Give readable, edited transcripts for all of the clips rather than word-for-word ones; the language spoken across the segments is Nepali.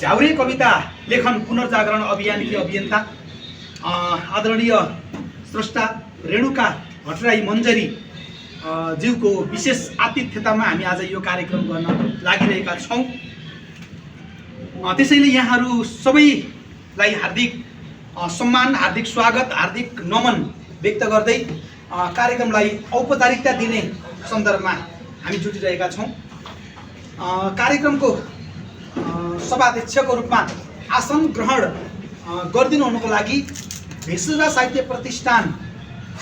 झ्याउरे कविता लेखन पुनर्जागरण अभियानकी अभियन्ता आदरणीय स्रष्टा रेणुका भट्टराई मञ्जरी ज्यूको विशेष आतिथ्यतामा हामी आज यो कार्यक्रम गर्न लागिरहेका छौँ। त्यसैले यहाँहरू सबैलाई हार्दिक सम्मान, हार्दिक स्वागत, हार्दिक नमन व्यक्त गर्दै कार्यक्रमलाई औपचारिकता दिने सन्दर्भमा हामी जुटिरहेका छौँ। कार्यक्रमको सभाध्यक्षको रूपमा आसन ग्रहण गरिदिनु हुनुको लागि भेषज साहित्य प्रतिष्ठान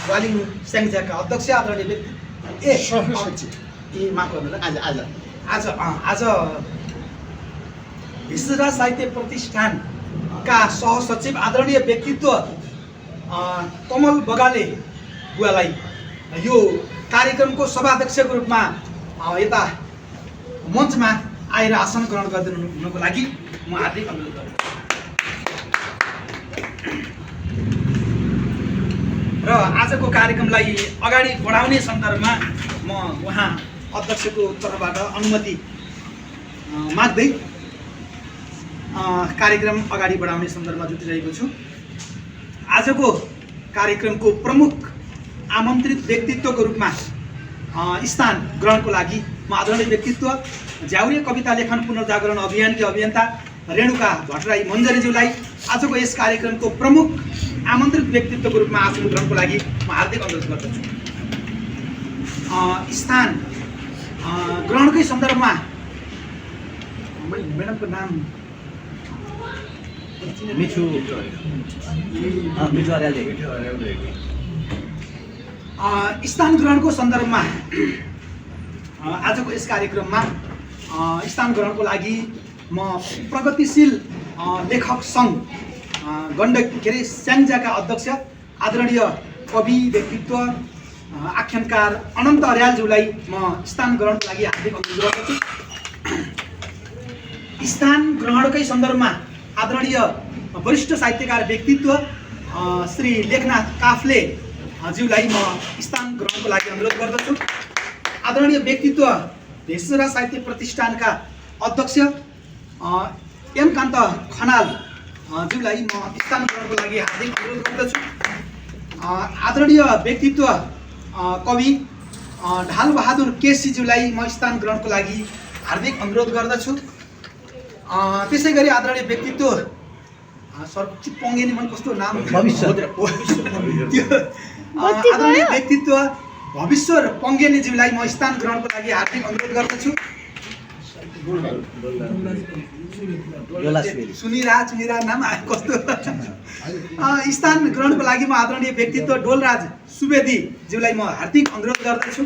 वालिङ स्याङ्जाका अध्यक्ष आदरणीय माफ गर्नु आज भेषज साहित्य प्रतिष्ठानका सहसचिव आदरणीय व्यक्तित्व कमल बगाले बुवालाई यो कार्यक्रमको सभाध्यक्षको रूपमा यता मञ्चमा आएर आसन ग्रहण गरिदिनु हुनुको लागि म हार्दिक अनुरोध गर्छु। र आजको कार्यक्रमलाई अगाडि बढाउने सन्दर्भमा म उहाँ अध्यक्षको तर्फबाट अनुमति माग्दै कार्यक्रम अगाडि बढाउने सन्दर्भमा जुटिरहेको छु। आजको कार्यक्रमको प्रमुख आमन्त्रित व्यक्तित्वको रूपमा स्थान ग्रहणको लागि म आदरणीय व्यक्तित्व झ्याउरे कविता लेखन पुनर्जागरण अभियानकी अभियन्ता रेणुका भट्टराई मञ्जरीज्यूलाई आजको यस कार्यक्रमको प्रमुख आमन्त्रित व्यक्तित्वको रूपमा आसन ग्रहणको लागि म हार्दिक अनुरोध गर्दछु। स्थान ग्रहणकै सन्दर्भमा म्याडमको नाम मिठु अर्याल। स्थान ग्रहणको सन्दर्भमा आजको यस कार्यक्रममा स्थान ग्रहणको लागि म प्रगतिशील लेखक सङ्घ गण्डकी स्याङ्जाका अध्यक्ष आदरणीय कवि व्यक्तित्व आख्यानकार अनन्त अर्यालज्यूलाई म स्थान ग्रहणको लागि हार्दिक अनुरोध गर्दछु। स्थान ग्रहणकै सन्दर्भमा आदरणीय वरिष्ठ साहित्यकार व्यक्तित्व श्री लेखनाथ काफ्ले ज्यूलाई म स्थान ग्रहणको लागि अनुरोध गर्दछु। आदरणीय व्यक्तित्व भेषज साहित्य प्रतिष्ठानका अध्यक्ष एम कान्त खनाल ज्यूलाई म स्थान ग्रहणको लागि हार्दिक अनुरोध गर्दछु। आदरणीय व्यक्तित्व कवि ढालबहादुर केसीज्यूलाई म स्थान ग्रहणको लागि हार्दिक अनुरोध गर्दछु। त्यसै गरी आदरणीय व्यक्तित्व सर्वचित पङ्गेनी मन कस्तो नाम आदरणीय व्यक्तित्व भविश्वर पङ्गेनीज्यूलाई म स्थान ग्रहणको लागि हार्दिक अनुरोध गर्दछु। सुनिरा नाम कस्तो स्थान ग्रहणको लागि म आदरणीय व्यक्तित्व डोलराज सुवेदीज्यूलाई म हार्दिक अनुरोध गर्दछु।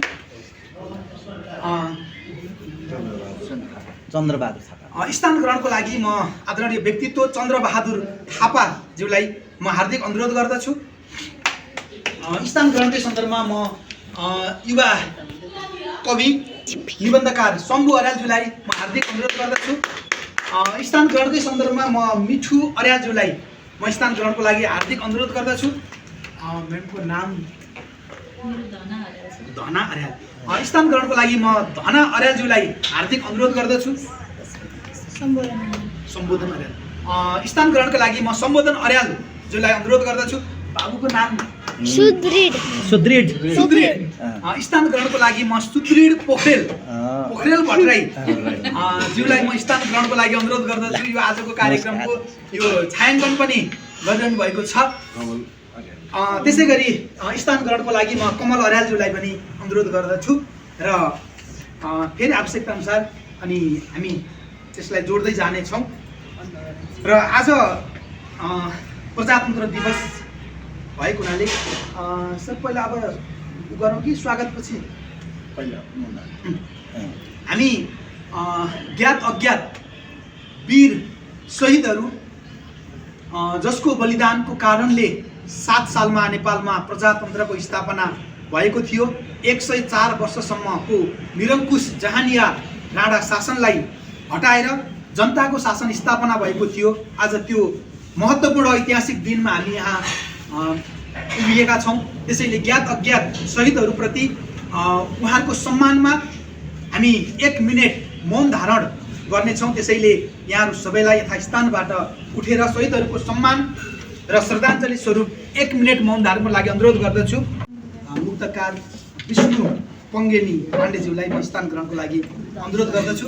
स्थान ग्रहणको लागि म आदरणीय व्यक्तित्व चन्द्रबहादुर थापाज्यूलाई म हार्दिक अनुरोध गर्दछु। स्थान ग्रहणकै सन्दर्भमा म युवा कवि निबन्धकार शम्भु अर्यालज्यूलाई म हार्दिक अनुरोध गर्दछु। स्थान ग्रहणकै सन्दर्भमा म मिठु अर्यालज्यूलाई म स्थान ग्रहणको लागि हार्दिक अनुरोध गर्दछु। म्यामको नाम धना अर्याल। स्थान ग्रहणको लागि म धना अर्यालज्यूलाई हार्दिक अनुरोध गर्दछु। सम्बोधन अर्याल। स्थान ग्रहणको लागि म सम्बोधन अर्यालज्यूलाई अनुरोध गर्दछु। बाबुको नाम सुदृढ। स्थान ग्रहणको लागि म सुदृढ पोखरेल भट्टराई ज्यूलाई म स्थान ग्रहणको लागि अनुरोध गर्दछु। यो आजको कार्यक्रमको यो छायाङ्कन पनि गरिरहनु भएको छ। त्यसै गरी स्थान ग्रहणको लागि म कमल अर्यालज्यूलाई पनि अनुरोध गर्दछु र फेरि आवश्यकता अनुसार अनि हामी त्यसलाई जोड्दै जानेछौँ। र आज प्रजातन्त्र दिवस भएको हुनाले सर पहिला अब गरौँ कि स्वागतपछि हामी ज्ञात अज्ञात वीर शहीदहरू जसको बलिदानको कारणले 7 सालमा नेपालमा प्रजातन्त्रको स्थापना भएको थियो। 104 वर्षसम्मको निरङ्कुश जहानिया राणा शासनलाई हटाएर जनताको शासन स्थापना भएको थियो। आज त्यो महत्त्वपूर्ण ऐतिहासिक दिनमा हामी यहाँ उभिएका छौँ। त्यसैले ज्ञात अज्ञात शहीदहरूप्रति उहाँहरूको सम्मानमा हामी 1 मिनेट मौन धारण गर्नेछौँ। त्यसैले यहाँहरू सबैलाई यथास्थानबाट उठेर शहीदहरूको सम्मान र श्रद्धाञ्जली स्वरूप 1 मिनेट मौन धारणको लागि अनुरोध गर्दछु। मुक्तकार विष्णु पङ्गेनी पाण्डेज्यूलाई म स्थान ग्रहणको लागि अनुरोध गर्दछु।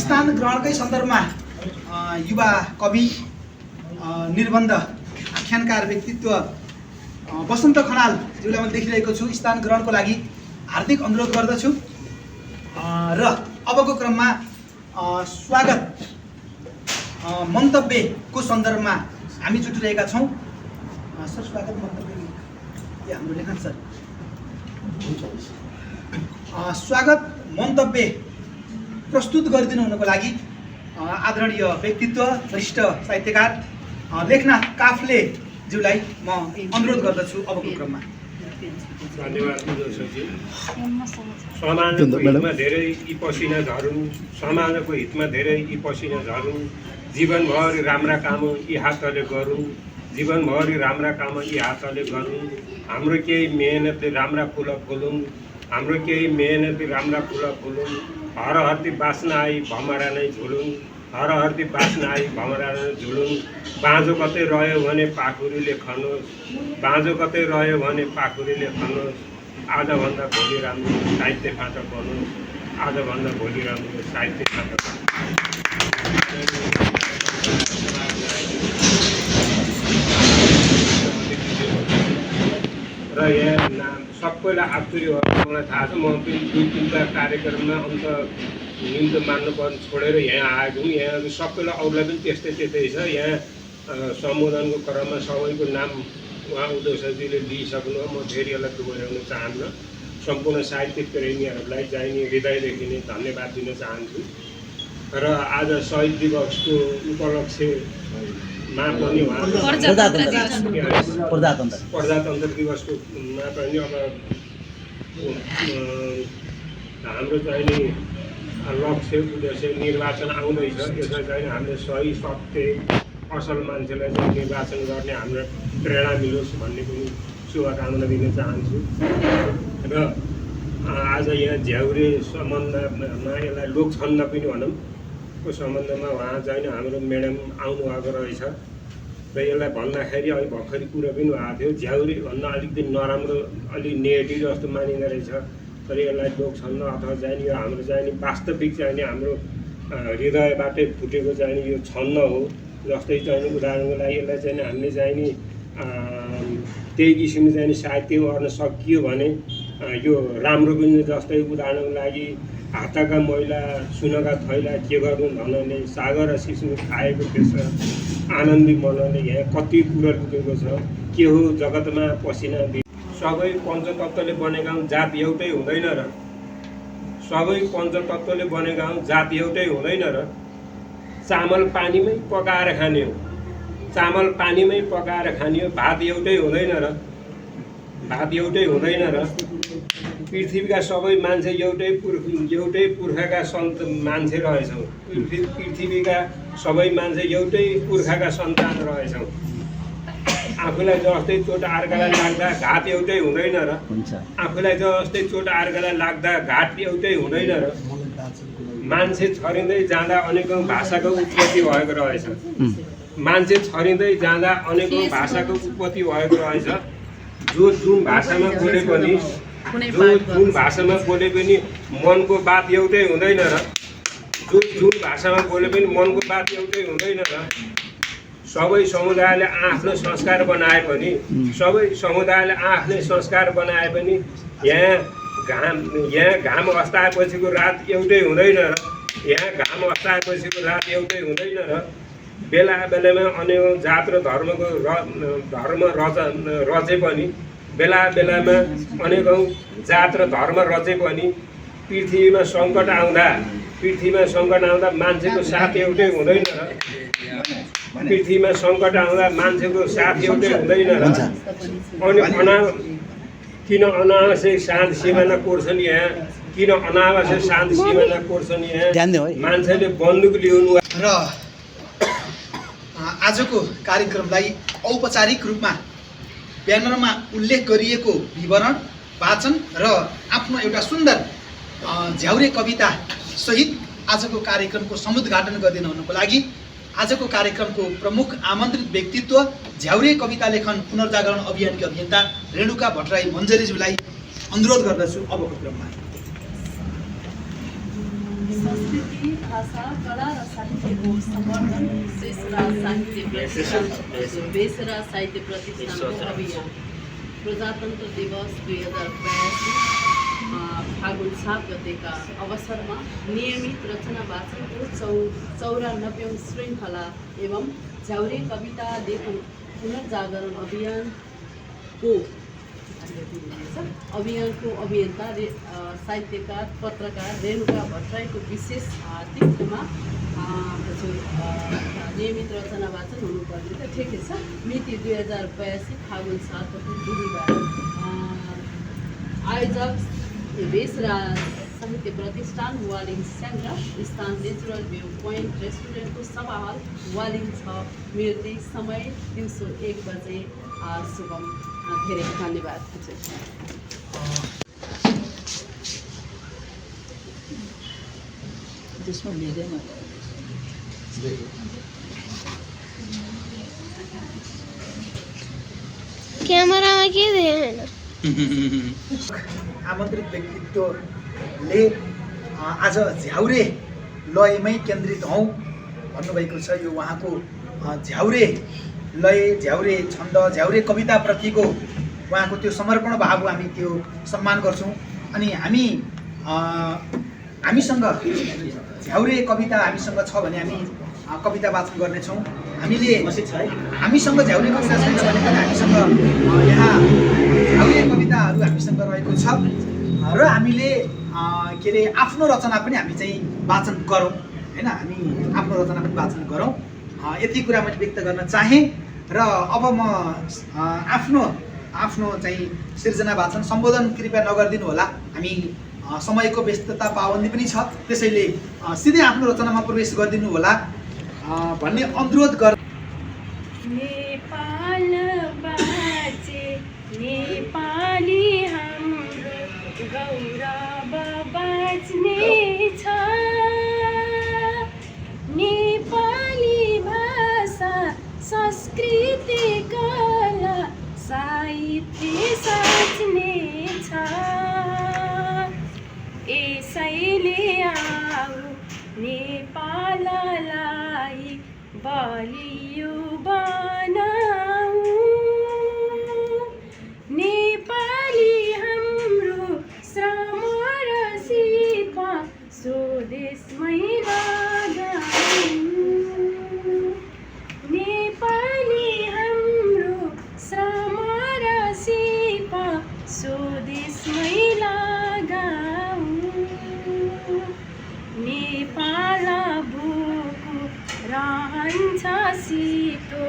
स्थान ग्रहणकै सन्दर्भमा युवा कवि, निबन्ध, आख्यानकार व्यक्तित्व बसन्त खनालज्यूलाई म देखिरहेको छु। स्थान ग्रहणको लागि हार्दिक अनुरोध गर्दछु। र अबको क्रममा स्वागत मन्तव्यको सन्दर्भमा हामी जुटिरहेका छौँ। सर, स्वागत मन्तव्य हाम्रो लेखन सर। स्वागत मन्तव्य प्रस्तुत गरिदिनु हुनको लागि आदरणीय व्यक्तित्व, वरिष्ठ साहित्यकार लेखनाथ काफ्लेज्यूलाई म अनुरोध गर्दछु अबको क्रममा। धन्यवाद सचिव। समाजको हितमा धेरै यी पसिना झरुन्, समाजको हितमा धेरै यी पसिना झरुन्, जीवनभरि राम्रा काम यी हातले गरौँ, जीवनभरि राम्रा काम यी हातले गरौँ, हाम्रो केही मेहनतले राम्रा फुल फुलौँ, हाम्रो केही मेहनतले राम्रा फुल फुलौँ, हर हर्ती बाँच्न आई भमरा नै झुलौँ, हर हर्ती बाँच्न आई भमरा नै झुलौँ, बाँझो कतै रह्यो भने पाखुरीले खनोस्, बाँझो कतै रह्यो भने पाखुरीले खनोस्, आजभन्दा भोलि राम्रो साहित्य फाँटक बनोस्, आजभन्दा भोलि राम्रो साहित्य फाँटक र यहाँ सबैलाई आत्तुरीहरू मलाई थाहा छ। म पनि 2-3 कार्यक्रममा अन्त निम्तो मान्नुपर्ने छोडेर यहाँ आएको हुँ। यहाँ सबैलाई अरूलाई पनि त्यस्तै छ। यहाँ सम्बोधनको क्रममा सबैको नाम उहाँ उद्योगजीले लिइसक्नु। म फेरि यसलाई दोहोऱ्याउन चाहन्न। सम्पूर्ण साहित्य प्रेमीहरूलाई चाहिने हृदयदेखि नै धन्यवाद दिन चाहन्छु। र आज शहीद दिवसको उपलक्ष्यमा पनि उहाँ प्रजातन्त्र दिवसको मा पनि अब हाम्रो चाहिने लक्ष्य उद्देश्य निर्वाचन आउँदैछ। यसमा चाहिँ हामीले सही सत्य असल मान्छेलाई चाहिँ निर्वाचन गर्ने हाम्रो प्रेरणा मिलोस् भन्ने पनि शुभकामना दिन चाहन्छु। र आज यहाँ झ्याउरे सम्बन्धमा यसलाई लोकछन्द पनि भनौँ को सम्बन्धमा उहाँ चाहिँ हाम्रो म्याडम आउनुभएको रहेछ। र यसलाई भन्दाखेरि अहिले भर्खरै कुरा पनि भएको थियो, झ्याउरे भन्दा अलिकति नराम्रो, अलिक नेगेटिभ जस्तो मानिँदो रहेछ। तर यसलाई लोकछन्द अथवा चाहिँ यो हाम्रो चाहिँ वास्तविक चाहिँ हाम्रो हृदयबाटै फुटेको चाहिँ यो छन्द हो। जस्तै चाहिँ उदाहरणको लागि यसलाई चाहिँ हामीले चाहिँ नि त्यही किसिमले चाहिँ साहित्य गर्न सकियो भने यो राम्रो पनि। जस्तै उदाहरणको लागि हातका मैला सुनका थैला के गर्नु भन्नाले सागर सिस्नु खाएको त्यस आनन्दी मनले यहाँ कति कुरा लुकेको छ। के हो जगतमा पसिना सबै पञ्चतत्त्वले बनेका जात एउटै हुँदैन र, सबै पञ्चतत्त्वले बनेका जात एउटै हुँदैन र, चामल पानीमै पकाएर खाने हो, चामल पानीमै पकाएर खाने हो, भात एउटै हुँदैन र, भात एउटै हुँदैन र, पृथ्वीका सबै मान्छे एउटै पुर्खाका सन्त मान्छे रहेछौँ, पृथ्वीका सबै मान्छे एउटै पुर्खाका सन्तान रहेछौँ। आफूलाई जस्तै चोट अर्कालाई लाग्दा घात एउटै हुँदैन र, आफूलाई जस्तै चोट अर्कालाई लाग्दा घाट एउटै हुँदैन र, मान्छे छरिँदै जाँदा अनेकौँ भाषाको उत्पत्ति भएको रहेछ, मान्छे छरिँदै जाँदा अनेकौँ भाषाको उत्पत्ति भएको रहेछ। जुन भाषामा बोले पनि मनको बात एउटै हुँदैन र, जुन भाषामा बोले पनि मनको बात एउटै हुँदैन र, सबै समुदायले आफ्नो संस्कार बनाए पनि यहाँ घाम अस्ताएपछिको रात एउटै हुँदैन र, यहाँ घाम अस्ताएपछिको रात एउटै हुँदैन र, बेला बेलामा अनेकौँ जात र धर्म रचे पनि, बेला बेलामा अनेकौँ जात र धर्म रचे पनि पृथ्वीमा सङ्कट आउँदा मान्छेको साथ एउटै हुँदैन र, पृथ्वीमा सङ्कट आउँदा मान्छेको साथ एउटै हुँदैन र। अनि किन अनावश्यक शान्त सिमाना कोर्छन् यहाँ, किन अनावश्यक शान्त सिमाना कोर्छन् यहाँ, मान्छेले बन्दुक ल्याउनु। र आजको कार्यक्रमलाई औपचारिक रूपमा ब्यानरमा उल्लेख गरिएको विवरण वाचन र आफ्नो एउटा सुन्दर झ्याउरे कविता सहित आजको कार्यक्रमको समुद्घाटन गरिदिनु हुनुको लागि आजको कार्यक्रमको प्रमुख आमन्त्रित व्यक्तित्व झ्याउरे कविता लेखन पुनर्जागरण अभियानकी अभियन्ता रेणुका भट्टराई मञ्जरीज्यूलाई अनुरोध गर्दछु अबको क्रममा। संस्कृति, भाषा, कला र साहित्यको संवर्धन बेसरा साहित्य प्रतिष्ठानको अभियान प्रजातन्त्र दिवस 2082 फागुन 7 गतेका अवसरमा नियमित रचना वाचनको 94औं श्रृङ्खला एवं झ्याउरे कविता लेखन पुनर्जागरण अभियानको अभियन्ता साहित्यकार पत्रकार रेणुका भट्टराईको विशेष तिथिमा नियमित रचना वाचन हुनुपर्ने त ठिकै छ। मिति 2082 फागुन 7 गते बिहिबार। आयोजक बेसरा साहित्य प्रतिष्ठान वालिङ सेन्टर, स्थान नेचुरल भ्यू पोइन्ट रेस्टुरेन्टको सभा हल वालिङ 6 मिति, समय दिउँसो 1 बजे। शुभम। धेरै धन्यवाद। त्यसमा लिँदैन क्यामेरामा के देखेन। आमन्त्रित व्यक्तित्वले आज झ्याउरे लयमै केन्द्रित हौँ भन्नुभएको छ। यो उहाँको झ्याउरे लय, झ्याउरे छन्द, झ्याउरे कविताप्रतिको उहाँको त्यो समर्पण भाव हामी त्यो सम्मान गर्छौँ। अनि हामीसँग झ्याउरे कविता हामीसँग छ भने हामी कविता वाचन गर्नेछौँ। हामीसँग झ्याउरे कविता छैन भने पनि हामीसँग यहाँ झ्याउरे कविताहरू हामीसँग रहेको छ र हामीले के अरे आफ्नो रचना पनि हामी चाहिँ वाचन गरौँ होइन। हामी आफ्नो रचना पनि वाचन गरौँ, यति कुरा मैले व्यक्त गर्न चाहेँ। र अब म आफ्नो चाहिँ सिर्जना वाचन सम्बोधन कृपया नगरिदिनु होला, हामी समयको व्यस्तता पाबन्दी पनि छ, त्यसैले सिधै आफ्नो रचनामा प्रवेश गरिदिनु होला भन्ने अनुरोध गर। नेपाल बाजे नेपाली हाम्रो गौरव बाँच्ने छ। नेपाली भाषा, संस्कृति, कला, साहित्य साँच्ने छ। यसैले आऊ नेपाललाई बलियो बनाऊ। नेपाली हाम्रो श्रम र सिपा स्वदेशमै लगाऊ। नेपाली हाम्रो श्रम र सिपा स्वदेशमै लगाऊ। नेपाल भूको रहन्छ सितो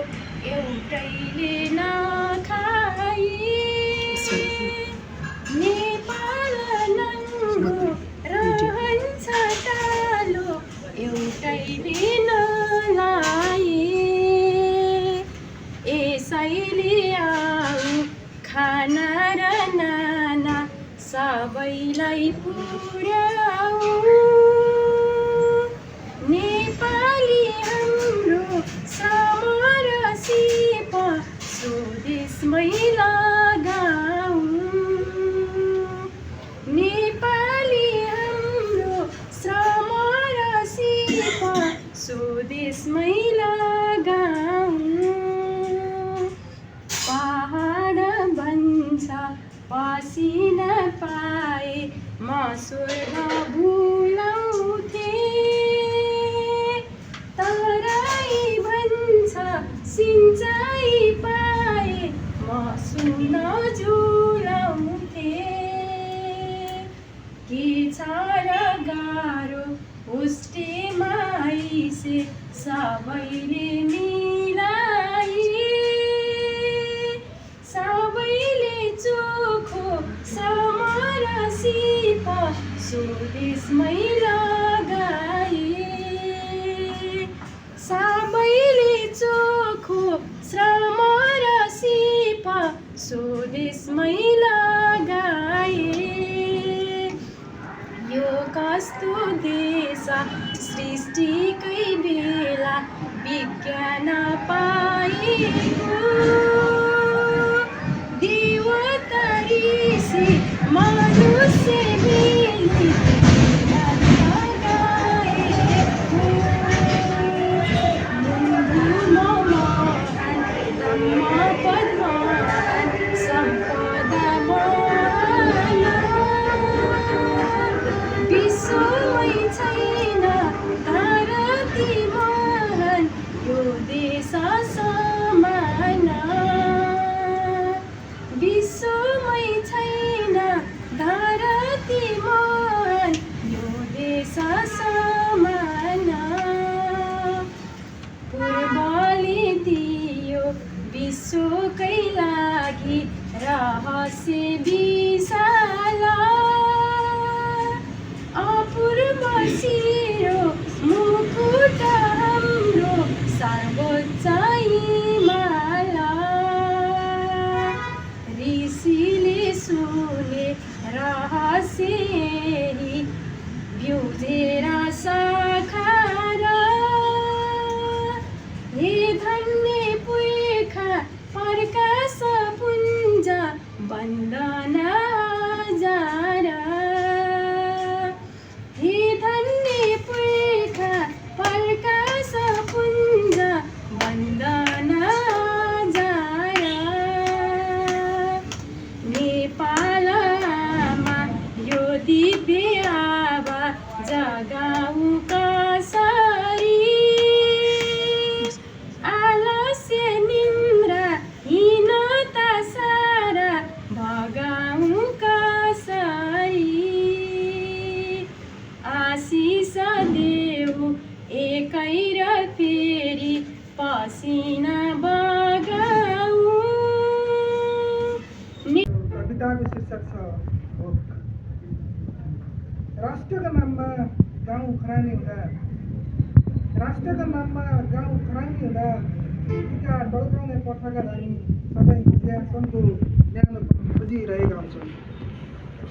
एउटैले नखाई। नेपाल नङ्गो रहन्छ टालो एउटैले नलाई। यसैले आऊ खाना र नाना सबैलाई पुर्याऊ। नेपाली हाम्रो श्रम र सिपा स्वदेशमै लगाऊ। नेपाली हाम्रो श्रम र सिपा स्वदेशमै लगाऊ। पहाड भन्छ पसिना पाए म स्वर्ग भुलाउँथे। तराई भन्छ सिँचाइ पाए म सुन झुलाउँथे। के छ र गाह्रो होस्टेमा आइसे सबैले मिलाई। सबैले चोखो श्रम र सिपा स्वदेशमै लगाए। सबैले चोखो श्रम र सिपा स्वदेशमै लगाए। यो कस्तो देश सृष्टिकै बेला विज्ञान पाएको देवता ऋषि मनुष्य मिली विश्वमै छैन धरती महान यो देश समान विश्वमै छैन धरती महान यो देश समान पूर्वले दियो विश्वकै लागि रहस्य विशाल अपूर्व शिरो मुकुट हाम्रो सर्वोच्च हिमाल ऋषिले सुने रहस्य ब्युझेर सखार हे धन्य पुर्खा प्रकाश पुञ्ज वन्दन हजार हे धन्य पुर्खा प्रकाश पुञ्ज वन्दन हजार नेपालमा यो दिव्य आवाज जगाऊ कसरी आलस्य निन्द्रा हीनता सारा भगाऊ कसरी आशिष देऊ एकै र फेरि पसिना बगाऊ कविताको शीर्षक छ भोक। राष्ट्रको नाममा गाउँ खरानी हुँदा राष्ट्रको नाममा गाउँ खरानी हुँदा टिका डल्काउने प्रथाका धनी सधैँ सिंहासनको न्यानो खोजिरहेका हुन्छन्।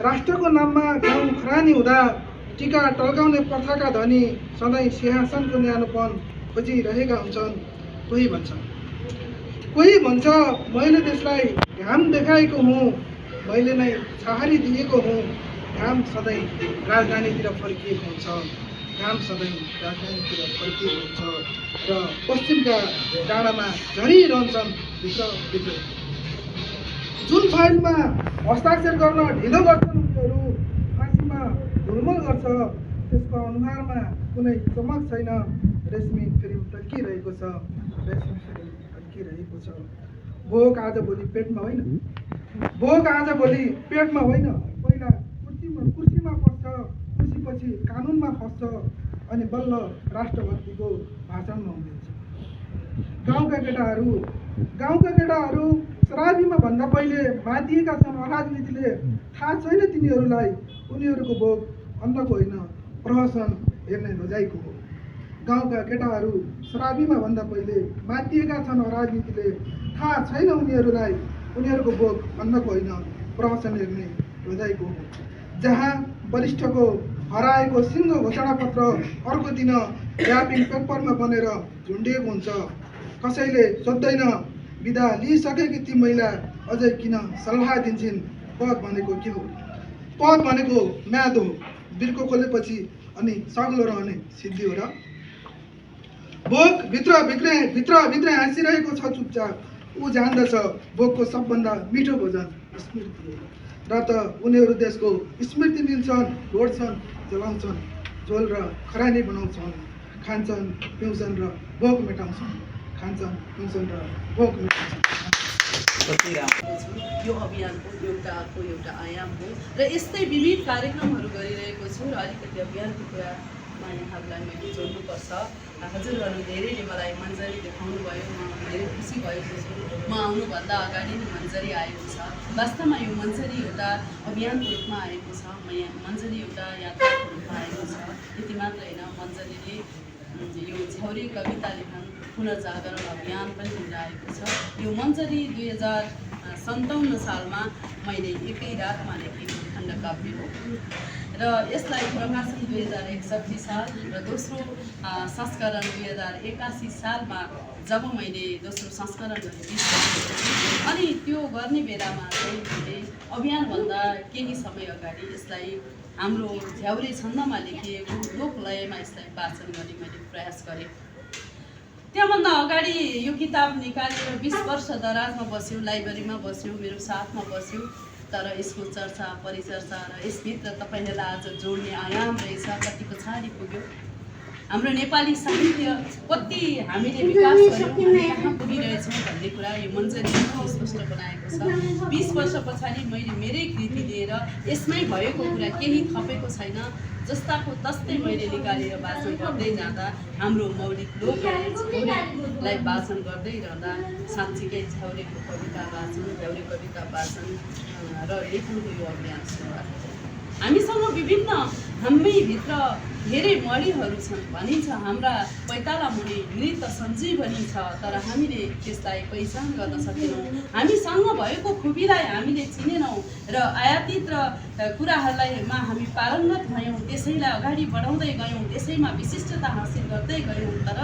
राष्ट्रको नाममा गाउँ खरानी हुँदा टिका टल्काउने प्रथाका धनी सधैँ सिंहासनको न्यानोपन खोजिरहेका हुन्छन्। कोही भन्छ मैले त्यसलाई घाम देखाएको हुँ, मैले नै छहारी दिएको हुँ। घाम सधैँ राजधानीतिर फर्किएको हुन्छ, घाम सधैँ राजधानीतिर फर्किएको हुन्छ र पश्चिमका डाँडामा झरिरहन्छन् भित्र। जुन फाइलमा हस्ताक्षर गर्न ढिलो गर्छन् उनीहरू फाँसीमा धुलमुल गर्छ, त्यसको अनुहारमा कुनै चमक छैन। रेशमी फिल्म टल्किरहेको छ, रेशमी फिल्म टल्किरहेको छ। भोक आजभोलि पेटमा होइन, भोक आजभोलि पेटमा होइन। पहिला कुर्सीमा पस्छ, कुर्सीपछि कानुनमा फस्छ अनि बल्ल राष्ट्रभक्तिको भाषणमा हुँदैछ। गाउँका केटाहरू शराबीमा भन्दा पहिले मातिएका छन् राजनीतिले। थाहा छैन तिनीहरूलाई उनीहरूको भोग अन्नको होइन, प्रहसन हेर्ने रोजाइको हो। गाउँका केटाहरू शराबीमा भन्दा पहिले मातिएका छन् राजनीतिले। थाहा छैन उनीहरूलाई उनीहरूको भोग अन्नको होइन, प्रहसन हेर्ने रोजाइको हो। जहाँ वरिष्ठको हराएको सिङ्गो घोषणापत्र अर्को दिन ऱ्यापिङ पेपरमा बनेर झुन्डिएको हुन्छ। कसैले सोध्दैन बिदा लिइसकेकी ती महिला अझै किन सल्लाह दिन्छन्। पद भनेको के हो? पद भनेको म्याद हो, बिर्को खोलेपछि अनि सग्लो रहने सिद्धि हो र? भोक भित्र भित्रै हाँसिरहेको छ चुपचाप। ऊ जान्दछ भोकको सबभन्दा मिठो भोजन स्मृति हो। र त उनीहरू देशको स्मृति लिन्छन्, ढोड्छन्, जलाउँछन्, झोल र खरानी बनाउँछन्, खान्छन्, पिउँछन् र भोक मेटाउँछन्, खान्छन्, पिउँछन् र भोक मेटाउँछन्। यो अभियानको एउटा आयाम हो र यस्तै विविध कार्यक्रमहरू गरिरहेको छु र अलिकति अभियानको कुरामा यहाँहरूलाई मैले जोड्नुपर्छ। हजुरहरू धेरैले मलाई मन्जरी देखाउनु भयो, म धेरै खुसी भएको छु। म आउनुभन्दा अगाडि नै मन्जरी आएको छ। वास्तवमा यो मन्जरी एउटा अभियानको रूपमा आएको छ, मन्जरी एउटा यात्राको रूपमा आएको छ। यति मात्र होइन, मन्जरीले यो झ्याउरे कविता लेखन पुनर्जागरण अभियान पनि लिएर आएको छ। यो मन्जरी 2057 सालमा मैले एकै रातमा लेखेको खण्डकाव्य हो र र यसलाई प्रकाशन 2061 साल र दोस्रो संस्करण 2081 सालमा जब मैले दोस्रो संस्करण गरेँ 20 वर्षपछि, अनि त्यो गर्ने बेलामा चाहिँ मैले अभियानभन्दा केही समय अगाडि यसलाई हाम्रो झ्याउरे छन्दमा लेखिएको लोकलयमा यसलाई वाचन गर्ने मैले प्रयास गरेँ। त्यहाँभन्दा अगाडि यो किताब निकालेर 20 वर्ष दराजमा बस्यो, लाइब्रेरीमा बस्यो, मेरो साथमा बस्यो, तर यसको चर्चा परिचर्चा र यसभित्र तपाईँहरूलाई आज जोड्ने आयाम रहेछ कति पछाडि पुग्यो। हाम्रो नेपाली साहित्य कति हामीले विकास गर्यौँ, हामी कहाँ पुगिरहेछौँ भन्ने कुरा यो मञ्चले स्पष्ट बनाएको छ। 20 वर्ष पछाडि मैले मेरै कृति लिएर यसमै भएको कुरा केही थपेको छैन, जस्ताको तस्तै मैले निकालेर वाचन गर्दै जाँदा हाम्रो मौलिक लोकलाई वाचन गर्दै रहँदा साँच्चीकै झ्याउरेको कविता वाचन, झ्याउरे कविता वाचन र लेखनको यो अभियान सुरुवात भयो। हामीसँग विभिन्न हामीभित्र धेरै मणिहरू छन् भनिन्छ, हाम्रा पैताला मुनि मृत सञ्जीवनी छ, तर हामीले त्यसलाई पहिचान गर्न सकेनौँ। हामीसँग भएको खुबीलाई हामीले चिनेनौँ र आयातित र कुराहरूलाईमा हामी पारङ्गत भयौँ, त्यसैलाई अगाडि बढाउँदै गयौँ, त्यसैमा विशिष्टता हासिल गर्दै गयौँ, तर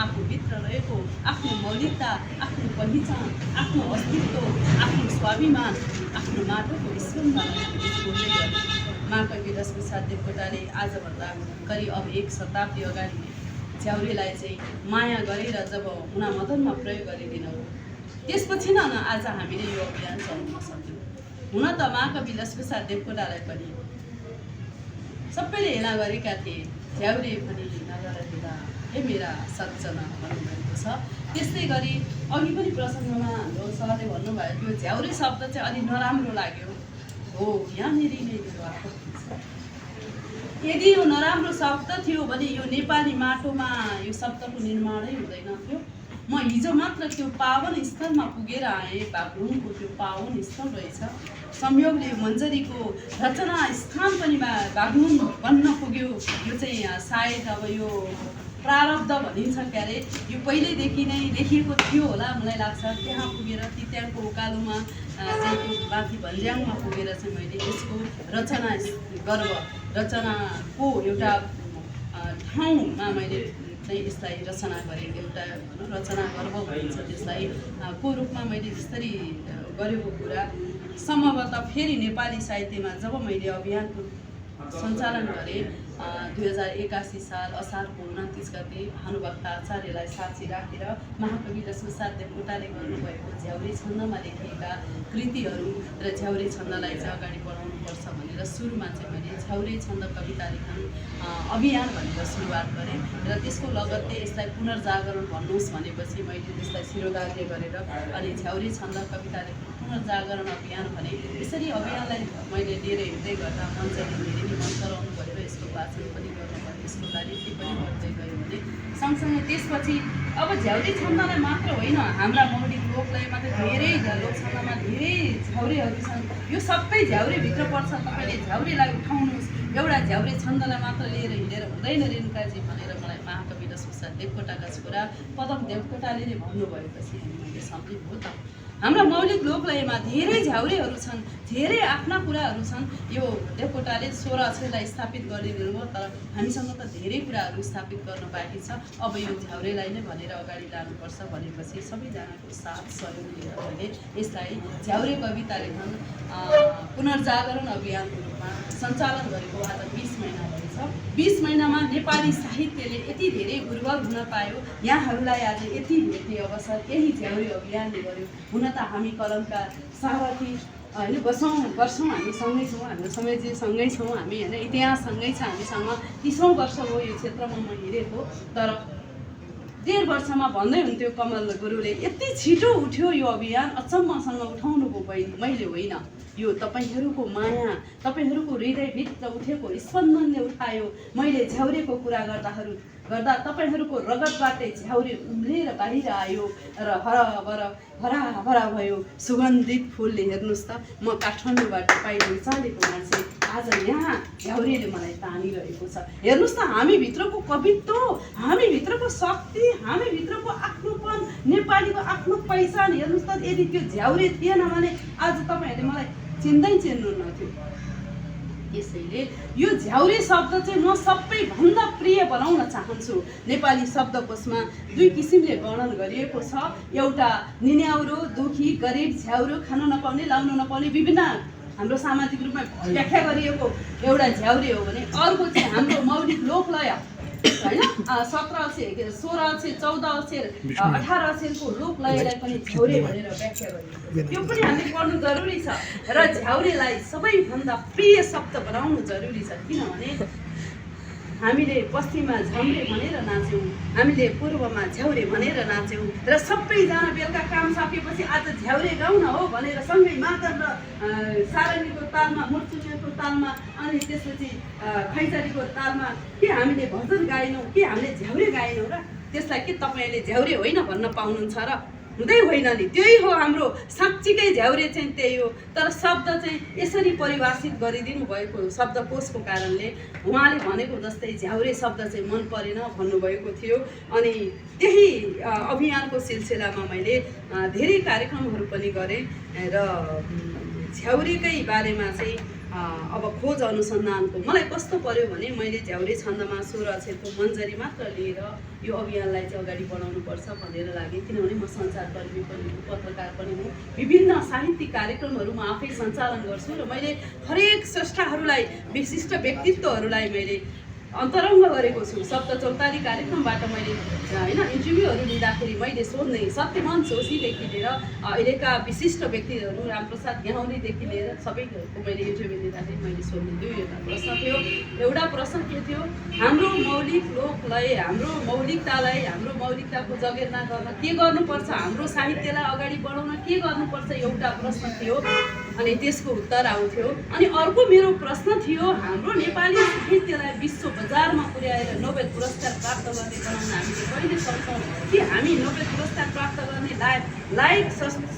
आफूभित्र रहेको आफ्नो मौलिकता, आफ्नो पहिचान, आफ्नो अस्तित्व, आफ्नो स्वाभिमान, आफ्नो माटोको स्पन्दन भुल्दै गयौँ। महाकवि लक्ष्मीप्रसाद देवकोटाले आजभन्दा करिब अब 1 शताब्दी अगाडि झ्याउरेलाई चाहिँ माया गरेर जब मुनामदनमा प्रयोग गरिदिनु हो, त्यसपछि न आज हामीले यो अभियान चलाउन सक्यौँ। हुन त महाकवि लक्ष्मीप्रसाद देवकोटालाई पनि सबैले हेला गरेका थिए, झ्याउरे पनि नगर दिँदा हे मेरा सज्जना भन्नुभएको छ। त्यस्तै गरी अघि पनि प्रसङ्गमा हाम्रो सरले भन्नुभयो त्यो झ्याउरे शब्द चाहिँ अलि नराम्रो लाग्यो हो, यहाँनिर नै मेरो आपत्ति छ। यदि यो नराम्रो शब्द थियो भने यो नेपाली माटोमा यो शब्दको निर्माणै हुँदैन थियो। म हिजो मात्र त्यो पावन स्थलमा पुगेर आएँ, बागलुङको त्यो पावन स्थल रहेछ, संयोगले मन्जरीको रचना स्थान पनि बागलुङ बन्न पुग्यो। यो चाहिँ सायद अब यो प्रारब्ध भनिन्छ क्यारे, यो पहिल्यैदेखि नै लेखिएको थियो होला मलाई लाग्छ। त्यहाँ पुगेर तित्याङको उकालोमा चाहिँ त्यो माथि भन्ज्याङमा पुगेर चाहिँ मैले यसको रचना गर्व रचनाको एउटा ठाउँमा मैले चाहिँ यसलाई रचना गरेँ। एउटा रचना गर्व भनिन्छ त्यसलाई को रूपमा मैले जसरी गरेको कुरा सम्भवतः फेरि नेपाली साहित्यमा जब मैले अभियानको सञ्चालन गरेँ 2081 साल असारको 29 गते भानुभक्त आचार्यलाई साक्षी राखेर महाकवि लक्ष्मीप्रसाद देवकोटाले गर्नुभएको झ्याउरे छन्दमा लेखिएका कृतिहरू र झ्याउरे छन्दलाई चाहिँ अगाडि बढाउनुपर्छ भनेर सुरुमा चाहिँ मैले झ्याउरे छन्द कविता लेखन अभियान भनेर सुरुवात गरेँ र त्यसको लगत्तै यसलाई पुनर्जागरण भन्नुहोस् भनेपछि मैले त्यसलाई शिरोधार्य गरेर अनि झ्याउरे छन्द कविता लेखन पुनर्जागरण अभियान भने यसरी अभियानलाई मैले लिएर हिँड्दै गर्दा मञ्चले धेरै नै मन पराउनु भयो र यसको वाचन पनि गर्नुभयो, यसको दायित्व पनि बढ्दै गयो भने सँगसँगै त्यसपछि अब झ्याउरे छन्दलाई मात्र होइन, हाम्रा मौलिक लोकलयमा त धेरै लोक छन्दमा धेरै झ्याउरेहरू छन्। यो सबै झ्याउरेभित्र पर्छ। तपाईँले झ्याउरेलाई उठाउनुहोस्, एउटा झ्याउरे छन्दलाई मात्र लिएर हिँडेर हुँदैन रेणुकाजी भनेर मलाई महाकवि लक्ष्मीप्रसाद देवकोटाका छोरा पदम देवकोटाले नै भन्नुभएपछि मैले सम्झेँ हो त हाम्रा मौलिक लोकलयमा धेरै झ्याउरेहरू छन्, धेरै आफ्ना कुराहरू छन्। यो देवकोटाले 16 अक्षरलाई स्थापित गरिदिनु भयो, तर हामीसँग त धेरै कुराहरू स्थापित गर्न बाँकी छ। अब यो झ्याउरेलाई नै भनेर अगाडि लानुपर्छ भनेपछि सबैजनाको साथ सहयोग लिएर मैले यसलाई झ्याउरे कविता लेखन पुनर्जागरण अभियानको रूपमा सञ्चालन गरेको आज 20 महिना भएछ। 20 महिनामा नेपाली साहित्यले यति धेरै उर्वर हुन पायो, यहाँहरूलाई आज यति भेट्ने अवसर यही झ्याउरे अभियानले गर्यो। हुन त हामी कलमका सारथी होइन वर्षौँ हामी सँगै छौँ, हाम्रो समयजी सँगै छौँ हामी होइन, इतिहास सँगै छ हामीसँग। 30औं वर्ष हो यो क्षेत्रमा म हिँडेको, तर 1.5 वर्षमा भन्दै हुन्थ्यो कमल गुरुले यति छिटो उठ्यो यो अभियान, अचम्मसँग उठाउनुभयो बहिनी, मैले होइन, यो तपाईँहरूको माया तपाईँहरूको हृदयभित्र उठेको स्पन्दनले उठायो। मैले झ्याउरेको कुरा गर्दा तपाईँहरूको रगतबाटै झ्याउरे उम्लेर बाहिर आयो र हराभरा भयो सुगन्धित फुलले। हेर्नुहोस् त, म काठमाडौँबाट पाइने चलेको मान्छे आज यहाँ झ्याउरेले मलाई तानिरहेको छ। हेर्नुहोस् त, हामीभित्रको कवित्व, हामीभित्रको शक्ति, हामीभित्रको आफ्नोपन, नेपालीको आफ्नो पहिचान हेर्नुहोस् त। यदि त्यो झ्याउरे थिएन भने आज तपाईँहरूले मलाई चिन्नुहुन्थ्यो। त्यसैले यो झ्याउरे शब्द चाहिँ म सबैभन्दा प्रिय बनाउन चाहन्छु। नेपाली शब्दकोशमा 2 किसिमले वर्णन गरिएको छ। एउटा निन्याउरो, दुखी, गरिब, झ्याउरो, खान नपाउने, लाउन नपाउने, विभिन्न हाम्रो सामाजिक रूपमा व्याख्या गरिएको एउटा झ्याउरे हो भने अर्को चाहिँ हाम्रो मौलिक लोकलय होइन, 17 अक्षर, 16 अक्षर, 14 अक्षर, 18 अक्षरको लोकलयलाई पनि झ्याउरे भनेर व्याख्या गरिएको। त्यो पनि हामीले पढ्नु जरुरी छ र झ्याउरेलाई सबैभन्दा प्रिय शब्द बनाउनु जरुरी छ। किनभने हामीले पश्चिममा झ्याउरे भनेर नाच्यौँ, हामीले पूर्वमा झ्याउरे भनेर नाच्यौँ र सबैजना बेलुका काम सकेपछि आज झ्याउरे गाउन हो भनेर सँगै मादल र सारङ्गीको तालमा, मुर्चुङ्गेको तालमा अनि त्यसपछि खैँचारीको तालमा के हामीले भजन गाएनौँ, के हामीले झ्याउरे गाएनौँ र त्यसलाई के तपाईँले झ्याउरे होइन भन्न पाउनुहुन्छ र? हुँदै होइन नि। त्यही हो हाम्रो साँच्चीकै झ्याउरे चाहिँ त्यही हो। तर शब्द चाहिँ यसरी परिभाषित गरिदिनु भएको शब्दकोशको कारणले उहाँले भनेको जस्तै झ्याउरे शब्द चाहिँ मन परेन भन्नुभएको थियो। अनि त्यही अभियानको सिलसिलामा मैले धेरै कार्यक्रमहरू पनि गरेँ र झ्याउरेकै बारेमा चाहिँ अब खोज अनुसन्धानको मलाई कस्तो पर्यो भने मैले झ्याउरे छन्दमा 16 अक्षरको मन्जरी मात्र लिएर यो अभियानलाई चाहिँ अगाडि बढाउनुपर्छ भनेर लाग्यो। किनभने म सञ्चारकर्मी पनि हुँ, पत्रकार पनि हुँ, विभिन्न साहित्यिक कार्यक्रमहरू म आफै सञ्चालन गर्छु र मैले हरेक स्रष्टाहरूलाई, विशिष्ट व्यक्तित्वहरूलाई मैले अन्तरङ्ग गरेको छु। सप्त चौतारी कार्यक्रमबाट मैले होइन इन्टरभ्यूहरू लिँदाखेरि मैले सोध्ने सत्यमन जोशीदेखि लिएर अहिलेका विशिष्ट व्यक्तिहरू रामप्रसाद ग्याहुलीदेखि लिएर सबैको मैले इन्टरभ्यू लिँदाखेरि मैले सोध्ने 2 प्रश्न थियो। एउटा प्रश्न के थियो, हाम्रो मौलिक लोकलय, हाम्रो मौलिकतालाई, हाम्रो मौलिकताको जगेर्ना गर्न के गर्नुपर्छ, हाम्रो साहित्यलाई अगाडि बढाउन के गर्नुपर्छ, एउटा प्रश्न थियो। अनि त्यसको उत्तर आउँथ्यो। अनि अर्को मेरो प्रश्न थियो, हाम्रो नेपाली साहित्यलाई विश्व बजारमा पुर्याएर नोबेल पुरस्कार प्राप्त गर्ने बनाउन हामीले कहिले सक्छौँ कि हामी नोबेल पुरस्कार प्राप्त गर्ने लायक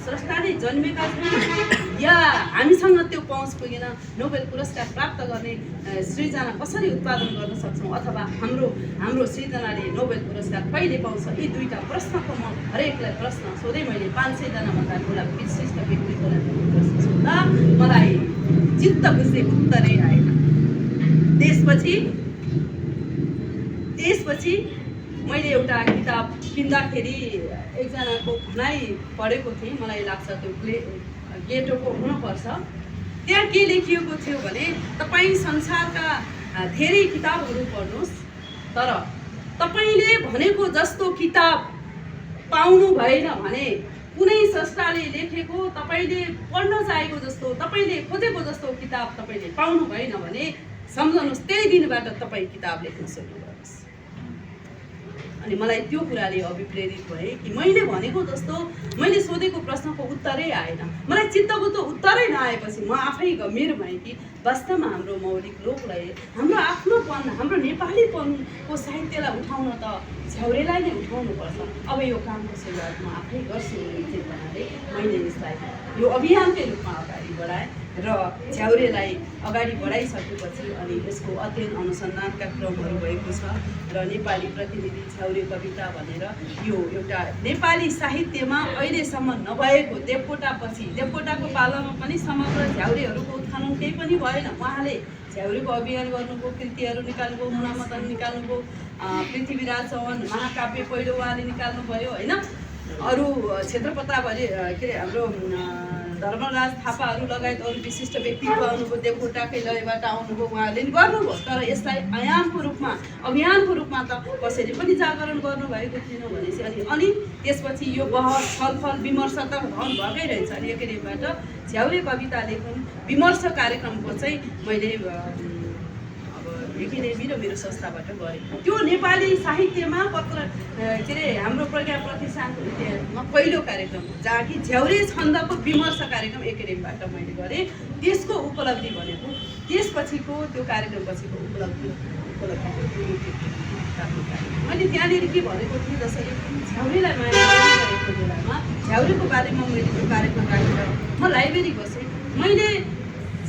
स्रष्टा नै जन्मेका छौँ या हामीसँग त्यो पहुँच पुगेन, नोबेल पुरस्कार प्राप्त गर्ने सृजना कसरी उत्पादन गर्न सक्छौँ अथवा हाम्रो सृजनाले नोबेल पुरस्कार कहिले पाउँछ? यी 2टा प्रश्नको म हरेकलाई प्रश्न सोधेँ। मैले 500 भन्दा ठुला विशिष्ट व्यक्तित्वलाई प्रश्न सोध्दा मलाई चित्त बुझ्ने उत्तरै आएन। त्यसपछि मैले एउटा किताब किन्दाखेरि एकजनाको भनाइ पढेको थिएँ, मलाई लाग्छ त्यो गेटोको हुनुपर्छ। त्यहाँ के लेखिएको थियो भने तपाईँ संसारका धेरै किताबहरू पढ्नुहोस् तर तपाईँले भनेको जस्तो किताब पाउनु भएन भने, कुनै स्रष्टाले लेखेको तपाईँले पढ्न चाहेको जस्तो, तपाईँले खोजेको जस्तो किताब तपाईँले पाउनु भएन भने सम्झनुहोस् त्यही दिनबाट तपाईँ किताब लेख्न सुरु गर्नुहोस्। अनि मलाई त्यो कुराले अभिप्रेरित भए कि मैले भनेको जस्तो मैले सोधेको प्रश्नको उत्तरै आएन। मलाई चित्तबुझ्दो उत्तरै नआएपछि म आफै गम्भीर भएँ कि वास्तवमा हाम्रो मौलिक लोकलय, हाम्रो आफ्नोपन, हाम्रो नेपालीपनको साहित्यलाई उठाउन त झ्याउरेलाई नै उठाउनुपर्छ। अब यो कामको सुरुवात म आफै गर्छु चेतनाले मैले यसलाई यो अभियानकै रूपमा अगाडि बढाएँ र झ्याउरेलाई अगाडि बढाइसकेपछि अनि यसको अध्ययन अनुसन्धानका क्रमहरू भएको छ र नेपाली प्रतिनिधि झ्याउरे कविता भनेर यो एउटा नेपाली साहित्यमा अहिलेसम्म नभएको देवकोटाको पालामा पनि समग्र झ्याउरेहरूको उत्खनन केही पनि भएन। उहाँले झ्याउरेको अभियान गर्नुभयो, कृतिहरू निकाल्नुभयो, मुनामदन निकाल्नुभयो, पृथ्वीराज चौहान महाकाव्य पहिलो उहाँले निकाल्नुभयो होइन। अरू क्षेत्रपताभरि के अरे हाम्रो धर्मराज थापाहरू लगायत अरू विशिष्ट व्यक्तित्व आउनुभयो, देवकोटाकै लयबाट आउनुभयो, उहाँले नि गर्नुभयो। तर यसलाई अभियानको रूपमा त कसैले पनि जागरण गर्नुभएको थिएन भनेपछि अनि त्यसपछि यो बहस छलफल विमर्श त भएकै रहेछ। अनि एकाडेमीबाट झ्याउरे कविता लेखन विमर्श कार्यक्रमको चाहिँ मैले एकाडेमी र मेरो संस्थाबाट गरेँ। त्यो नेपाली साहित्यमा के अरे हाम्रो प्रज्ञा प्रतिष्ठानको इतिहासमा पहिलो कार्यक्रम हो जहाँ कि झ्याउरे छन्दको विमर्श कार्यक्रम एकाडेमीबाट मैले गरेँ। त्यसको उपलब्धि भनेको त्यसपछिको त्यो कार्यक्रमपछिको उपलब्धि मैले त्यहाँनिर के भनेको थिएँ, जसरी झ्याउरेलाई माया गरेको बेलामा झ्याउरेको बारेमा मैले त्यो कार्यक्रम राखेर म लाइब्रेरी बसेँ। मैले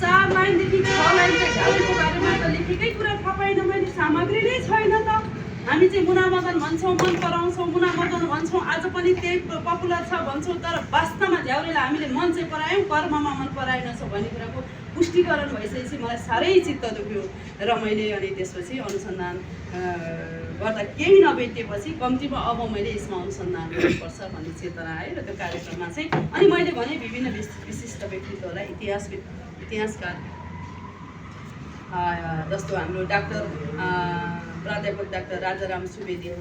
4 लाइनदेखि 6 लाइन त झ्याउरेको बारेमा त लेखेकै कुरा थाहा पाइनँ मैले, सामग्री नै छैन त। हामी चाहिँ मुनामदन भन्छौँ, मन पराउँछौँ, मुनामदन भन्छौँ, आज पनि त्यही पपुलर छ भन्छौँ, तर वास्तवमा झ्याउरेलाई हामीले मन चाहिँ परायौँ, कर्ममा मन पराएनछौँ भन्ने कुराको पुष्टिकरण भइसकेपछि मलाई साह्रै चित्त दुख्यो र मैले अनि त्यसपछि अनुसन्धान गर्दा केही नभेटिएपछि कम्तीमा अब मैले यसमा अनुसन्धान गर्नुपर्छ भन्ने चेतना आयो र त्यो कार्यक्रममा चाहिँ अनि मैले भने विभिन्न विशिष्ट व्यक्तित्वहरूलाई इतिहासकार जस्तो हाम्रो डाक्टर प्राध्यापक डाक्टर राजाराम सुवेदी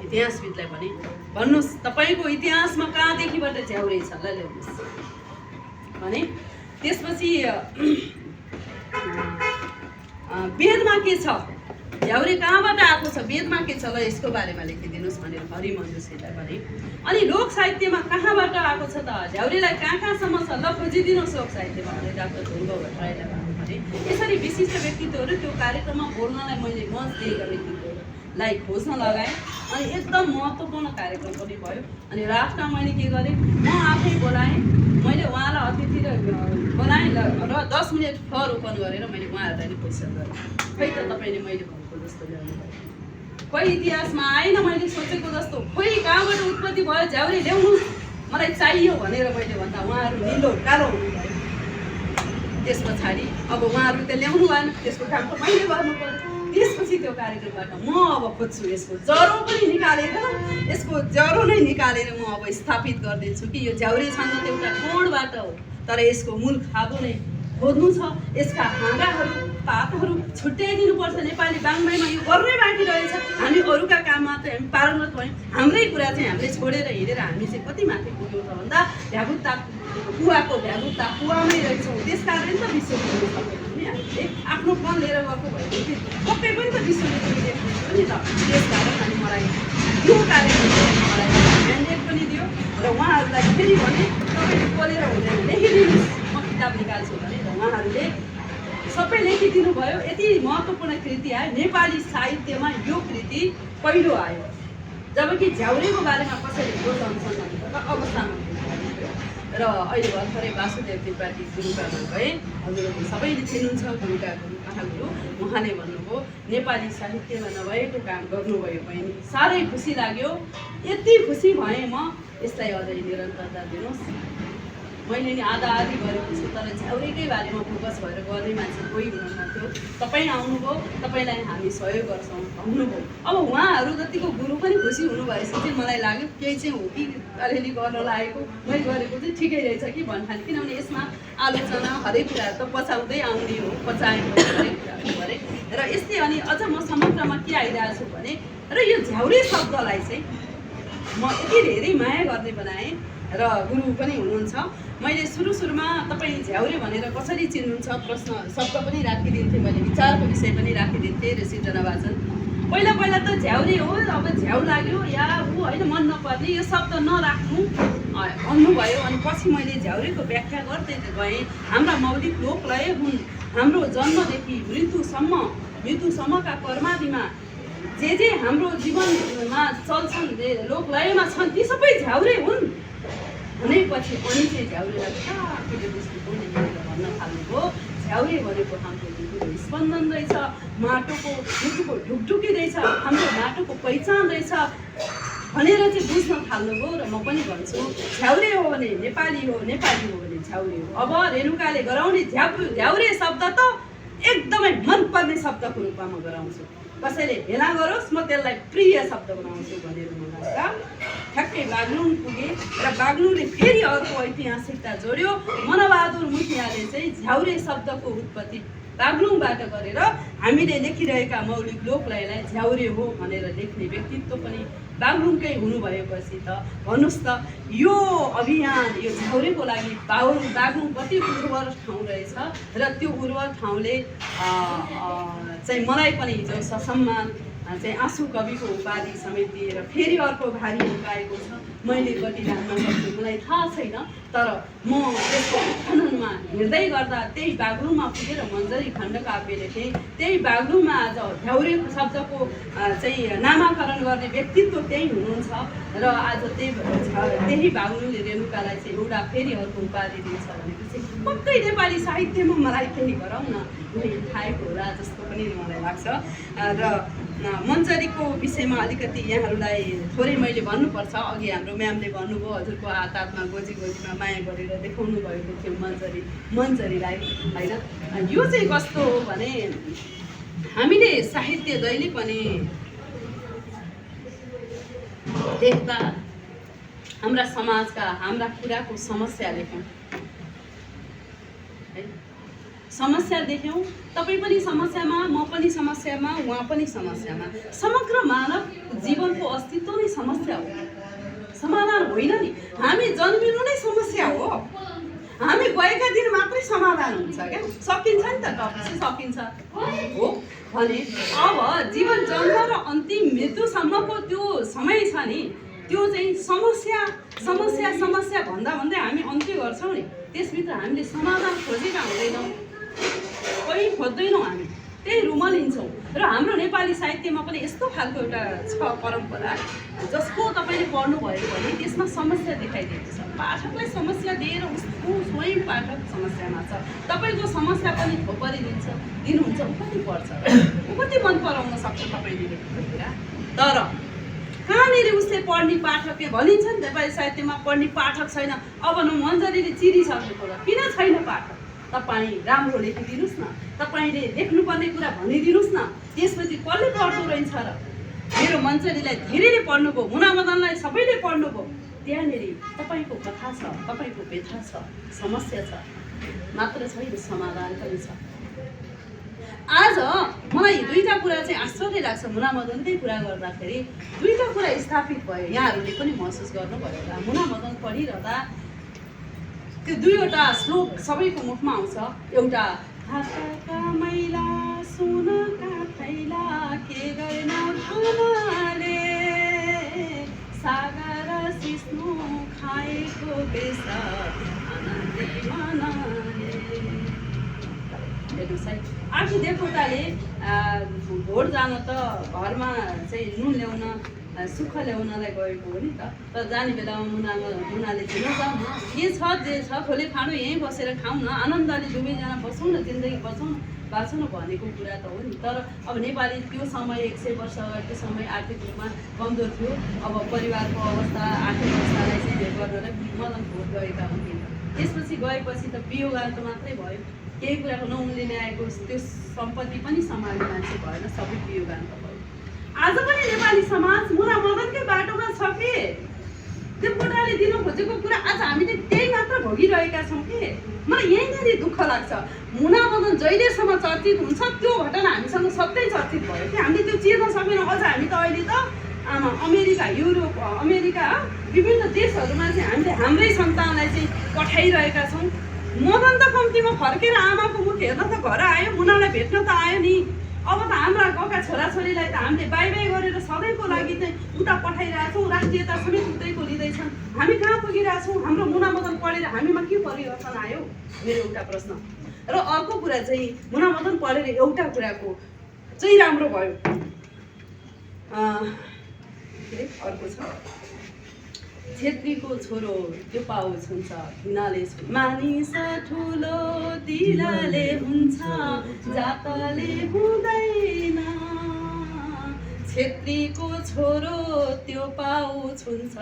इतिहासविदलाई भने भन्नुहोस् तपाईँको इतिहासमा कहाँदेखिबाट झ्याउरे छ ल ल्याउनुहोस् भने त्यसपछि वेदमा के छ झ्याउरे कहाँबाट आएको छ वेदमा के छ ल यसको बारेमा लेखिदिनुहोस् भनेर हरिमन्जुश्रीलाई भने अनि लोक साहित्यमा कहाँबाट आएको छ त झ्याउरेलाई कहाँसम्म छ ल खोजिदिनुहोस् लोक साहित्यमा भनेर डाक्टर ध्रुव भट्टराईलाई भने यसरी विशिष्ट व्यक्तित्वहरू त्यो कार्यक्रममा बोल्नलाई मैले मञ्च दिएका व्यक्तित्वहरूलाई खोज्न लगाएँ अनि एकदम महत्त्वपूर्ण कार्यक्रम पनि भयो अनि राफ्टमा मैले के गरेँ म आफै बोलाएँ मैले उहाँलाई अतिथि बोलाएँ र 10 मिनट फ्लोर ओपन गरेर मैले उहाँहरूलाई नै क्वेसन गरेँ खै त तपाईँले मैले भनेको जस्तो ल्याउनु भयो खोइ इतिहासमा आएन मैले सोचेको जस्तो खोइ कहाँबाट उत्पत्ति भयो झ्याउरे ल्याउनु मलाई चाहियो भनेर मैले भन्दा उहाँहरू निलो कालो हुनुभयो त्यस पछाडि अब उहाँहरू त ल्याउनु भएन त्यसको काम त मैले गर्नु पर्यो त्यसपछि त्यो कार्यक्रमबाट म अब खोज्छु यसको जरो पनि निकालेर यसको जरो नै निकालेर म अब स्थापित गरिदिन्छु कि यो झ्याउरे छन् त एउटा कोणबाट हो तर यसको मूल खाबो नै खोज्नु छ यसका हाँगाहरू पातहरू छुट्याइदिनुपर्छ नेपाली बाङ्मैमा यो गर्नै बाँकी रहेछ हामी अरूका काममा त हामी पारङ्गत भयौँ हाम्रै कुरा चाहिँ हामीले छोडेर हिँडेर हामी चाहिँ कति माथि पुग्यौँ त भन्दा भ्यागुत्ता कुवाको भ्यागुत्ता कुवामै रहेछौँ त्यस कारण त विश्व पुग्नु सक्यौँ नि हामीले आफ्नो मन लिएर गएको भएदेखि पक्कै पनि त विश्वले पनि देख्दैछौँ नि त त्यस कारण अनि मलाई त्यो कार्यक्रमले मलाई म्यान्डेट पनि दियो र उहाँहरूलाई फेरि भने तपाईँले बोलेर हुँदैन लेखिदिनुहोस् म किताब निकाल्छु भने र उहाँहरूले सबै लेखिदिनु भयो यति महत्त्वपूर्ण कृति आयो नेपाली साहित्यमा यो कृति पहिलो आयो जबकि झ्याउरेको बारेमा कसैले खोज अनुसन्धान गरेर अवस्थामा र अहिले भर्खरै वासुदेव त्रिपाठी गुरुकामा गए हजुरहरू सबैले चिन्नुहुन्छ गुरुका गुरु महागुरु उहाँले भन्नुभयो नेपाली साहित्यमा नभएको काम गर्नुभयो बहिनी साह्रै खुसी लाग्यो यति खुसी भएँ म यसलाई अझै निरन्तरता दिनुहोस् मैले नि आधा आधी गरेको छु तर झ्याउरेकै बारेमा फोकस भएर गर्ने मान्छे कोही हुनुहुन्थ्यो तपाईँ आउनुभयो तपाईँलाई हामी सहयोग गर्छौँ भन्नुभयो अब उहाँहरू जतिको गुरु पनि खुसी हुनुभएपछि चाहिँ मलाई लाग्यो केही चाहिँ हो कि अलिअलि गर्न लागेको मैले गरेको चाहिँ ठिकै रहेछ कि भन्खाले किनभने यसमा आलोचना हरेक कुराहरू त पचाउँदै आउने हो पचाएको हरेक कुराहरू गरे र यस्तै अनि अझ म समग्रमा के आइरहेको छु भने र यो झ्याउरे शब्दलाई चाहिँ म यति धेरै माया गर्ने बनाएँ र गुरु पनि हुनुहुन्छ मैले सुरुमा तपाईँ झ्याउरे भनेर कसरी चिन्नुहुन्छ प्रश्न शब्द पनि राखिदिन्थेँ मैले विचारको विषय पनि राखिदिन्थेँ र सिर्जना वाचन पहिला त झ्याउरे हो अब झ्याउ लाग्यो या ऊ होइन मन नपर्ने यो शब्द नराख्नु भन्नुभयो अनि पछि मैले झ्याउरेको व्याख्या गर्दै गएँ हाम्रा मौलिक लोकलय हुन् हाम्रो जन्मदेखि मृत्युसम्मका कर्मादिमा जे हाम्रो जीवनमा चल्छन् लोकलयमा छन् ती सबै झ्याउरे हुन् भनेपछि अनि चाहिँ झ्याउरेलाई आफूले दृष्टिकोण भन्न थाल्नुभयो झ्याउरे भनेको हाम्रो मुटुको स्पन्दन रहेछ माटोको मुटुको ढुकढुकी रहेछ हाम्रो माटोको पहिचान रहेछ भनेर चाहिँ बुझ्न थाल्नुभयो र म पनि भन्छु झ्याउरे हो भने नेपाली हो नेपाली हो भने झ्याउरे हो अब रेणुकाले गराउने झ्याउरे शब्द त एकदमै मनपर्ने शब्दको रूपमा म गराउँछु कसैले भेला गरोस् म त्यसलाई प्रिय शब्द बनाउँछु भनेर मलाई ठ्याक्कै बाग्लुङ पुगे र बाग्लुङले फेरि अर्को ऐतिहासिकता जोड्यो मनबहादुर मुखियाले चाहिँ झ्याउरे शब्दको उत्पत्ति बाग्लुङबाट गरेर हामीले लेखिरहेका मौलिक लोकलयलाई झ्याउरे हो भनेर लेख्ने व्यक्तित्व पनि बाग्लुङकै हुनुभएपछि त भन्नुहोस् त यो अभियान यो झ्याउरेको लागि बाग्लुङ कति उर्वर ठाउँ रहेछ र त्यो उर्वर ठाउँले चाहिँ मलाई पनि हिजो ससम्मान चाहिँ आँसु कविको उपाधि समेत दिएर फेरि अर्को भारी उकाएको छ मैले कति राख्न सक्छु मलाई थाहा छैन तर म त्यसको खननमा हिँड्दै गर्दा त्यही बाग्लुङमा पुगेर मन्जरी खण्डकाव्य लेखेँ त्यही बाग्लुङमा आज झ्याउरे शब्दको चाहिँ नामाकरण गर्ने व्यक्तित्व त्यही हुनुहुन्छ र आज त्यही बाग्लुङले रेणुकालाई चाहिँ एउटा फेरि अर्को उपाधि दिन्छ भनेपछि पक्कै नेपाली साहित्यमा मलाई केही गराउन थाहेको होला जस्तो पनि मलाई लाग्छ र मन्जरीको विषयमा अलिकति यहाँहरूलाई थोरै मैले भन्नुपर्छ। अघि हाम्रो म्यामले भन्नुभयो हजुरको हातमा गोजीमा माया गरेर देखाउनु भएको थियो मन्जरीलाई होइन। यो चाहिँ कस्तो हो भने हामीले साहित्य जहिले पनि देख्दा हाम्रा समाजका हाम्रा कुराको समस्या लेख्यौँ है, समस्या देख्यौँ। तपाईँ पनि समस्यामा, म पनि समस्यामा, उहाँ पनि समस्यामा। समग्र मानव जीवनको अस्तित्व नै समस्या हो, समाधान होइन नि। हामी जन्मिनु नै समस्या हो, हामी गएका दिन मात्रै समाधान हुन्छ क्या, सकिन्छ नि त, टपिक सकिन्छ हो भने अब जीवन जन्म र अन्तिम मृत्युसम्मको त्यो समय छ नि, त्यो चाहिँ समस्या भन्दा भन्दै हामी अन्त्य गर्छौँ नि। त्यसभित्र हामीले समाधान खोजेका हुँदैनौँ, कोही खोज्दैनौँ, हामी त्यही रुमलिन्छौँ। र हाम्रो नेपाली साहित्यमा पनि यस्तो खालको एउटा छ परम्परा जसको तपाईँले पढ्नुभयो भने त्यसमा समस्या देखाइदिएको छ। पाठकलाई समस्या दिएर उसको स्वयं पाठक समस्यामा छ, तपाईँको समस्या पनि दिनुहुन्छ, ऊ कति पढ्छ, ऊ कति मन पराउन सक्छ तपाईँले लेखेको कुरा। तर कहाँनिर उसले पढ्ने पाठक भनिन्छ नि नेपाली साहित्यमा पढ्ने पाठक छैन। अब न मन्जरीले चिरिसक्नु पर्यो, किन छैन पाठक? तपाईँ राम्रो लेखिदिनुहोस् न, तपाईँले लेख्नुपर्ने कुरा भनिदिनुहोस् न, त्यसपछि कसले पढ्दो रहेछ र? मेरो मन्जरीलाई धेरैले पढ्नुभयो, मुनामदनलाई सबैले पढ्नुभयो, त्यहाँनिर तपाईँको कथा छ, तपाईँको व्यथा छ, समस्या छ, मात्र छैन समाधान पनि छ। आज मलाई दुईवटा कुरा चाहिँ आश्चर्य लाग्छ मुनामदनकै कुरा गर्दाखेरि। दुईवटा कुरा स्थापित भयो, यहाँहरूले पनि महसुस गर्नुभयो होला। मुनामदन पढिरहँदा त्यो दुईवटा श्लोक सबैको मुखमा आउँछ। एउटा हातका मैला सुनका थैला के गर्नु धनले, सागर सिस्नु खाएको बेसा आनन्दी मनले। हेर्नुहोस् है, आखी देवकोटाले भोट जान त घरमा चाहिँ नुन ल्याउन सुख ल्याउनलाई गएको हो नि त। तर जाने बेलामा मुनाले चाहिँ नजाउँ न, के छ जे छ खोले खानु, यहीँ बसेर खाउँ न, आनन्दले दुवैजना बसौँ न, जिन्दगी बाँचौँ न भनेको कुरा त हो नि। तर अब नेपाली त्यो समय 100 वर्ष अगाडिको समय आर्थिक रूपमा कमजोर थियो। अब परिवारको अवस्था, आर्थिक अवस्थालाई चाहिँ गर्नलाई मदन भोट गएका हुन्। त्यसपछि गएपछि त वियोगान्त मात्रै भयो, केही कुराको न उनले ल्याएको त्यो सम्पत्ति पनि समाजले मान्छे भएन, सबै वियोगान्त भयो। आज पनि नेपाली समाज मुनामदनकै बाटोमा छ कि देवकोटाले दिनु खोजेको कुरा आज हामीले त्यही मात्र भोगिरहेका छौँ कि। मलाई यहीँनिर दुःख लाग्छ। मुनामदन जहिलेसम्म चर्चित हुन्छ त्यो घटना हामीसँग सधैँ चर्चित भयो कि हामीले त्यो चिर्न सकेनौँ। अझ हामी त अहिले त अमेरिका, युरोप, अमेरिका विभिन्न देशहरूमा चाहिँ हामीले हाम्रै सन्तानलाई चाहिँ पठाइरहेका छौँ। मदन त कम्तीमा फर्केर आमाको मुख हेर्न त घर आयो, मुनालाई भेट्न त आयो नि। अब त हाम्रा गाउँका छोराछोरीलाई त हामीले बाई गरेर सधैँको लागि चाहिँ उता पठाइरहेछौँ, राष्ट्रियता समेत उतैको लिँदैछन्। हामी कहाँ पुगिरहेछौँ? हाम्रो मुनामदन पढेर हामीमा के परिवर्तन आयो? मेरो एउटा प्रश्न। र अर्को कुरा चाहिँ मुनामदन पढेर एउटा कुराको चाहिँ राम्रो भयो, अर्को छ छेत्रीको छोरो त्यो पाउ छुन्छ घिनाले, मानिस ठुलो दिलले हुन्छ जातले हुँदैन, छेत्रीको छोरो त्यो पाउ छुन्छ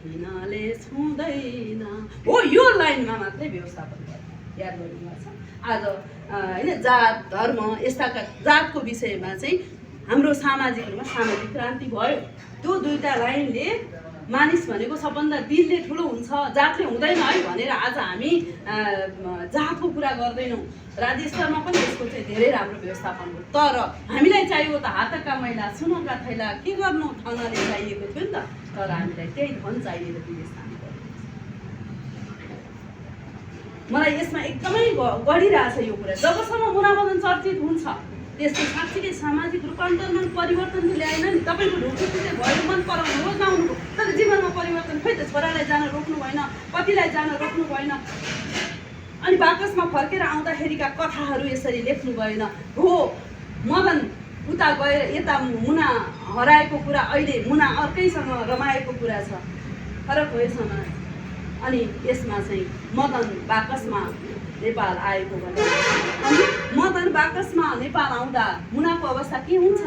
घिनाले छुँदैन। हो, यो लाइनमा मात्रै व्यवस्थापन गर्नु याद गर्नुपर्छ। आज होइन जात धर्म यस्ता जातको विषयमा चाहिँ हाम्रो सामाजिक रूपमा सामाजिक क्रान्ति भयो। त्यो दुईवटा लाइनले मानिस भनेको सबभन्दा दिलले ठुलो हुन्छ, जातले हुँदैन है भनेर आज हामी जातको कुरा गर्दैनौँ। राज्य स्तरमा पनि यसको चाहिँ धेरै राम्रो व्यवस्थापन हो। तर हामीलाई चाहियो त हातका मैला सुनका थैला के गर्नु ठाउँले चाहिएको थियो नि त। तर हामीलाई त्यही धन चाहिएर विदेश जानु पर्यो। मलाई यसमा एकदमै गढिरहेछ यो कुरा। जबसम्म मुनामदन चर्चित हुन्छ त्यसले साँच्चीकै सामाजिक रूपान्तरमा परिवर्तन ल्याएन नि। तपाईँको ढुकुटी चाहिँ भयो, मन पराउनु हो नआउनु, तर जीवनमा परिवर्तन खोइ त। छोरालाई जान रोक्नु भएन, पतिलाई जान रोक्नु भएन, अनि बाकसमा फर्केर आउँदाखेरिका कथाहरू यसरी लेख्नु भएन। हो, मदन उता गएर यता मुना हराएको कुरा, अहिले मुना अर्कैसँग रमाएको कुरा छ। फरक हो समाज। अनि यसमा चाहिँ मदन बाकसमा नेपाल आएको भने, अनि मदन बाकसमा नेपाल आउँदा मुनाको अवस्था के हुन्छ?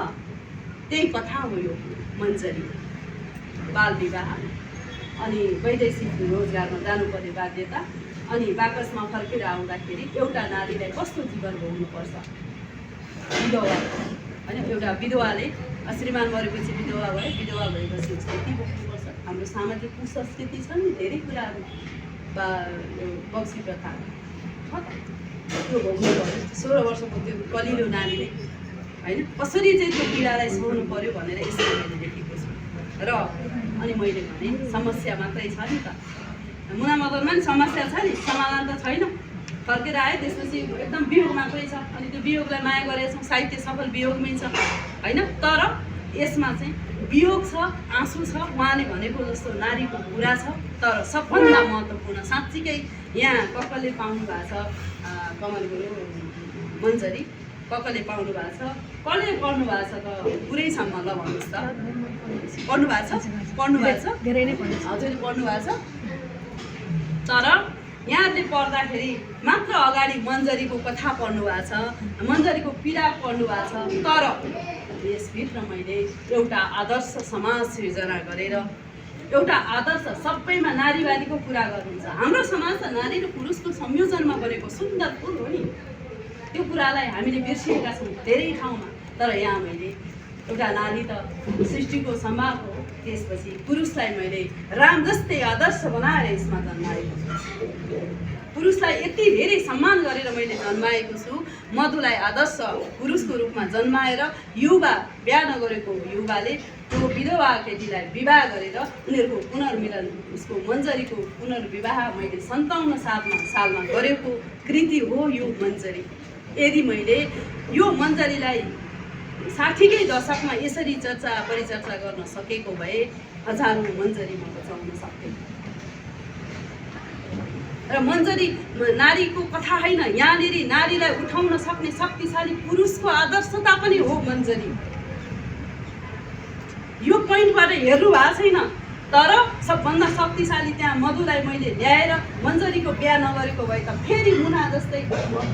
त्यही कथा हो यो मन्जरी। बाल विवाह अनि वैदेशिक रोजगारमा जानुपर्ने बाध्यता अनि बाकसमा फर्केर आउँदाखेरि एउटा नारीलाई कस्तो जीवन भोग्नुपर्छ, विधवा होइन, एउटा विधवाले श्रीमान मरेपछि विधवा भयो, विधवा भएपछि उसले के भोग्नुपर्छ। हाम्रो सामाजिक कुसंस्कृति छ नि, धेरै कुराहरू बक्सी प्रथा छ त, त्यो भोग्नु पर्यो। 16 वर्षको त्यो कलिलो नानीले होइन कसरी चाहिँ त्यो पीडालाई सहनु पर्यो भनेर यसमा मैले लेखेको छु। र अनि मैले भने समस्या मात्रै छ नि त, मुना मदनमा नि समस्या छ नि, समाधान त छैन। फर्केर आयो, त्यसपछि एकदम वियोगमा पनि छ, अनि त्यो वियोगलाई माया गरेका छौँ, साहित्य सफल वियोगमै छ होइन। तर यसमा चाहिँ वियोग छ, आँसु छ, उहाँले भनेको जस्तो नारीको कुरा छ। तर सबभन्दा महत्त्वपूर्ण साँच्चीकै यहाँ ककले पाउनु भएको छ कमल गुरु मन्जरी, ककले पाउनु भएको छ, कसले पढ्नु भएको छ त पुरैसम्म ल भन्नुहोस् त, पढ्नु भएको छ? पढ्नु भएको छ? धेरै नै पढ्नु छ। हजुरले पढ्नु भएको छ। तर यहाँले पढ्दाखेरि मात्र अगाडि मन्जरीको कथा पढ्नु भएको छ, मन्जरीको पीडा पढ्नु भएको छ। तर यसभित्र मैले एउटा आदर्श समाज सृजना गरेर एउटा आदर्श सबैमा नारीवादीको कुरा गर्नुहुन्छ। हाम्रो समाज त नारी र पुरुषको संयोजनमा बनेको सुन्दर फुल हो नि, त्यो कुरालाई हामीले बिर्सिएका छौँ धेरै ठाउँमा। तर यहाँ मैले एउटा नारी त सृष्टिको सम्भाव हो, त्यसपछि पुरुषलाई मैले राम जस्तै आदर्श बनाएर यसमा जन्माएको छु। पुरुषलाई यति धेरै सम्मान गरेर मैले जन्माएको छु। मधुलाई आदर्श पुरुषको रूपमा जन्माएर युवा बिहा नगरेको युवाले त्यो विधवा केटीलाई विवाह गरेर उनीहरूको पुनर्मिलन, उसको मन्जरीको पुनर्विवाह मैले 57 सालमा गरेको कृति हो यो मन्जरी। यदि मैले यो मन्जरीलाई 60कै दशकमा यसरी चर्चा परिचर्चा गर्न सकेको भए हजारौँ मन्जरी म बचाउन सक्थेँ। र मन्जरी नारीको कथा होइन, यहाँनिर नारीलाई उठाउन सक्ने शक्तिशाली पुरुषको आदर्शता पनि हो मन्जरी। यो पोइन्टबाट हेर्नु भएको छैन। तर सबभन्दा शक्तिशाली त्यहाँ मधुलाई मैले ल्याएर मन्जरीको बिहा नगरेको भए त फेरि मुना जस्तै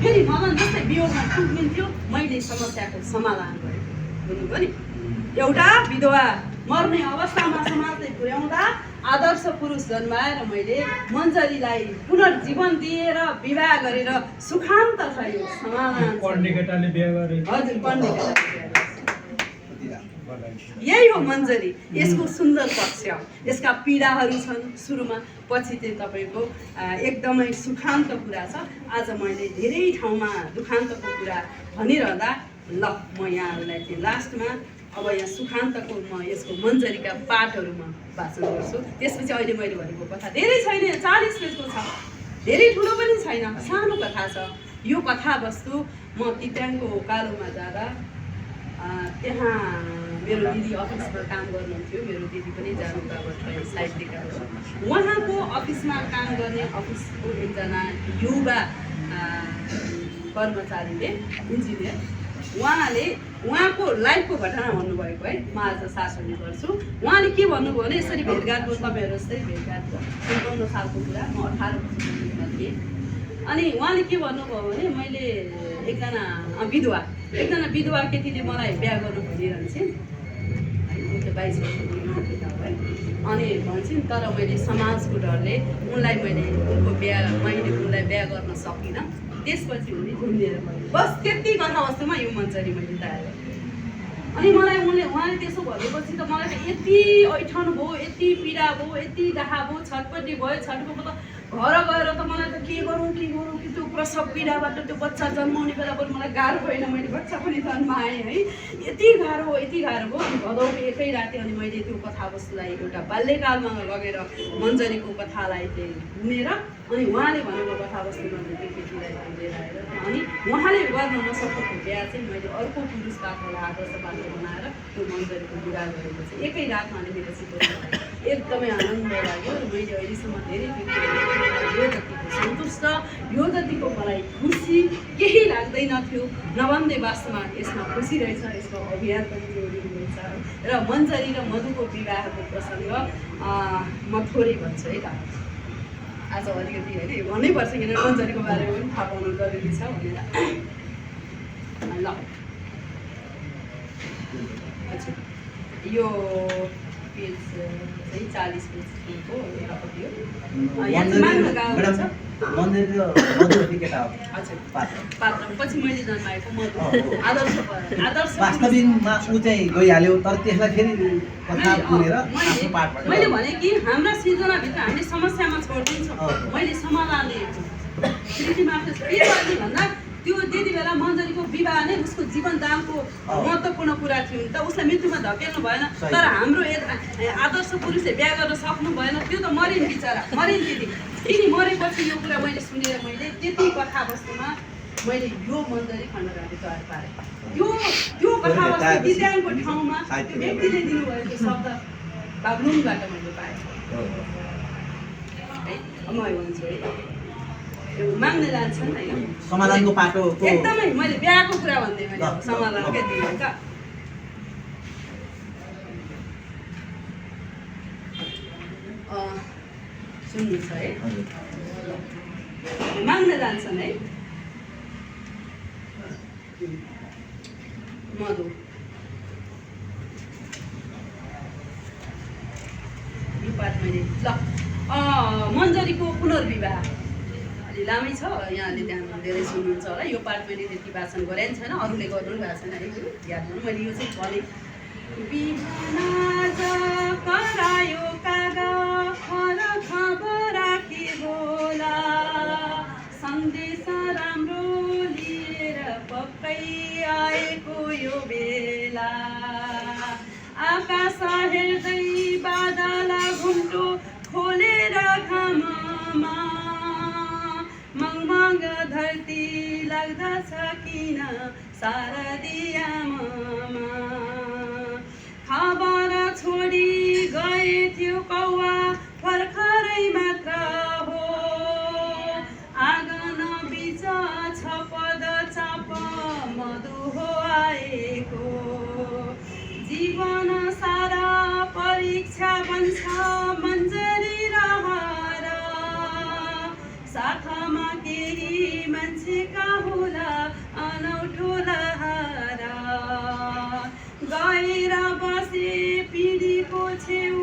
फेरि मदन जस्तै वियोगमा पुग्निन्थ्यो। मैले समस्याको समाधान गरेँ, बुझ्नुभयो नि। एउटा विधवा मर्ने अवस्थामा समाजले पुर्याउँदा आदर्श पुरुष जन्माएर मैले मन्जरीलाई पुनर्जीवन दिएर विवाह गरेर सुखान्त छ यो समाधान। पढ्ने केटाले बिहा गरे। हजुर, पढ्ने केटाले बिहा गरे। यही हो मन्जरी, यसको सुन्दर पक्ष। यसका पीडाहरू छन् सुरुमा, पछि चाहिँ तपाईँको एकदमै सुखान्त कुरा छ। आज मैले धेरै ठाउँमा दुखान्तको कुरा भनिरहँदा ल म यहाँहरूलाई चाहिँ लास्टमा अब यहाँ सुखान्तको म यसको मन्जरीका पाठहरूमा वाचन गर्छु। त्यसपछि अहिले मैले भनेको कथा धेरै छैन, 40 पेजको छ, धेरै ठुलो पनि छैन, सानो कथा छ। यो कथावस्तु म तित्याङको कालोमा जाँदा त्यहाँ मेरो दिदी अफिसमा काम गर्नुहुन्थ्यो। मेरो दिदी पनि जानुकाबाट साहित्यकार हो। उहाँको अफिसमा काम गर्ने अफिसको एकजना युवा कर्मचारीले इन्जिनियर, उहाँले उहाँको लाइफको घटना भन्नुभएको है, म आज सासुनी गर्छु। उहाँले के भन्नुभयो भने यसरी भेटघाट भयो, तपाईँहरू जस्तै भेटघाट भयो, 57 सालको कुरा, म 18 वर्षको थिएँ। अनि उहाँले के भन्नुभयो भने मैले एकजना विधवा केटीले मलाई बिहा गर्नु भनिरहन्छन्, 22 वर्षको केटा हो है। अनि भन्छन् तर मैले समाजको डरले उनलाई मैले उनलाई बिहा गर्न सकिनँ। त्यसपछि उनी झुन्डिएर गयो। बस त्यति कथावस्तुमा यो मन्जरी मैले तयार गरेँ। अनि मलाई उहाँले त्यसो भनेपछि त मलाई त यति ऐठन भयो, यति पीडा भयो, यति डाहा भयो, छटपट्टि भयो। छटको त घर गएर त मलाई त के गरौँ कि त्यो प्रसव पीडाबाट त्यो बच्चा जन्माउने बेला पनि मलाई गाह्रो भएन, मैले बच्चा पनि जन्माएँ है। यति गाह्रो भयो। अनि भदौको एकै राति अनि मैले त्यो कथावस्तुलाई एउटा बाल्यकालमा लगेर मन्जरीको कथालाई चाहिँ बुनेर अनि उहाँले भनेको कथावस्तुमा त्यो केटीलाई लिएर आएर अनि उहाँले गर्न नसकेको बिहा चाहिँ मैले अर्को पुरुष पात्रलाई आदर्श पात्र बनाएर त्यो मन्जरीको विवाह गरेको चाहिँ एकै रातमा अनि मेरो सिकाउनु एकदमै आनन्द लाग्यो। र मैले अहिलेसम्म धेरै यो जतिको सन्तुष्ट, यो जतिको मलाई खुसी केही लाग्दैन थियो। नभन्दै वास्तवमा यसमा खुसी रहेछ, यसको अभियान पनि जोडिएको रहेछ। र मन्जरी र मधुको विवाहको प्रसङ्ग म थोरै भन्छु है त, आज अलिकति होइन भन्नैपर्छ, किनभने मन्जरीको बारेमा पनि थाहा पाउनु जरुरी छ भनेर। ल अच्छा यो पेज चाहिँ 40 पेजको एउटापट्टि हो यहाँ चाहिँ माग्न गएको छ मधुरती केटा हो अच्छा पात्र पात्र पछि मैले जन्माएको मधु आदर्श वास्तविकमा ऊ चाहिँ गइहाल्यो तर त्यसलाई फेरि कथा पुरेर आफ्नो पाठबाट मैले भने कि हाम्रा सृजनाभित्र हामीले समस्यामा छोडिदिन्छौँ मैले समाधान लिएको कृति मात्र के गर्ने भन्दा त्यो त्यति बेला मन्जरीको विवाह नै उसको जीवनदानको महत्त्वपूर्ण कुरा थियो नि त उसलाई मृत्युमा धकेल्नु भएन तर हाम्रो आदर्श पुरुषले बिहा गर्न सक्नु भएन त्यो त मरिन् बिचरा मरिन् दिदी किन मरेपछि यो कुरा मैले सुनेर मैले त्यति कथावस्तुमा मैले यो मन्जरी खण्डकाव्य तयार पारेँ त्यो कथावस्तु दिव्याङको ठाउँमा त्यो व्यक्तिले दिनुभएको शब्द बागलुङबाट मैले पाएँ है म भन्छु है माग्न जान्छन् होइन समाधानको पाटो एकदमै मैले बिहाको कुरा भन्दै मैले समाधानकै दिएँ त सुन्नुहोस् है माग्न जान्छन् है मधु यो पाठ मैले ल मन्जरीको पुनर्विवाह अलि लामै छ यहाँले ध्यान धेरै सुन्नुहुन्छ होला यो पाठ मैले त्यति वाचन गरेको छैन अरूले गर्नु पनि भएको छैन है याद गर्नु मैले यो चाहिँ भने करायो कागा खर खबर के होला सन्देश राम्रो लिएर पक्कै आएको यो बेला आकाश हेर्दै बादल घुम्टो खोलेर घाममा मङमङ धरती लाग्दछ किन शारदियामा खबर छोडी गए थियो कौवा भर्खरै मात्र हो आँगन बिच छ पद चाप मधु हो आएको जीवन सारा परीक्षा बन्छ मन्जरी रहर साथमा केही मान्छेका होला अनौठो लहर गएर बसे पिँढीको छेउ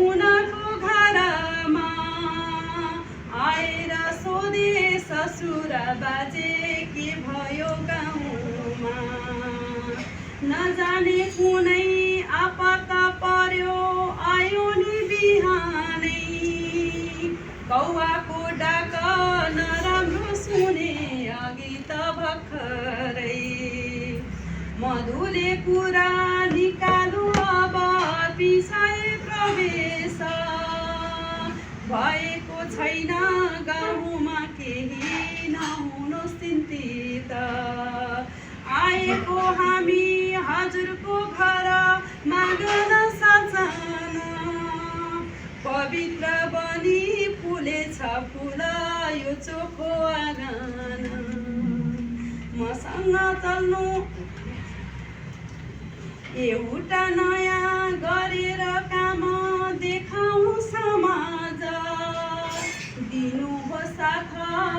उनको घरमा आएर सोधे ससुर बाजे के भयो गाउँमा नजाने कुनै आपत पर्यो आयो नि बिहानै कौवाको डाक नराम्रो सुने अघि त भर्खरै मधुले कुरा निकालु अब पिसाए प्रवेश भएको छैन गाउँमा केही नहुनुहोस् चिन्तित आएको हामी हजुरको घर मागन सजना पवित्र बनी फुलेछ फुल यो चोखो आँगन मसँग चल्नु एउटा नयाँ गरेर काम देखाउँ समाज दिनु हो साथ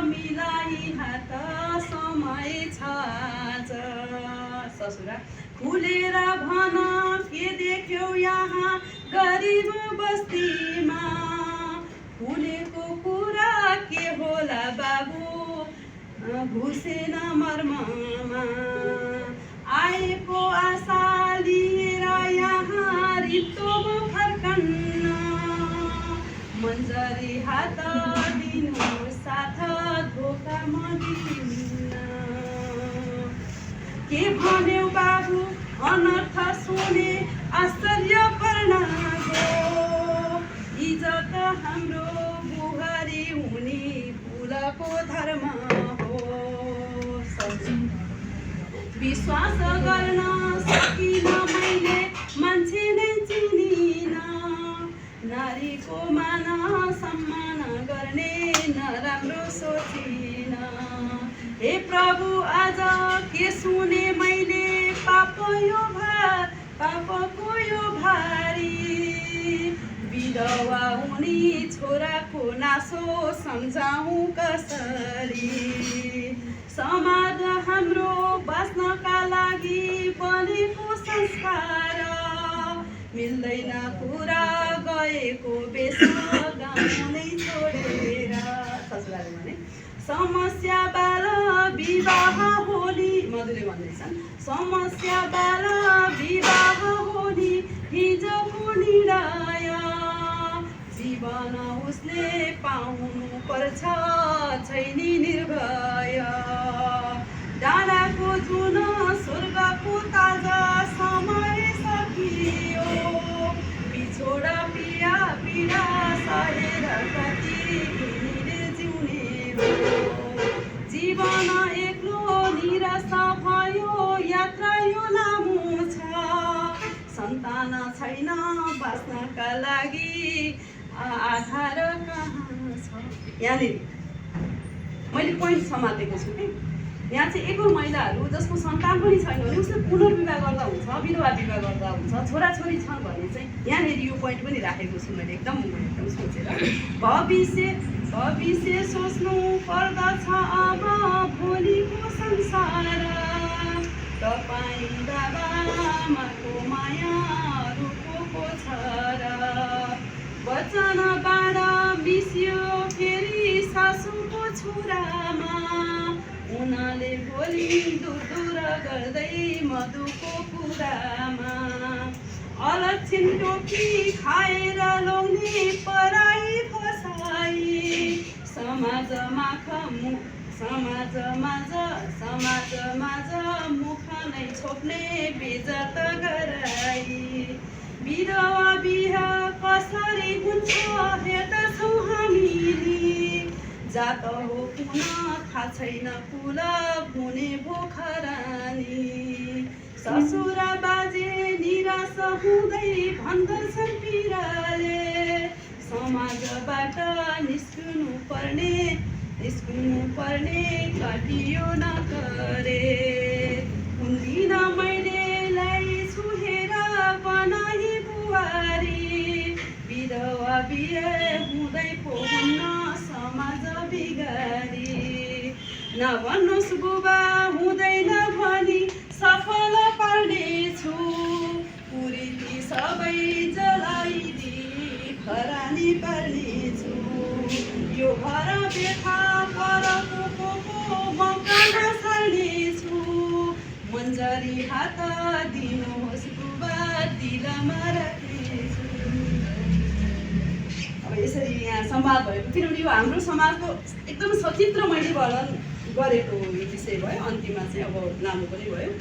मिलाई हात समय छ आज ससुरा खुलेर भन के देख्यौ यहाँ गरिब बस्तीमा फुलेको कुरा के होला बाबु घुसेन मर्ममा आएको आशा लिएर यहाँ रित्तो फर्कन्न मन्जरी हात दिनु साथ धोका मदिन्न के भन्यौ बाबु अनर्थ सुने आश्चर्य पर्न गो इज्जत हाम्रो बुहारी हुने फुलको धर्म हो विश्वास गर्न सकिन मैले मान्छे नै चिनिन नारीको मान सम्मान गर्ने नराम्रो सोचिन हे प्रभु आज के सुने मैले पापको यो भारी विधवा हुने छोराको नासो सम्झाउँ कसरी समाज हाम्रो बाँच्नका लागि बनेको संसार नमस्कार मिल्दैन कुरा गएको बेस गाउँ नै छोडेर ससुराले भने समस्या बाल विवाह होली मधुले भन्दैछन् समस्या बाल विवाह होली हिजोको निर्णय जीवन उसले पाउनु पर्छ छैनी निर्भय डाँडाको जुन स्वर्गको ताजा समय सकियो बिछोड पिया पीडा सहेर कति घिमिरे जिउने हो जीवन एक्लो निराश भयो यात्रा यो लामो छ सन्तान छैन बाँच्नका लागि आधार कहाँ छ यहाँनिर मैले पोइन्ट समातेको छु कि यहाँ चाहिँ एकल महिलाहरू जसको सन्तान पनि छैन भने उसले पुनर्विवाह गर्दा हुन्छ विधवा विवाह गर्दा हुन्छ छोराछोरी छन् भने चाहिँ यहाँनिर यो पोइन्ट पनि राखेको छु मैले एकदम सोचेर भविष्य सोच्नु पर्दछ अब भोलिको संसार तपाईँ बाबामाको माया रुखको छ र वचनबाट मिसियो फेरि सासूको छोरामा उनले भोलि दुर गर्दै मधुको कुरामा अलक्षण टोपी खाएर लोग्ने पराई फसाई समाजमाझ मुख नै छोप्ने बेजत गराई विधवा बिहा कसरी हुन्छ हेर्दछौँ हामीले जात हो पुन थाहा छैन कुल हुने भोखरानी ससुरा बाजे निराश हुँदै भन्दछन् पिराले समाजबाट निस्कनु पर्ने काटियो नगरे हुँदिन मैले लाई छुहेर बनाई बुहारी विधवा बिहे हुँदै पो हुन्न समाज बिगारी नभन्नुहोस् बुबा हुँदैन भनी सफल पार्नेछु कुरीति सबै जलाइदी खरानी पार्नेछु यो घर बेथा परको मकान सार्नेछु मन्जरी हात दिनुहोस् बुबा दिलमा राख्नेछु अब यसरी यहाँ संवाद भएको किनभने यो हाम्रो समाजको एकदम सचित्र मैले वर्णन गरेको विषय भयो अन्तिममा चाहिँ अब लामो पनि भयो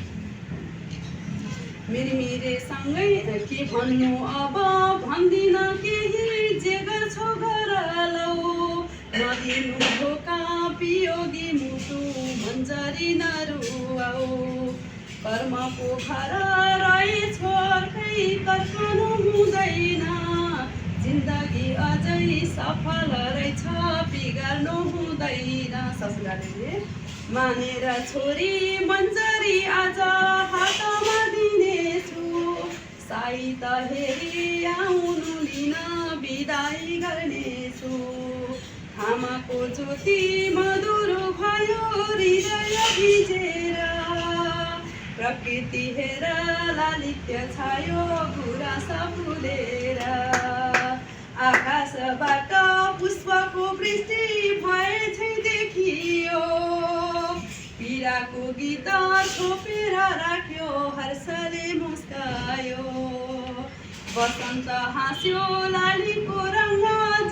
मेरेसँगै के भन्नु अब भन्दिन केही जे गर्छौ गर लौ नदिनु धोका पियोगी मुटु मन्जरी नरुवाऊ कर्मको घर रहेछ अर्कै तर्कनु हुँदैन जिन्दगी अझै सफल रहेछ बिगार्नु हुँदैन ससुराले मानेर छोरी मन्जरी आज हातमा दिनेछु साइत हेरी आउनु लिन बिदाई गर्नेछु आमाको ज्योति मधुर भयो हृदय भिजेर प्रकृति हेर लालित्य छायो गुराँस फुलेर आकाशबाट पुष्पको वृष्टि भए छै देखियो पीडाको गीत छोपेर राख्यो हर्षले मुस्कायो बसन्त हाँस्यो लालीको रङ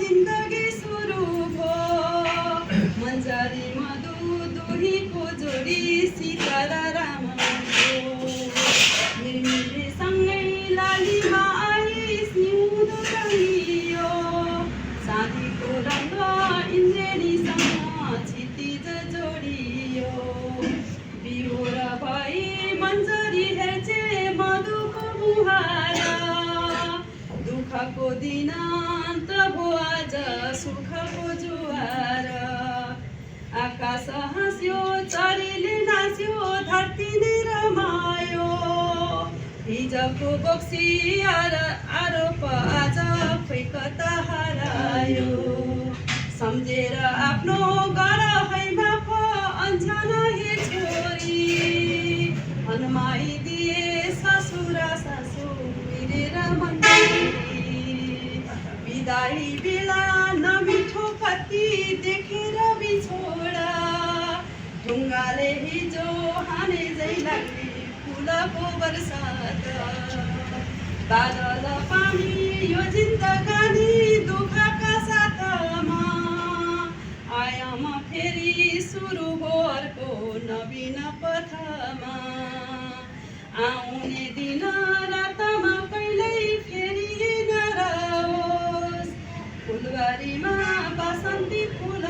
जिन्दगी सुरु भयो मन्जरी मधु दुहीको जोडी शीतल रामको सँगै लालीमा आई सिउँदो टङ्गियो साथीको रङ इन्द्रेणीसँग क्षितिज जोडियो बिहोर भई मन्जरी हेर्छे मधुको मुहार दुःखको दिन अन्त भो आज सुखको जुवार आकाश हाँस्यो चरीले नाच्यो धरती नै रमायो हिजोको बक्सी आरोप आज फैकता हरायो सम्झेर आफ्नो गर है माफ अन्जना हे छोरी हनुमाई दिए ससुरा बेलाही बेला नमिठो कति देखेर बिछोडा ढुङ्गाले हिजो हाने झै लाग्ने फुलको बर्सात बादल पानी यो जिन्दगानी दुःखका साथमा आया म फेरि सुरु हो अर्को नवीन पथमा आउने दिन रातमा कहिल्यै फेरि नराओस् फुलबारीमा बसन्ती फुल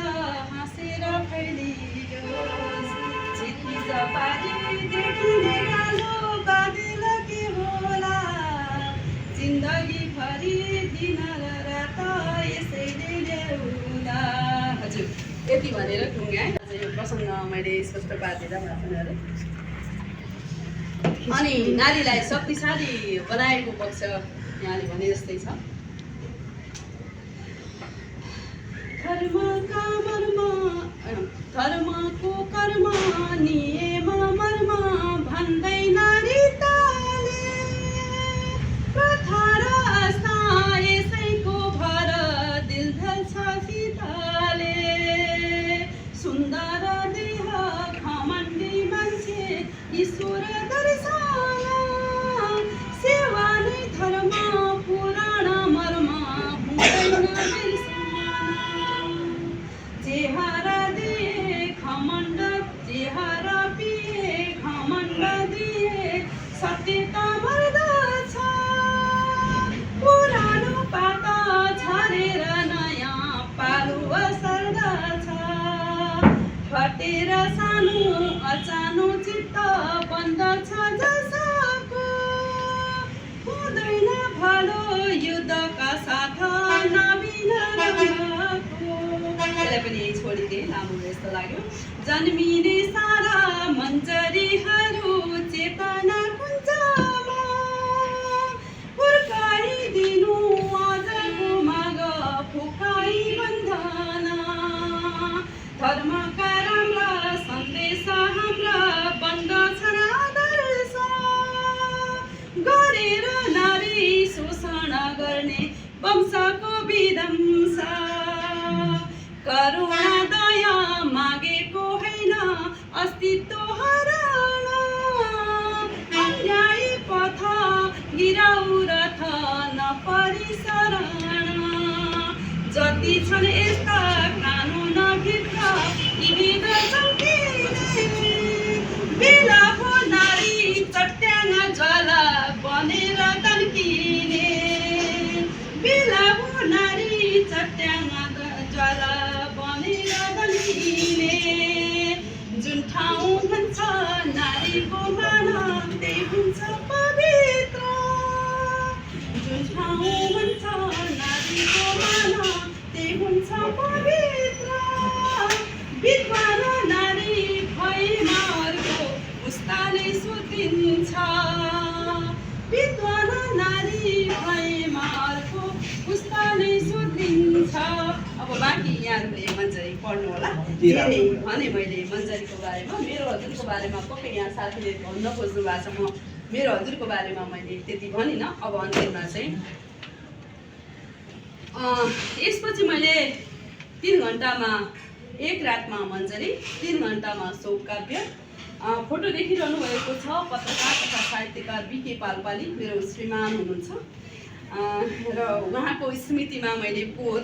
हाँसेर फैलियोस् क्षितिज पारी देखिने कालो बादल के होला जिन्दगीभरि दिन र रात यसैले ल्याउला। हजुर यति भनेर टुङ्ग्याएँ। आज यो प्रसङ्ग मैले स्पष्ट पार्दिनँ भाषणहरू। अनि नारीलाई शक्तिशाली बनाएको पक्ष यहाँले भने जस्तै छ। धर्मको कर्म नियम मर्म भन्दै नारी ताले प्रथा र आस्था यसैको भर दिल ढल्छ फिताले सुन्दर देह घमण्डी मान्छे ईश्वर दर्शन सेवा नै धर्म पुराण मर्म हुँदैन जेहारा दिए घमण्ड जेहारा पिए घमण्ड दिए सत्यता मर्दछ पुरानो पात झरेर नयाँ पालुवा सर्दछ फटेर सानो अचानो चित्त बन्दछ जसको हुँदैन भलो युद्धका साथ नवीन यसलाई पनि यही छोडिदिएँ लामो जस्तो लाग्यो। जन्मिने सारा मन्जरीहरू चेतना कुञ्जमा हुर्काइदिनु आजको माग फुकाइ बन्धना धर्मका राम्रा सन्देश हाम्रा बन्दछन् आदर्श गरेर नारी शोषण गर्ने वंशको विध्वंस करुणा दया मागेको होइन अस्तित्व हराउन अन्याय पथ गिराउ रथ नपरिसरण जति छन् यस्ता कानुनभित्र विविध चम्किने बेला हो नारी चट्याङ ज्वाला बनेर तन्किने बेला हो नारी चट्याङ ज्वाला बनेर तन्किने जुन ठाउँ भन्छ नारीको मान त्यही हुन्छ पवित्र जुन ठाउँ भन्छ नारीको मान त्यही हुन्छ पवित्र विद्वान नारी भएमा अर्को पुस्ताले सोधिन्छ विद्वान नारी भएमा अर्को पुस्ताले सोधिन्छ। अब बाँकी यहाँहरूले मन्जरी पढ्नु होला। धेरै भने मैले मन्जरीको बारेमा मेरो हजुरको बारेमा पक्कै यहाँ साथीले भन्न खोज्नु भएको छ। म मेरो हजुरको बारेमा मैले त्यति भनिनँ। अब अन्त्यमा चाहिँ यसपछि मैले 3 घन्टामा एक रातमा मन्जरी 3 घन्टामा शोक काव्य फोटो देखिरहनु भएको छ। पत्रकार तथा साहित्यकार बिके पालपाली मेरो श्रीमान हुनुहुन्छ र उहाँको स्मृतिमा मैले पोहोर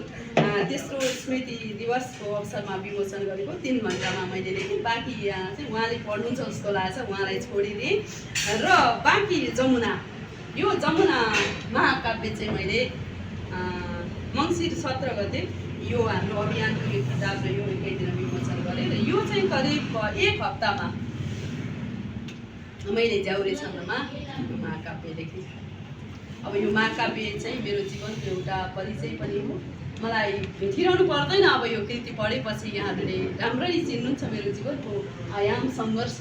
तेस्रो स्मृति दिवसको अवसरमा विमोचन गरेको 3 घन्टामा मैले लेखेँ। बाँकी चाहिँ उहाँले पढ्नुहुन्छ जस्तो लाग्छ, उहाँलाई छोडिदिएँ। र बाँकी जमुना, यो जमुना महाकाव्य चाहिँ मैले मङ्सिर 17 गते यो हाम्रो अभियानको यो किताब र यो एकै दिन विमोचन गरेँ। र यो चाहिँ करिब 1 हप्तामा मैले ज्याउरे छन्दमा महाकाव्य लेखेँ। अब यो महाकाव्य चाहिँ मेरो जीवनको एउटा परिचय पनि हो। मलाई भेटिरहनु पर्दैन, अब यो कृति पढेपछि यहाँहरूले राम्ररी चिन्नुहुन्छ मेरो जीवनको आयाम सङ्घर्ष।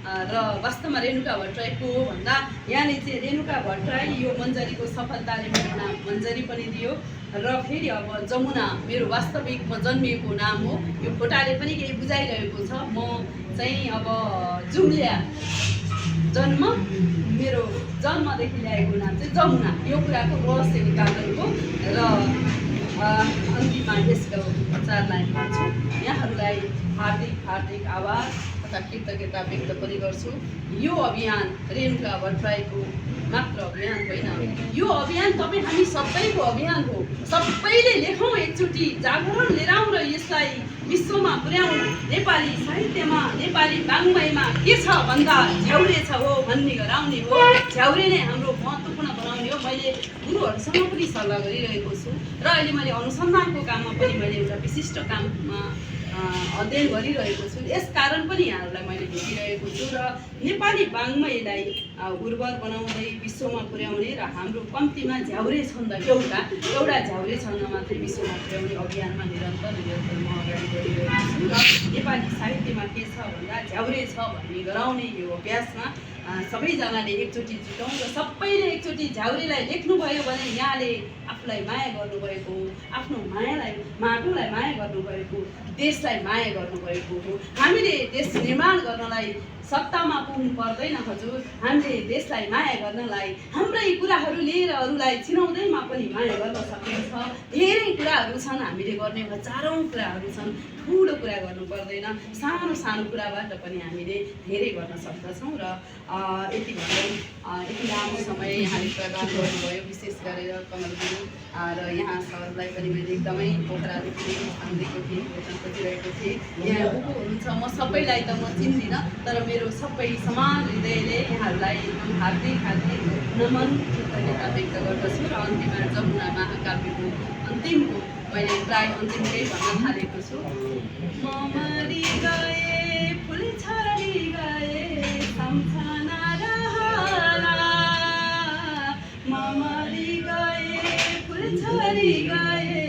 र वास्तवमा रेणुका भट्टराईको भन्दा यहाँले चाहिँ रेणुका भट्टराई यो मन्जरीको सफलताले मेरो नाम मन्जरी पनि दियो। र फेरि अब जमुना मेरो वास्तविकमा जन्मिएको नाम हो। यो फोटाले पनि केही बुझाइरहेको छ। म चाहिँ अब जुम्ल्या जन्म, मेरो जन्मदेखि ल्याएको नाम चाहिँ जमुना, यो कुराको रहस्य निकाल्नुको। र अन्तिममा यसको चार लाइन भन्छु। यहाँहरूलाई हार्दिक आभार तथा कृतज्ञता व्यक्त पनि गर्छु। यो अभियान रेणुका भट्टराईको मात्र अभियान होइन, यो अभियान तपाईँ हामी सबैको अभियान हो। सबैले लेखौँ, एकचोटि जागरण लिएर आउँ र यसलाई विश्वमा पुर्याउँ। नेपाली साहित्यमा, नेपाली वाङ्मयमा के छ भन्दा झ्याउरे छ हो भन्ने गराउने हो। झ्याउरे नै हाम्रो महत्त्वपूर्ण बनाउने हो। मैले गुरुहरूसँग पनि सल्लाह गरिरहेको छु र अहिले मैले अनुसन्धानको काममा पनि मैले एउटा विशिष्ट काममा अध्ययन गरिरहेको छु। यस कारण पनि यहाँहरूलाई मैले भेटिरहेको छु र नेपाली वाङ्मयलाई उर्वर बनाउँदै विश्वमा पुर्याउने र हाम्रो कम्तीमा झ्याउरे छन्द एउटा झ्याउरे छन्द मात्रै विश्वमा पुर्याउने अभियानमा निरन्तर म अगाडि बढिरहेको छु र नेपाली साहित्यमा के छ भन्दा झ्याउरे छ भन्ने गराउने यो अभ्यासमा सबैजनाले एकचोटि जुटौँ र सबैले एकचोटि झ्याउरेलाई लेख्नुभयो भने यहाँले आफूलाई माया गर्नुभएको, आफ्नो माटोलाई माया गर्नुभएको, देशलाई माया गर्नुभएको हो। हामीले देश निर्माण गर्नलाई सत्तामा पुग्नु पर्दैन हजुर। हामीले देशलाई माया गर्नलाई हाम्रै कुराहरू लिएर अरूलाई चिनाउँदैमा पनि माया गर्न सकिन्छ। धेरै कुराहरू छन्, हामीले गर्ने हजारौँ कुराहरू छन्। ठुलो कुरा गर्नु पर्दैन, सानो सानो कुराबाट पनि हामीले धेरै गर्न सक्दछौँ। र यति भन्दै यति लामो समय यहाँले प्रदान गर्नुभयो, विशेष गरेर कमल गुरु र यहाँ सरलाई पनि मैले एकदमै पोखरादेखि दिएको थिएँ, भेट्न खोजिरहेको थिएँ। यहाँ को हुनुहुन्छ म सबैलाई त म चिन्दिनँ, तर मेरो सबै समान हृदयले यहाँहरूलाई एकदम हार्दिक नमन कृतज्ञता व्यक्त गर्दछु। र अन्तिममा जमुना महाकाव्यको अन्तिमको मैले प्राय अन्तिमकै भन्न थालेको छु। म मरि गए फुल छरी गए सम्झना रहला, म मरि गए फुल छरी गए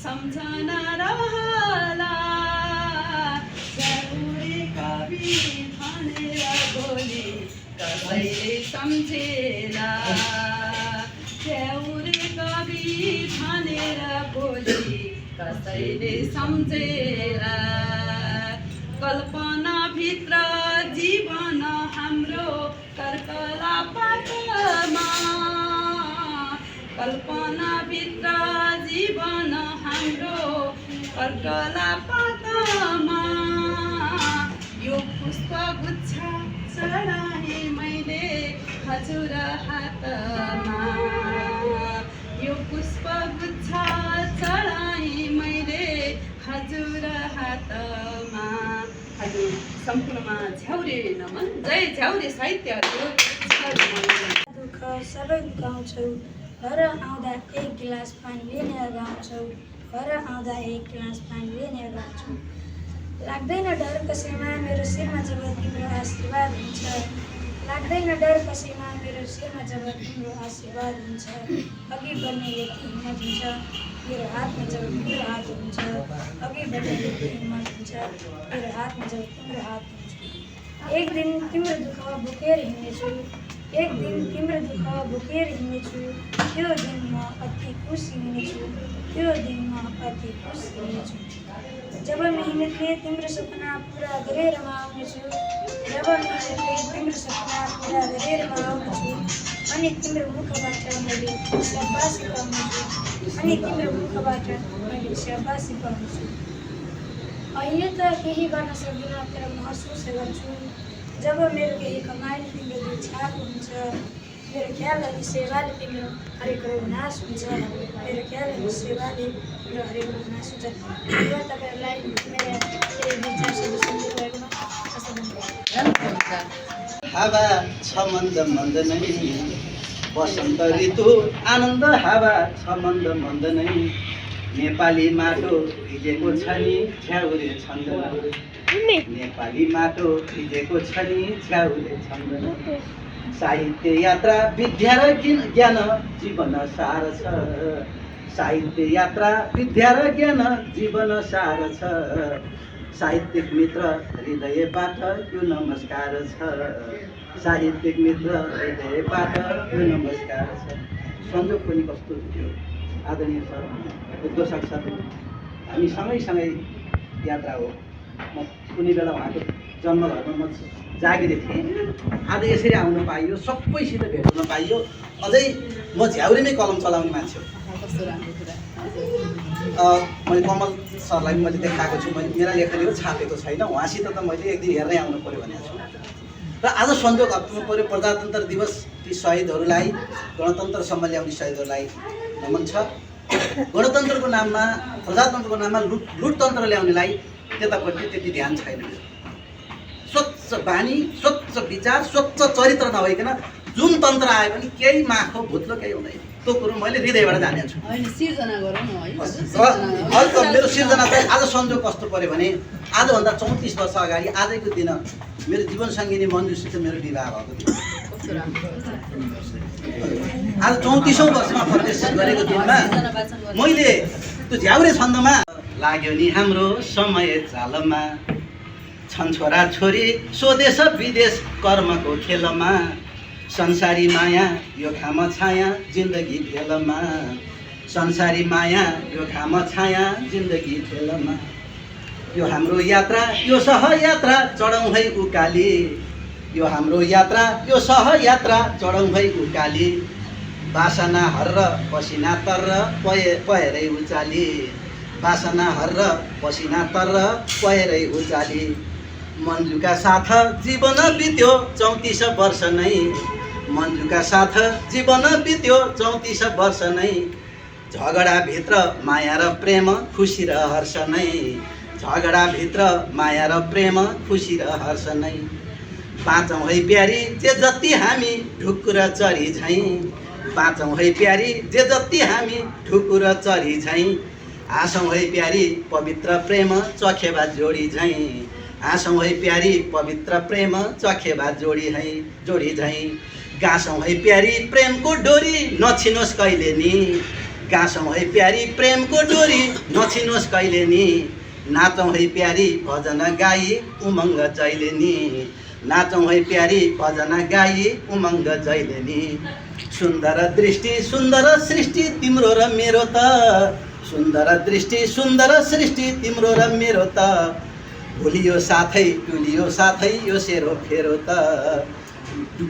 सम्झना रहला, झ्याउरे कवि भनेर बोली कसैले सम्झेला, झ्याउरे कवि भनेर बोली कसैले सम्झेला, कल्पनाभित्र जीवन हाम्रो कर्कला पातमा, कल्पनाभित्र जीवन हाम्रो कर्कला पातमा, यो पुष्प गुच्छा चढाएँ मैले हजुर हातमा, यो पुष्प गुच्छा चढाएँ मैले हजुर हातमा। हजुर सम्पूर्णमा झ्याउरे नमन। जय झ्याउरे साहित्य। दुःख सबै गाउँछौ, घर आउँदा एक गिलास पानी लिने गाउँछौ, घर आउँदा एक गिलास पानी लिने गाउँछौ। लाग्दैन डर कसैमा मेरो शिरमा जब तिम्रो आशीर्वाद हुन्छ, लाग्दैन डर कसैमा मेरो शिरमा जब तिम्रो आशीर्वाद हुन्छ, अघि बढ्ने यति हिम्मत हुन्छ मेरो हातमा जब तिम्रो हात हुन्छ, अघि बढ्ने यति हिम्मत हुन्छ मेरो हातमा जब तिम्रो हात हुन्छ। एक दिन तिम्रो दुःख बोकेर हिँड्नेछु, एक दिन तिम्रो दुःख बोकेर हिँड्नेछु, त्यो दिन म अति खुसी हुनेछु, त्यो दिन म अति खुसी हुनेछु। जब मेहनतले तिम्रो सपना पुरा गरेर म आउनेछु, जब मेहनतले तिम्रो सपना पुरा गरेर म आउनेछु, अनि तिम्रो मुखबाट मैले शाबासी पाउनेछु, अनि तिम्रो मुखबाट मैले शाबासी पाउनेछु। अहिले त केही गर्न सक्दिनँ तर महसुस गर्छु, जब मेरो केही कमाइले तिम्रो दिल छाप हुन्छ, मेरो ख्याल अनि सेवाले तिम्रो हरेक रोग नाश हुन्छ, मेरो ख्याल अनि सेवाले तिम्रो हरेक रोग नाश हुन्छ। र तपाईँहरूलाई मेरो केही विचार सन्देश दिनुभएकोमा हावा छ मन्द मन्द नै, वसन्त ऋतु आनन्द हावा छ मन्द मन्द नै, नेपाली माटो भिजेको छ नि झ्याउरे छन्द, नेपाली माटो भिजेको छ नि झ्याउरे छन्द। साहित्य यात्रा विद्या र ज्ञान जीवन सार छ, साहित्य यात्रा विद्या र ज्ञान जीवन सार छ, साहित्यिक मित्र हृदयबाट यो नमस्कार छ, साहित्यिक मित्र हृदयबाट यो नमस्कार छ। संयोग पनि कस्तो थियो आदरणीय सर उद्घोषक सर, हामी सँगै यात्रा हो। म कुनै बेला उहाँको जन्मघरमा म जागिरे थिएँ, आज यसरी आउन पाइयो, सबैसित भेट हुन पाइयो। अझै म झ्याउरेमै कलम चलाउने मान्छे हो। कस्तो राम्रो कुरा। मैले कमल सरलाई मैले देखाएको छु, मैले मेरा लेखनीहरू छापेको छैन, उहाँसित त मैले एक दिन हेर्नै आउनु पऱ्यो भनेको छु। र आज संजोग हप्नु पऱ्यो, प्रजातन्त्र दिवस ती शहीदहरूलाई, गणतन्त्रसम्म ल्याउने शहीदहरूलाई नमन छ। गणतन्त्रको नाममा, प्रजातन्त्रको नाममा लुटतन्त्र ल्याउनेलाई त्यतापट्टि त्यति ध्यान छैन। स्वच्छ बानी, स्वच्छ विचार, स्वच्छ चरित्र नभइकन जुन तन्त्र आयो भने केही माखो भुत्लो केही हुँदैन, त्यो कुरो मैले हृदयबाट जानेछु। होइन, सिर्जना गरौँ न है। अर्को मेरो सिर्जना चाहिँ आज संजोग कस्तो पऱ्यो भने आजभन्दा 34 वर्ष अगाडि आजैको दिन मेरो जीवनसङ्गिनी मन्जुसित मेरो विवाह भएको थियो। आज 34औं वर्षमा प्रवेश गरेको दिनमा मैले त्यो झ्याउरे छन्दमा लाग्यो नि हाम्रो समय चालमा, छन् छोरा छोरी स्वदेश विदेश कर्मको खेलमा, संसारी माया यो घाम छाया जिन्दगी खेलमा, संसारी माया यो घाम छाया जिन्दगी खेलमा, यो हाम्रो यात्रा यो सहयात्रा चढौँ है उकाली, यो हाम्रो यात्रा यो सहयात्रा चढौँ है उकाली, बासना हर्र पसिना तर्र पहेरै उचाली, बासना हर्र पसिना तर्र पहेरै उचाली, मन्जुका साथ जीवन बित्यो 34 वर्ष नै, मन्जुका साथ जीवन बित्यो 34 वर्ष नै, झगडाभित्र माया र प्रेम खुसी र हर्ष नै, झगडाभित्र माया र प्रेम खुसी र हर्ष नै, बाँचौँ है प्यारी जे जति हामी ढुकुर चरी झैँ, बाँचौँ है प्यारी जे जति हामी ढुकुर चरी झैँ, हाँसौँ है प्यारी पवित्र प्रेम चखेबा जोडी झैँ, हाँसौँ है प्यारी पवित्र प्रेम चखेबा जोडी झैँ, गाँसौँ है प्यारी प्रेमको डोरी नछिनोस् कहिले नि, गाँसौँ है प्यारी प्रेमको डोरी नछिनोस् कहिले नि, नाचौँ है प्यारी भजन गाई उमङ्ग जहिले नि, नाचौँ है प्यारी भजन गाई उमङ्ग जहिले नि, सुन्दर दृष्टि सुन्दर सृष्टि तिम्रो र मेरो त, सुन्दर दृष्टि सुन्दर सृष्टि तिम्रो र मेरो त, भुलियो साथै डुलियो साथै यो सेरो फेरो त,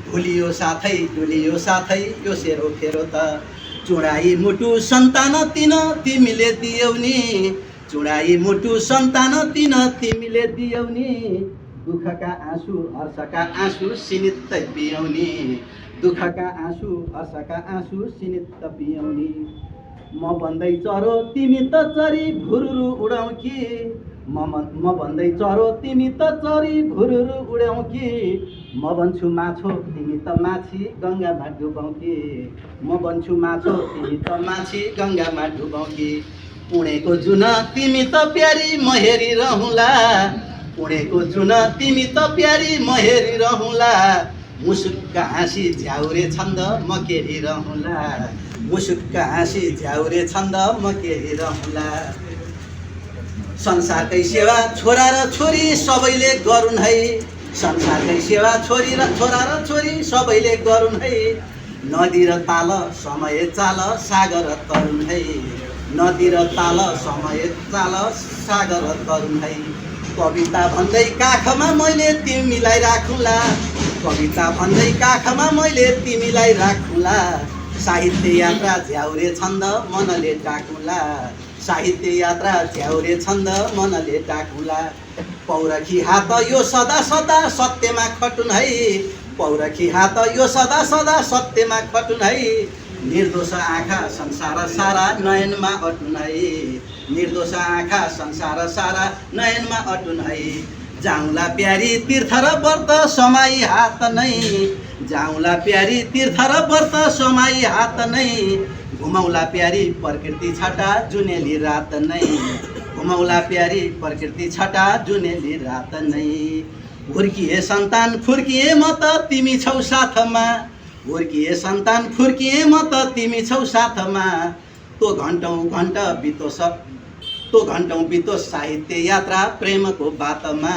भुलियो साथै डुलियो साथै यो सेरो फेरो त, चुडाई मुटु सन्तान तिन तिमीले दियौ नि, चुडाई मुटु सन्तान तिन तिमीले दियौ नि, दुःखका आँसु हर्षका आँसु सिनित्त पियौनी, दुःखका आँसु हर्षका आँसु सिनित्त पियौनी, म भन्दै चरो तिमी त चरी भुरुरु उडाउ कि, म भन्दै चरो तिमी त चरी भुरुरु उडाउ कि, म भन्छु माछो तिमी त माछी गङ्गामा डुबाउ कि, म भन्छु माछो तिमी त माछी गङ्गामा डुबाउ कि, पुणेको जुन तिमी त प्यारी म हेरिरहुँला, पुणेको जुन तिमी त प्यारी म हेरिरहुँला, मुसुक्क हाँसी झ्याउरे छन्द म केरिरहुँला, मुसुक्क हाँसी झ्याउरे छन्द म केरिरहुँला, संसारकै सेवा छोरा र छोरी सबैले गरून् है, संसारकै सेवा छोरा र छोरी सबैले गरून् है, नदी र ताल समय चाल सागर तरुण है, नदी र ताल समय चाल सागर तरुण है, कविता भन्दै काखमा मैले तिमीलाई राखुला, कविता भन्दै काखमा मैले तिमीलाई राखुला, साहित्य यात्रा झ्याउरे छन्द मनले डाकुला, साहित्य यात्रा झ्याउरे छन्द मनले डाकुला, पौरखी हात यो सदा सदा सत्यमा खटुन है, पौरखी हात यो सदा सदा सत्यमा खटुन है, निर्दोष आँखा संसार सारा नयनमा अटुन है, निर्दोष आँखा संसार सारा नयनमा अटुन है, जाउँला प्यारी तीर्थ र व्रत समाई हात नै, जाउँला प्यारी तीर्थ र व्रत समाई हात नै, घुमौला प्यारी प्रकृति छटा जुनेली रात नै, घुमौला प्यारी प्रकृति छटा जुनेली रात नै, हुर्किए सन्तान फुर्किए म त तिमी छौ साथमा, हुर्किए सन्तान फुर्किए म त तिमी छौ साथमा, तो घन्टौँ घन्टा बितोस्, तो घन्टौँ बितोस् साहित्य यात्रा प्रेमको बातमा,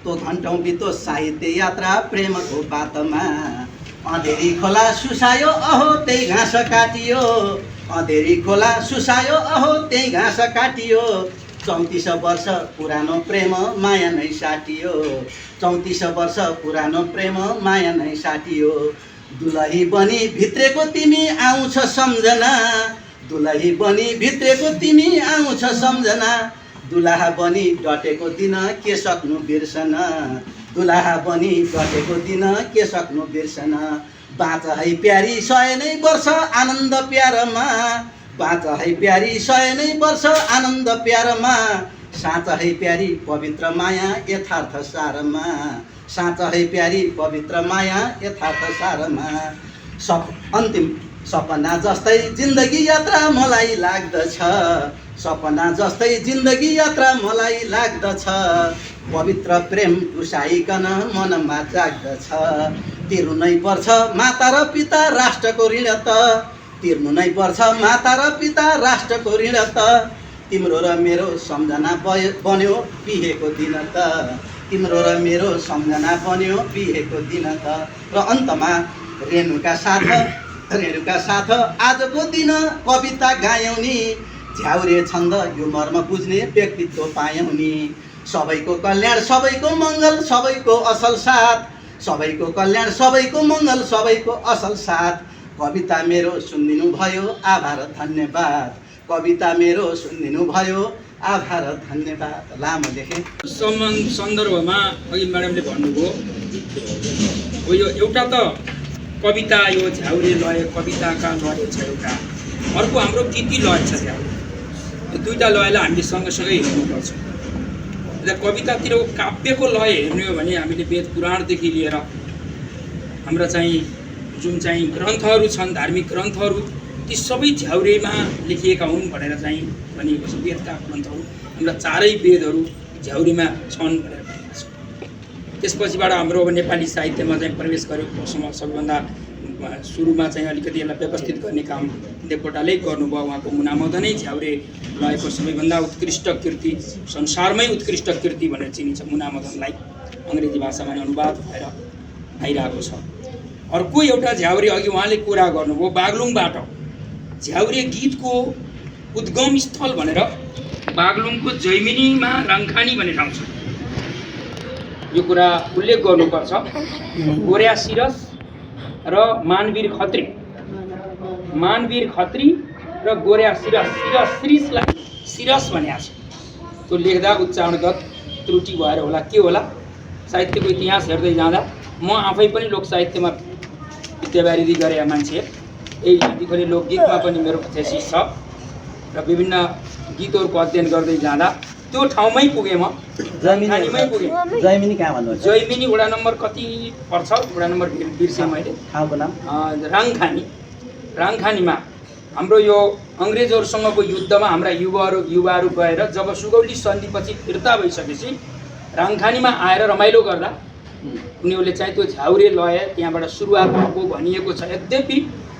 तो घन्टौँ बितोस् साहित्य यात्रा प्रेमको बातमा, अँधेरी खोला सुसायो अहो त्यही घाँस काटियो, अँधेरी खोला सुसायो अहो त्यही घाँस काटियो, 34 वर्ष पुरानो प्रेम माया नै साटियो, 34 वर्ष पुरानो प्रेम माया नै साटियो, दुलही बनी भित्रेको तिमी आउँछ सम्झना, दुलही बनी भित्रेको तिमी आउँछ सम्झना दुलाहा बनी डटेको दिन के सक्नु बिर्सन दुलाहा बनी डटेको दिन के सक्नु बिर्सन बाँच है प्यारी 100 नै वर्ष आनन्द प्यारमा बाँच है प्यारी 100 नै वर्ष आनन्द प्यारमा साँच है प्यारी पवित्र माया यथार्थ सारमा साँच है प्यारी पवित्र माया यथार्थ सारमा अन्तिम सपना जस्तै जिन्दगी यात्रा मलाई लाग्दछ सपना जस्तै जिन्दगी यात्रा मलाई लाग्दछ पवित्र प्रेम टुसाइकन मनमा जाग्दछ तिर्नु नै पर्छ माता र पिता राष्ट्रको ऋण त तिर्नु नै पर्छ माता र पिता राष्ट्रको ऋण त तिम्रो र मेरो सम्झना बन्यो पिहेको दिन त तिम्रो र मेरो सम्झना बन्यो पिहेको दिन त र अन्तमा रेणुका साथ आजको दिन कविता गायौँ नि झ्याउरे छन्द यो मर्म बुझ्ने व्यक्तित्व पायौँ नि सबैको कल्याण सबैको मङ्गल सबैको असल साथ सबैको कल्याण सबैको मङ्गल सबैको असल साथ कविता मेरो सुनिदिनु भयो आभार धन्यवाद कविता मेरो सुनिदिनु भयो आभार धन्यवाद लामो लेखेँ सन्दर्भमा अघि म्याडमले भन्नुभयो यो एउटा त कविता यो झ्याउरे लय कविताका लय छ एउटा अर्को हाम्रो गीती लय छ झ्याउरे यो दुईवटा लयलाई हामीले सँगसँगै हेर्नुपर्छ र कवितातिर काव्यको लय हेर्ने हो भने हामीले वेद पुराणदेखि लिएर हाम्रा चाहिँ जुन चाहिँ ग्रन्थहरू छन् धार्मिक ग्रन्थहरू ती सबै झ्याउरेमा लेखिएका हुन् भनेर चाहिँ भनिएको छ वेदका ग्रन्थहरू हाम्रा चारै वेदहरू झ्याउरेमा छन् भनेर भनिएको छ त्यसपछिबाट हाम्रो अब नेपाली साहित्यमा चाहिँ प्रवेश गरेको सबैभन्दा सुरुमा चाहिँ अलिकति यसलाई व्यवस्थित गर्ने काम देवकोटाले गर्नुभयो उहाँको मुनामदनै झ्याउरे लयको सबैभन्दा उत्कृष्ट कृति संसारमै उत्कृष्ट कृति भनेर चिनिन्छ मुनामदनलाई अङ्ग्रेजी भाषामा अनुवाद भएर आइरहेको छ अर्को एउटा झ्याउरे अघि उहाँले कुरा गर्नुभयो बागलुङबाट झ्याउरे गीतको उद्गम स्थल भनेर बागलुङको जैमिनीमा रङखानी भन्ने ठाउँ छ यो कुरा उल्लेख गर्नुपर्छ गोर्या सिरस र मानवीर खत्री र गोर्या सिरसलाई सिरस भनेको छ त्यो लेख्दा उच्चारणगत त्रुटि भएर होला के होला साहित्यको इतिहास हेर्दै जाँदा म आफै पनि लोक साहित्यमा विद्यावारिधि गरेका मान्छे यही हिन्दीखोरी लोकगीतमा पनि मेरो थेसिस छ र विभिन्न गीतहरूको अध्ययन गर्दै जाँदा त्यो ठाउँमै पुगेँ म जैमिनीमै पुगेँ जैमिनी कहाँ भन्नुहुन्छ जैमिनी वडा नम्बर कति पर्छ वडा नम्बर बिर्सेँ मैले ठाउँको नाम राङखानीमा हाम्रो यो अङ्ग्रेजहरूसँगको युद्धमा हाम्रा युवाहरू गएर जब सुगौली सन्धिपछि फिर्ता भइसकेपछि राङखानीमा आएर रमाइलो गर्दा उनीहरूले चाहिँ त्यो झ्याउरे लय त्यहाँबाट सुरुवात भएको भनिएको छ यद्यपि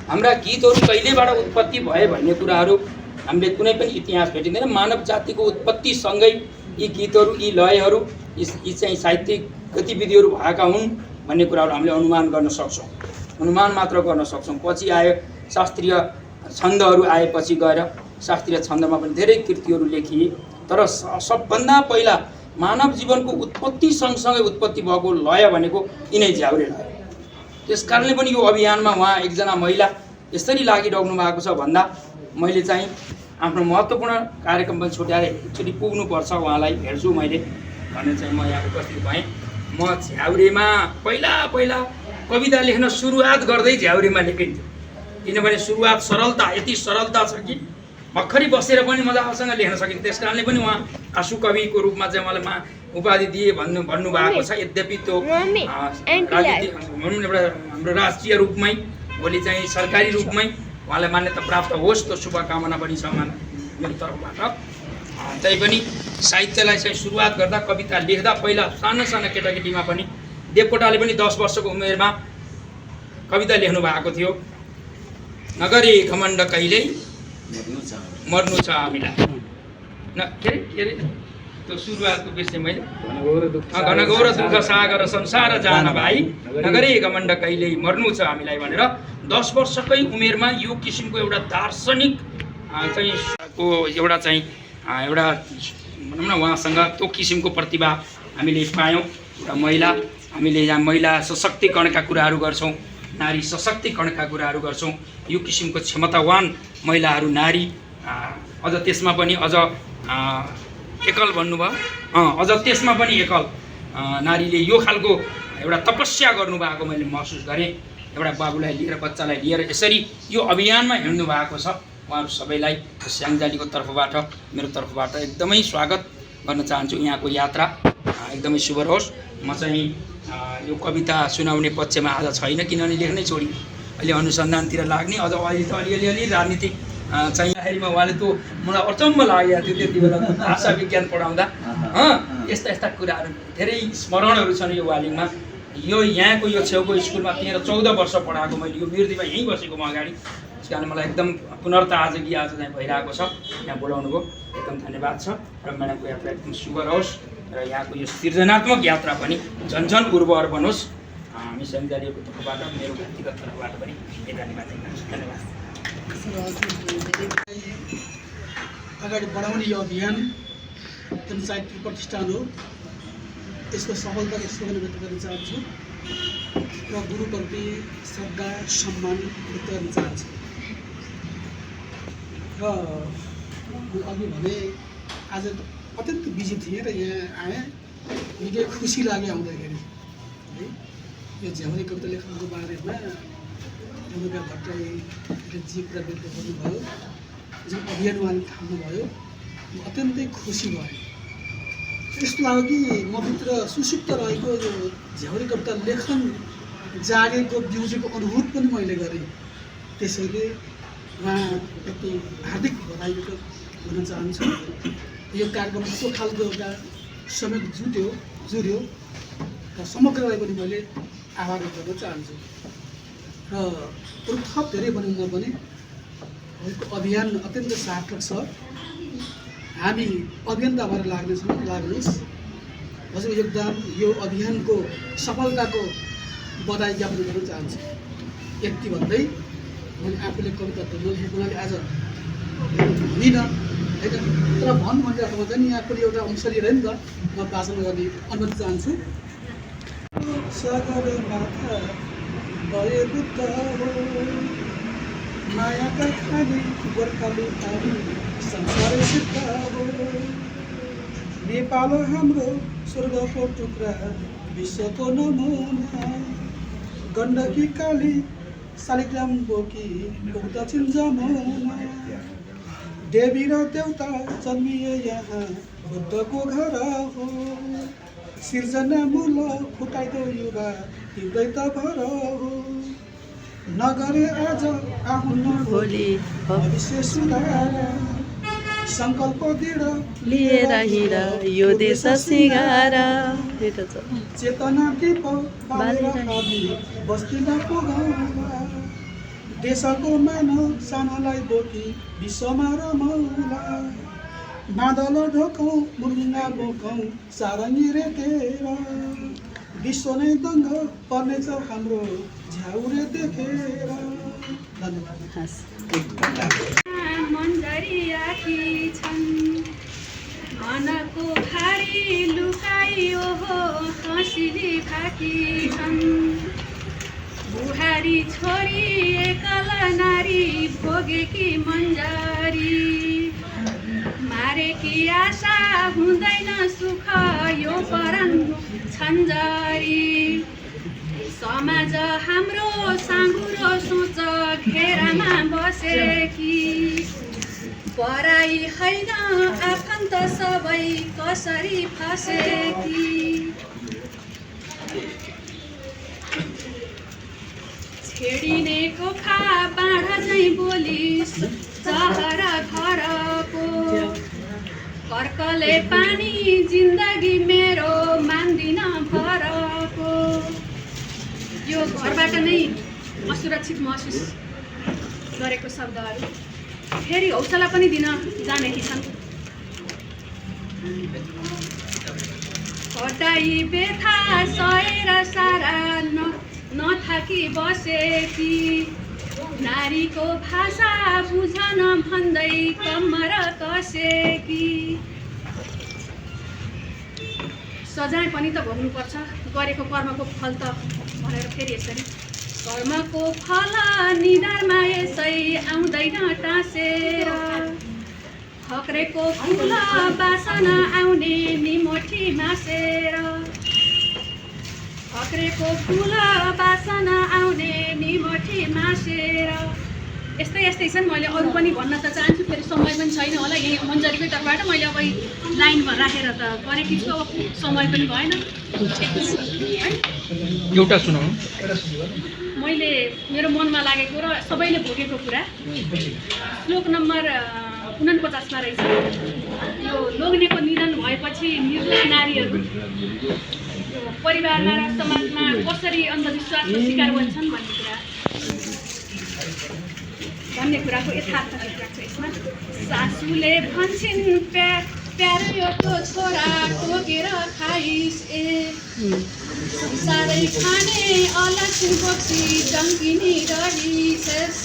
हाम्रा गीतहरू कहिलेबाट उत्पत्ति भए भन्ने कुराहरू हामीले कुनै पनि इतिहास भेटिँदैन मानव जातिको उत्पत्तिसँगै यी गीतहरू यी लयहरू यी चाहिँ साहित्यिक गतिविधिहरू भएका हुन् भन्ने कुराहरू हामीले अनुमान गर्न सक्छौँ अनुमान मात्र गर्न सक्छौँ पछि आयो शास्त्रीय छन्दहरू आएपछि गएर शास्त्रीय छन्दमा पनि धेरै कृतिहरू लेखिए तर सबभन्दा पहिला मानव जीवनको उत्पत्ति सँगसँगै उत्पत्ति भएको लय भनेको यिनै झ्याउरे लय त्यस कारणले पनि यो अभियानमा उहाँ एकजना महिला यसरी लागिरहनु भएको छ भन्दा मैले चाहिँ आफ्नो महत्त्वपूर्ण कार्यक्रम पनि छुट्याएर एकचोटि पुग्नुपर्छ उहाँलाई हेर्छु मैले भनेर चाहिँ म यहाँ उपस्थित भएँ म झ्याउरेमा पहिला कविता लेख्न सुरुवात गर्दै झ्याउरेमा लेखिन्थ्यो किनभने सुरुवात सरलता यति सरलता छ कि भर्खरै बसेर पनि मजासँग लेख्न सकिन्छ त्यस कारणले पनि उहाँ आँसु कविको रूपमा चाहिँ उहाँलाई उपाधि दिए भन्नुभएको छ यद्यपि त्यो राजनीतिक भनौँ एउटा हाम्रो राष्ट्रिय रूपमै भोलि चाहिँ सरकारी रूपमै उहाँलाई मान्यता प्राप्त होस् त्यो शुभकामना पनि छ मेरो तर्फबाट तैपनि साहित्यलाई चाहिँ सुरुवात गर्दा कविता लेख्दा पहिला साना केटाकेटीमा पनि देवकोटाले पनि 10 वर्षको उमेरमा कविता लेख्नु भएको थियो नगरे घमण्ड कहिल्यै मर्नु छ हामीलाई के अरे त्यो सुरुवातको विषय मैले घनघोर दुःख सागर संसार जान भाइ नगरे घमण्ड कहिल्यै मर्नु छ हामीलाई भनेर 10 वर्षकै उमेरमा यो किसिमको एउटा दार्शनिक चाहिँ एउटा भनौँ न उहाँसँग त्यो किसिमको प्रतिभा हामीले पायौँ एउटा महिला हामीले यहाँ महिला सशक्तिकरणका कुराहरू गर्छौँ नारी सशक्तिकरणका कुराहरू गर्छौँ। यो किसिमको क्षमतावान महिलाहरू नारी अझ त्यसमा पनि अझ एकल भन्नुभयो अझ त्यसमा पनि एकल नारीले यो खालको एउटा तपस्या गर्नुभएको मैले महसुस गरेँ। एउटा बाबुलाई लिएर बच्चालाई लिएर यसरी यो अभियानमा हिँड्नु भएको छ। उहाँहरू सबैलाई स्याङ्जालीको तर्फबाट मेरो तर्फबाट एकदमै स्वागत गर्न चाहन्छु। यहाँको यात्रा एकदमै शुभ रहोस्। म चाहिँ यो कविता सुनाउने पक्षमा आज छैन, किनभने लेख्नै छोडी अहिले अनुसन्धानतिर लाग्ने। अझ अहिले त अलिअलि राजनीतिक चाहिँदाखेरिमा उहाँले त मलाई अचम्म लागेको थियो त्यति बेला भाषा विज्ञान पढाउँदा। यस्ता यस्ता कुराहरू धेरै स्मरणहरू छन् यो वालिङमा। यो यहाँको यो छेउको स्कुलमा 13-14 वर्ष पढाएको मैले। यो मृत्युमा यहीँ बसेको म अगाडि, त्यस कारण मलाई एकदम पुनर्ताजगी आज चाहिँ भइरहेको छ। यहाँ बोलाउनु भयो, एकदम धन्यवाद छ। र म्याडमको यात्रा एकदम शुभ रहोस् र यहाँको यो सृजनात्मक यात्रा पनि झन् उर्वर बनोस्। हामी स्याङ्जालीको तर्फबाट मेरो व्यक्तिगत तर्फबाट पनि धन्यवाद दिन्छु। धन्यवाद। अगाडि बढाउने यो अभियान जनसाहित्य प्रतिष्ठान हो। यसको सफलता यसको पनि व्यक्त गर्न चाहन्छु र गुरुप्रति श्रद्धा सम्मान व्यक्त गर्न चाहन्छु। र अघि भने आज अत्यन्त बिजी थिएँ र यहाँ आएँ, निकै खुसी लाग्यो आउँदाखेरि है। यो झ्याउरे कविता लेखनको बारेमा अनुका भट्टराईले जे कुरा व्यक्त गर्नुभयो, जुन अभियान उहाँले थाल्नुभयो, म अत्यन्तै खुसी भएँ। यस्तो लाग्यो कि मभित्र सुसुप्त रहेको यो झ्याउरे कविता लेखन जागेको बिउजेको अनुभूत पनि मैले गरेँ। त्यसैले उहाँप्रति हार्दिक बधाई व्यक्त गर्न चाहन्छु। यो कार्यक्रम यस्तो खालको एउटा समय जुर्यो र समग्रलाई पनि मैले आभार व्यक्त गर्न चाहन्छु। र अरू थप धेरै भनौँ भने यो अभियान अत्यन्त सार्थक छ। हामी अभियन्ता भएर लाग्नुहोस्। हजुर योगदान यो अभियानको सफलताको बधाई ज्ञापन गर्न चाहन्छु। यति भन्दै मैले आफूले कविता नलेखेको हुनाले आज भनिनँ होइन, तर भनिरहेको चाहिँ यहाँ पनि एउटा अंश लिएर नि त म वाचन गर्ने अनुमति चाहन्छु। सागर माथा भए बुद्ध हो, मायाका खानी गोर्खाली खानी संसारै सिद्ध हो। नेपाल हाम्रो स्वर्गको टुक्रा विश्वको नमुना, गण्डकी काली शालिग्राम बोकी दक्षिण जमुना। देवी र देउता जन्मिए यहाँ बुद्धको घर हो, सिर्जना मूल फुटाइदो युवा हिउँदै त भर हो। नगरे आज आउनु भोलि भविष्य सुधार, संकल्प दृढ लिएर हिँड यो देश सिंगार। चेतना दीप बालेर हामी बस्तीमा पुगौला, देशको मानव सानोलाई बोकी विश्वमा रमौला। मादल ढोकौँ मुर्गा बोकौँ सारङ्गी रेतेर, विश्व नै दङ्ग पर्नेछ हाम्रो झ्याउरे देखेर। धन्यवाद। मन्जरी आखी छन् मनको भारी लुकाइयो हो, हँसिली भाकी छन्। बुहारी छोरी एकल नारी भोगेकी मन्जरी, मारेकी आशा हुँदैन सुख यो परान छन्जरी। समाज हाम्रो साँगुरो सोच घेरामा बसेकी, पराई होइन आफन्त सबै कसरी फसेकी। छेडिने कोखा बाँड चाहिँ बोली सहर घरको, कर्कले पानी जिन्दगी मेरो मान्दिन भरको। यो घरबाट नै असुरक्षित महसुस गरेको शब्दहरू फेरि हौसला पनि दिन जानेकी छन्। हटाई बेथा सहेर सारा नथाकी बसेकी, नारीको भाषा बुझन भन्दै कम्मर कसेकी। सजाय पनि त भोग्नुपर्छ, गरेको कर्मको फल त भनेर फेरि यसरी कर्मको फल निधारमा यसै आउँदैन टाँसेर खक्रेको फुल बासना आउने निमोठी मासेर खक्रेको फुल बासना आउने निमोठी मासेर यस्तै यस्तै छन्। मैले अरू पनि भन्न त चाहन्छु, फेरि समय पनि छैन होला। यही मन्जरीकै तर्फबाट मैले अब लाइनमा राखेर त गरेकी छु, अब समय पनि भएन। एउटा सुनाउनु। मैले मेरो मनमा लागेको र सबैले भोगेको कुरा श्लोक नम्बर 49 मा रहेछ। यो लोग्नेको निधन भएपछि निर्दोष नारीहरू परिवारमा र समाजमा कसरी अन्धविश्वासको शिकार बन्छन् भन्ने कुराको यथार्थ देखिरहेको छ यसमा। सासूले भन्छन् प्यारोको छोरा टोकेर खाइस ए संसारै खाने अलक्षण पक्षी जङ्गिनी रहिछस्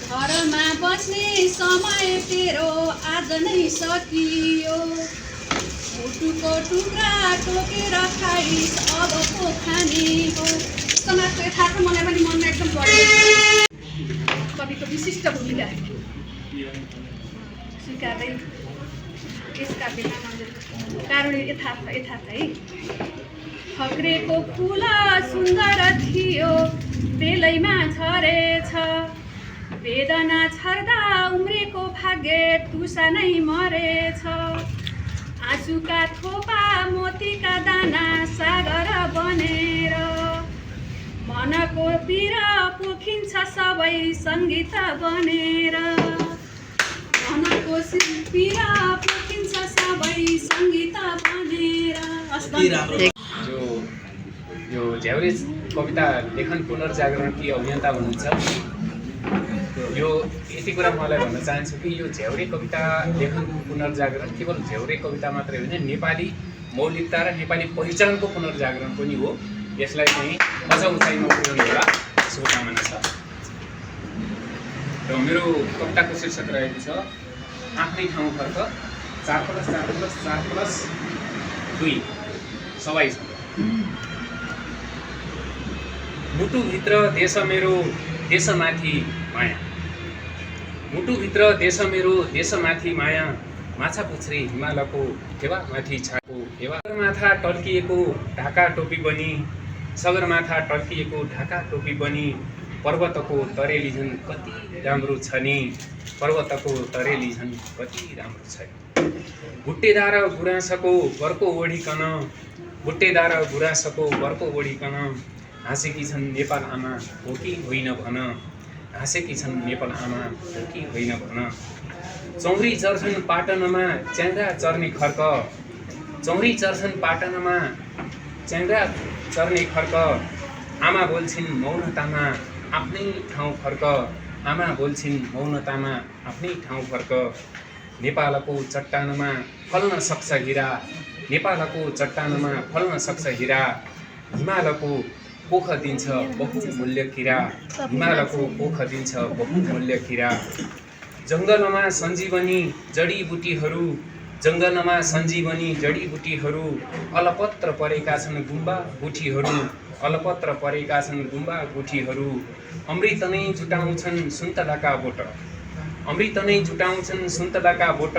घरमा बस्ने समय तेरो आज नै सकियो मुटुको टुक्रा टोकेर खाइस अब पो खाने हो। समाजको यथार्थ मलाई पनि मनमा एकदम पऱ्यो। कविको विशिष्ट भूमिका स्वीकार्दै यस काव्यमा कारुण्य यथार्थ है। खक्रेको फुल सुन्दर थियो बेलैमा झरेछ वेदना छर्दा उम्रेको भाग्य टुसा नै मरेछ आँसुका थोपा मोतीका दाना सागर बनेर मनको पीर पोखिन्छ सबै सङ्गीत बनेर मनको पीर पोखिन्छ सबै सङ्गीत बनेर। यो झ्याउरे कविता लेखन पुनर्जागरणकी अभियन्ता हुनुहुन्छ। यो यति कुरा मलाई भन्न चाहन्छु कि यो झ्याउरे कविता लेखन पुनर्जागरण केवल झ्याउरे कविता मात्रै होइन, नेपाली मौलिकता र नेपाली पहिचानको पुनर्जागरण पनि हो। यसलाई चाहिँ अझ उचाइमा पुर्याउने होला शुभकामना छ। र मेरो कविताको शीर्षक रहेको छ आफ्नै ठाउँ फर्क 4+4+4+2 सबैसँग। मुटुभित्र देश मेरो देशमाथि माया मुटुभित्र देश मेरो देशमाथि माया माछा पुछ्रे हिमालको हेवामाथि छाको हेवा सगरमाथा टल्किएको ढाका टोपी बनी सगरमाथा टल्किएको ढाका टोपी बनी पर्वतको तरेली झन् कति राम्रो छ नि पर्वतको तरेली झन् कति राम्रो छ। बुट्टेदार गुराँसको बर्को ओढिकन बुट्टेदार गुराँसको बर्को ओढिकन हाँसेकी छन् नेपाल आमा हो कि होइन भन हाँसेकी छन् नेपाल आमा हो कि होइन भन। चौरी चर्छन् पाटनमा च्याङ्ग्रा चर्ने खर्क चौरी चर्छन् पाटनमा च्याङ्ग्रा चर्ने खर्क आमा बोल्छिन् मौनतामा आफ्नै ठाउँ फर्क आमा बोल्छिन् मौनतामा आफ्नै ठाउँ फर्क। नेपालको चट्टानमा फल्न सक्छ हिरा नेपालको चट्टानमा फल्न सक्छ हिरा हिमालको पोख दिन्छ बहुमूल्य किरा हिमालको पोख दिन्छ बहुमूल्य किरा। जङ्गलमा सञ्जीवनी जडीबुटीहरू जङ्गलमा सञ्जीवनी जडीबुटीहरू अलपत्र परेका छन् गुम्बा गुठीहरू अलपत्र परेका छन् गुम्बा गुठीहरू। अमृत नै जुटाउँछन् सुन्तलाका बोट अमृत नै जुटाउँछन् सुन्तलाका बोट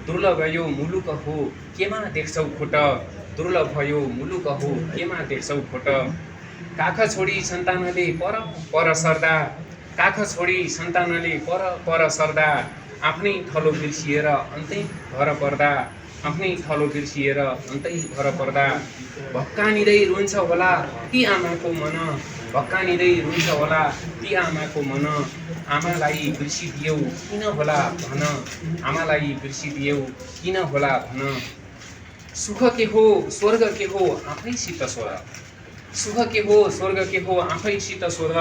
दुर्लभ यो मुलुक हो केमा देख्छौ खोट दुर्लभ भयो मुलुक हो केमा देख्छौ खोट। काख छोडी सन्तानले पर पर सर्दा काख छोडी सन्तानले पर पर सर्दा आफ्नै थलो बिर्सिएर अन्तै घर पर्दा आफ्नै थलो बिर्सिएर अन्तै घर पर्दा भक्कानिँदै रुन्छ होला ती आमाको मन भक्कानिँदै रुन्छ होला ती आमाको मन। आमालाई बिर्सिदियौ किन होला भन आमालाई बिर्सिदियौ किन होला भन। सुख के हो स्वर्ग के हो आफैसित सोध सुख के हो स्वर्ग के हो आफैसित सोध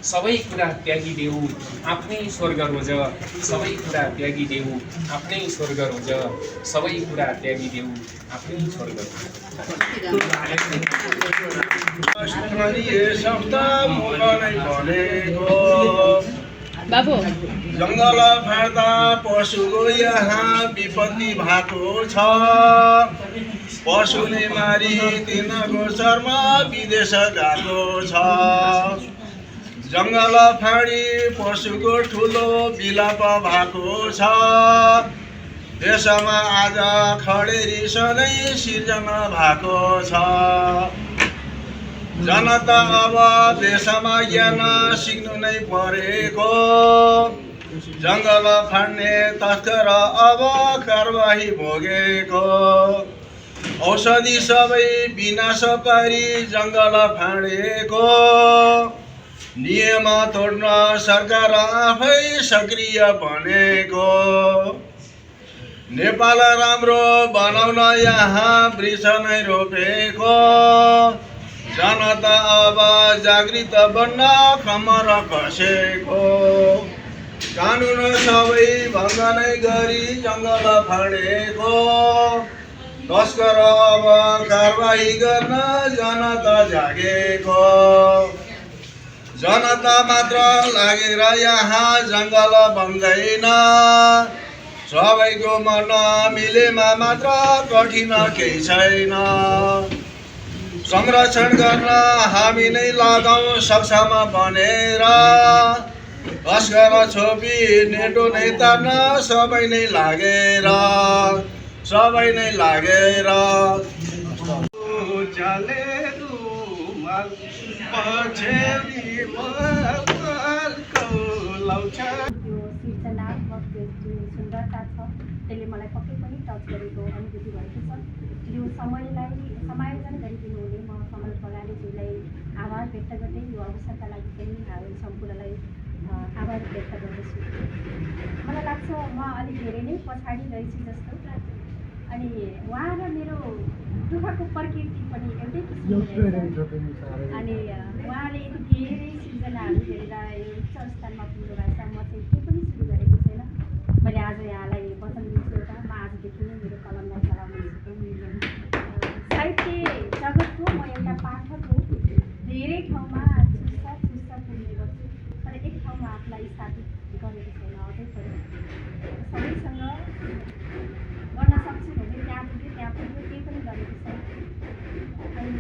सबै कुरा त्यागिदेऊ आफ्नै स्वर्ग रोज सबै कुरा त्यागिदेऊ आफ्नै स्वर्ग रोज सबै कुरा त्यागिदेऊ आफ्नै स्वर्ग बाबु जङ्गल फाट्दा पशुको यहाँ विपत्ति भएको छ पशुले मारी तिनको शर्म विदेश गएको छ। जङ्गल फाँडी पशुको ठुलो विलाप भएको छ। देशमा आज खडेरी सधैँ सिर्जना भएको छ। जनता अब देशमा ज्ञान सिक्नु नै परेको। जङ्गल फाड्ने तस्कर अब कारबाही भोगेको। औषधि सबै विनाश पारी जङ्गल फाँडेको। नियम तोड्न सरकार आफै सक्रिय बनेको। नेपाल राम्रो बनाउन यहाँ वृक्ष नै रोपेको। जनता अब जागृत बन्न कमर कसेको। कानुन सबै भङ्ग नै गरी जङ्गल फाँडेको। तस्कर अब कारबाही गर्न जनता जागेको। जनता मात्र लागेर यहाँ जङ्गल बन्दैन। सबैको मन मिलेमा मात्र कठिन केही छैन। संरक्षण गर्न हामी नै लगाउँ सक्षम बनेर। तस्कर छोपी नेटो नै तार्न सबै नै लागेर। उज्याले रुमाल पछ्यौरी मलको लाउँछ। त्यो सृजनात्मक जुन सुन्दरता छ त्यसले मलाई पक्कै पनि टच गरेको अनुभूति भएको छ। यो समयलाई समायोजन गरिदिनु हुने म कमल बगालेज्यूलाई आभार व्यक्त गर्दै यो अवसरका लागि पनि हामी सम्पूर्णलाई आभार व्यक्त गर्दछु। मलाई लाग्छ म अलिक धेरै नै पछाडि रहेछु जस्तो। अनि उहाँ र मेरो दुःखको प्रकृति पनि एउटै किसिमको रहेछ। अनि उहाँले यति धेरै सृजनाहरू हेरेर यो उच्च स्थानमा पुग्नु भएको छ। म चाहिँ केही पनि सुरु गरेको छैन। मैले आज यहाँलाई वचन दिन्छु एउटा, म आजदेखि नै मेरो कलमलाई चलाउने साहित्य जगतको म एउटा पाठक हो। धेरै ठाउँमा चुस्ता पुग्ने गर्छु, तर एक ठाउँमा आफूलाई स्थापित गरेको छैन अझै पनि। सबैसँग गर्न सक्छु भने त्यहाँ पुग्यो केही पनि गरेको छैन। अनि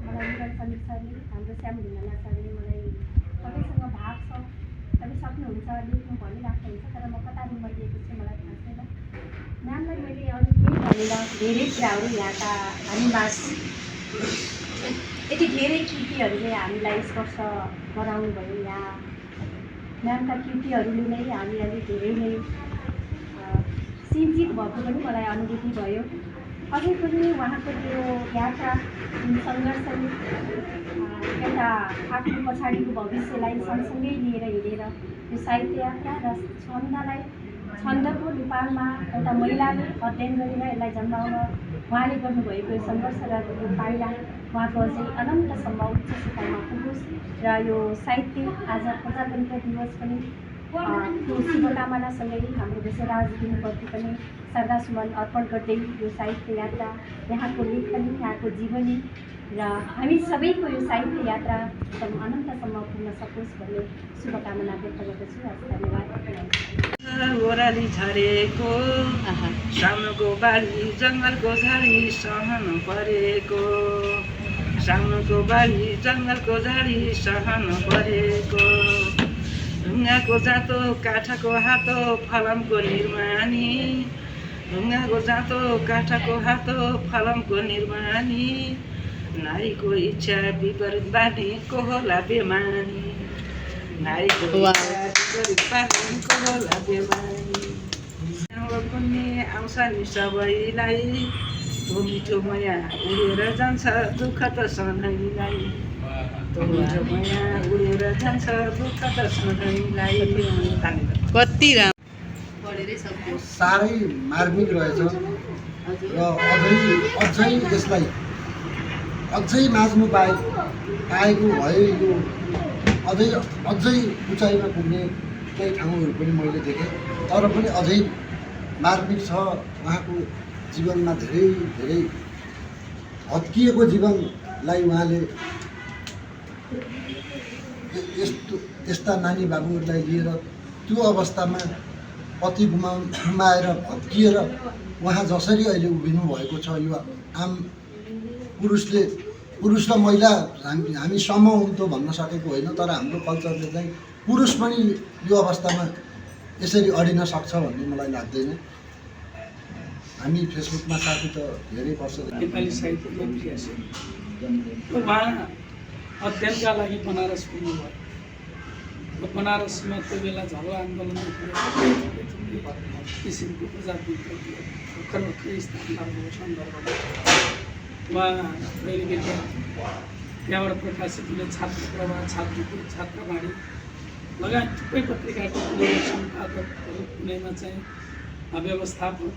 मलाई निरल समीर सरले, हाम्रो श्याम ढुङ्गाना सरले मलाई सबैसँग भाग छ, तपाईँ सक्नुहुन्छ लेख्नु भनिराख्नुहुन्छ, तर म कता मरिएको छु मलाई थाहा छैन। म्यामलाई मैले अरू केही भनेर धेरै कुराहरू यहाँका हामीबास यति धेरै कृतिहरूले हामीलाई स्पर्श गराउनु भयो। यहाँ म्यामका कृतिहरूले नै हामी अलिक धेरै नै सिन्चित भएको पनि मलाई अनुभूति भयो। अझै पनि उहाँको त्यो यात्रा जुन सङ्घर्षले एउटा आफ्नो पछाडिको भविष्यलाई सँगसँगै लिएर हिँडेर यो साहित्य यात्रा र छन्दको नेपालमा एउटा महिलाले अध्ययन गरेर यसलाई जन्माउन उहाँले गर्नुभएको यो सङ्घर्ष र यो पाइला उहाँको अझै अनन्तसम्म उच्च शिखरमा पुगोस्। र यो साहित्य आज प्रजातन्त्र दिवस पनि त्यो शुभकामनासँगै हाम्रो देशराज दिनप्रति पनि श्रद्धासुमन अर्पण गर्दै यो साहित्य यात्रा, यहाँको लेखनी, यहाँको जीवनी र हामी सबैको यो साहित्य यात्रा एकदम अनन्तसम्म पुग्न सकोस् भन्ने शुभकामना व्यक्त गर्दछु। धन्यवाद। ओराली झरेको सामुको बाली जङ्गलको झाडी सहनु परेको। सामुको बाली जङ्गलको झाडी सहनु परेको। ढुङ्गाको जातो काठको हातो फलमको निर्माणी। ढुङ्गाको जातो काठको हातो फलमको निर्माणी। नारीको इच्छा विपरीत बाँधेको होला बेमानी। नारीको इच्छा विपरीत बाँधेको होला बेमानी। कुन्ने आउँछ नि सबैलाई तो मिठो माया उडेर जान्छ दुःख त सधैँलाई। तो मिठो माया उडेर जान्छ दुःख त सधैँलाई। कति राम्रो साह्रै मार्मिक रहेछ र अझै यसलाई अझै माझ्नु पाएको भए यो अझै उचाइमा पुग्ने केही ठाउँहरू पनि मैले देखेँ। तर पनि अझै मार्मिक छ। उहाँको जीवनमा धेरै हत्किएको जीवनलाई उहाँले यस्ता नानी बाबुहरूलाई लिएर त्यो अवस्थामा पति गुमाएर भत्किएर उहाँ जसरी अहिले उभिनु भएको छ, यो आम पुरुषले पुरुष र महिला हामी सम हुन्थ्यो भन्न सकेको होइन, तर हाम्रो कल्चरले चाहिँ पुरुष पनि यो अवस्थामा यसरी अडिन सक्छ भन्ने मलाई लाग्दैन। हामी फेसबुकमा साथी त धेरै वर्ष नेपाली साहित्यको इतिहास उहाँ अध्ययनका लागि बनारस पुग्नुभयो। बनारसमा त्यो बेला झगडा आन्दोलन किसिमको प्रजातन्त्र स्थापनाको सन्दर्भमा उहाँ पहिलो विद्यार्थी, त्यहाँबाट प्रकाशित हुने छात्र प्रवाह, छात्रवाणी लगायत थुप्रै पत्रिकाको सम्पादकहरू, कुनैमा चाहिँ व्यवस्थापक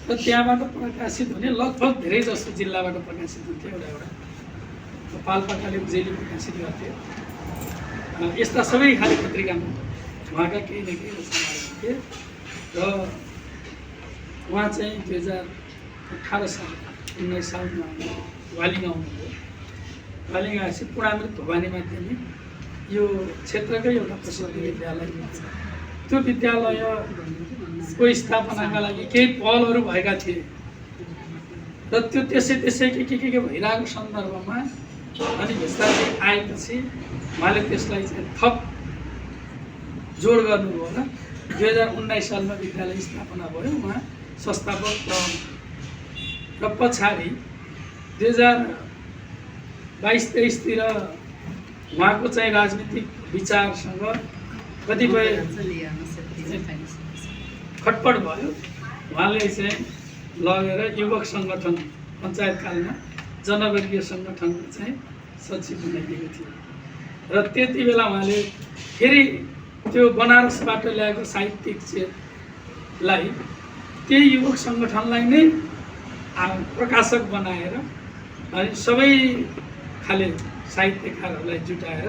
र त्यहाँबाट प्रकाशित हुने लगभग धेरै जस्तो जिल्लाबाट प्रकाशित हुन्थ्यो। एउटा पाल्पाखाले उजेली प्रकाशित गर्थ्यो। यस्ता सबै खाले पत्रिकामा उहाँका केही न केही रचनाहरू हुन्थे र उहाँ चाहिँ 2018 साल 19 सालमा वालिङ आउनुभयो। वालिङ आएपछि पूर्णामृत भवानी माध्यमिक यो क्षेत्रकै एउटा प्रसिद्ध विद्यालय, त्यो विद्यालयको स्थापनाका लागि केही पहलहरू भएका थिए र त्यो त्यसै के भइरहेको सन्दर्भमा अनि भेषराजी आएपछि उहाँले त्यसलाई चाहिँ थप जोड गर्नुभयो होला। 2019 सालमा विद्यालय स्थापना भयो, उहाँ संस्थापक र पछाडि 2022-23तिर उहाँको चाहिँ राजनीतिक विचारसँग कतिपय खटपट भयो। उहाँले चाहिँ लगेर युवक सङ्गठन पञ्चायतकालमा जनवर्गीय सङ्गठनको चाहिँ सचिव बनाइदिएको थियो र त्यति बेला उहाँले फेरि त्यो बनारसबाट ल्याएको साहित्यिक चेतलाई त्यही युवक सङ्गठनलाई नै प्रकाशक बनाएर अनि सबै खाले साहित्यकारहरूलाई जुटाएर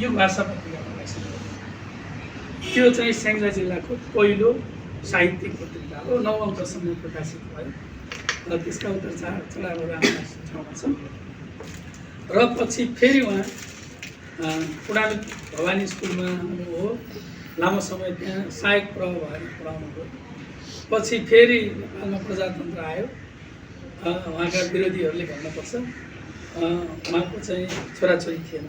यो भाषा पत्रिका प्रकाशित गर्यो। त्यो चाहिँ स्याङ्जा जिल्लाको पहिलो साहित्यिक पत्रिका हो। 9 अङ्कसम्म प्रकाशित भयो र त्यसका उता चढावहरू आफ्नो ठाउँमा छन्। र पछि फेरि उहाँ पूर्णामृत भवानी स्कुलमा हुनुभयो, लामो समय त्यहाँ सहायक प्रह भएर पढाउनुभयो। पछि फेरि नेपालमा प्रजातन्त्र आयो। उहाँका विरोधीहरूले भन्नुपर्छ उहाँको चाहिँ छोराछोरी थिएन।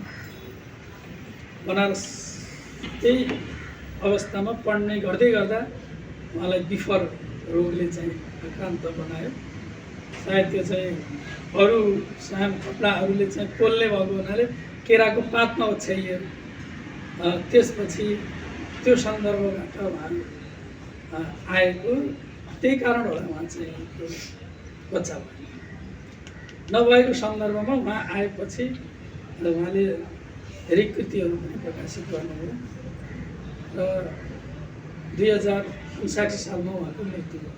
बनारस त्यही अवस्थामा पढ्ने गर्दै गर्दा उहाँलाई बिफर रोगले चाहिँ आक्रान्त बनायो। सायद त्यो चाहिँ अरू सानो कपडाहरूले चाहिँ पोल्ने भएको हुनाले केराको पातमा ओछ्याइयो। त्यसपछि त्यो सन्दर्भबाट उहाँ आएको, त्यही कारण होला उहाँ चाहिँ त्यो बच्चा भयो। नभएको सन्दर्भमा उहाँ आएपछि उहाँले धेरै कृतिहरू पनि प्रकाशित गर्नुभयो र 2059 सालमा उहाँको मृत्यु भयो।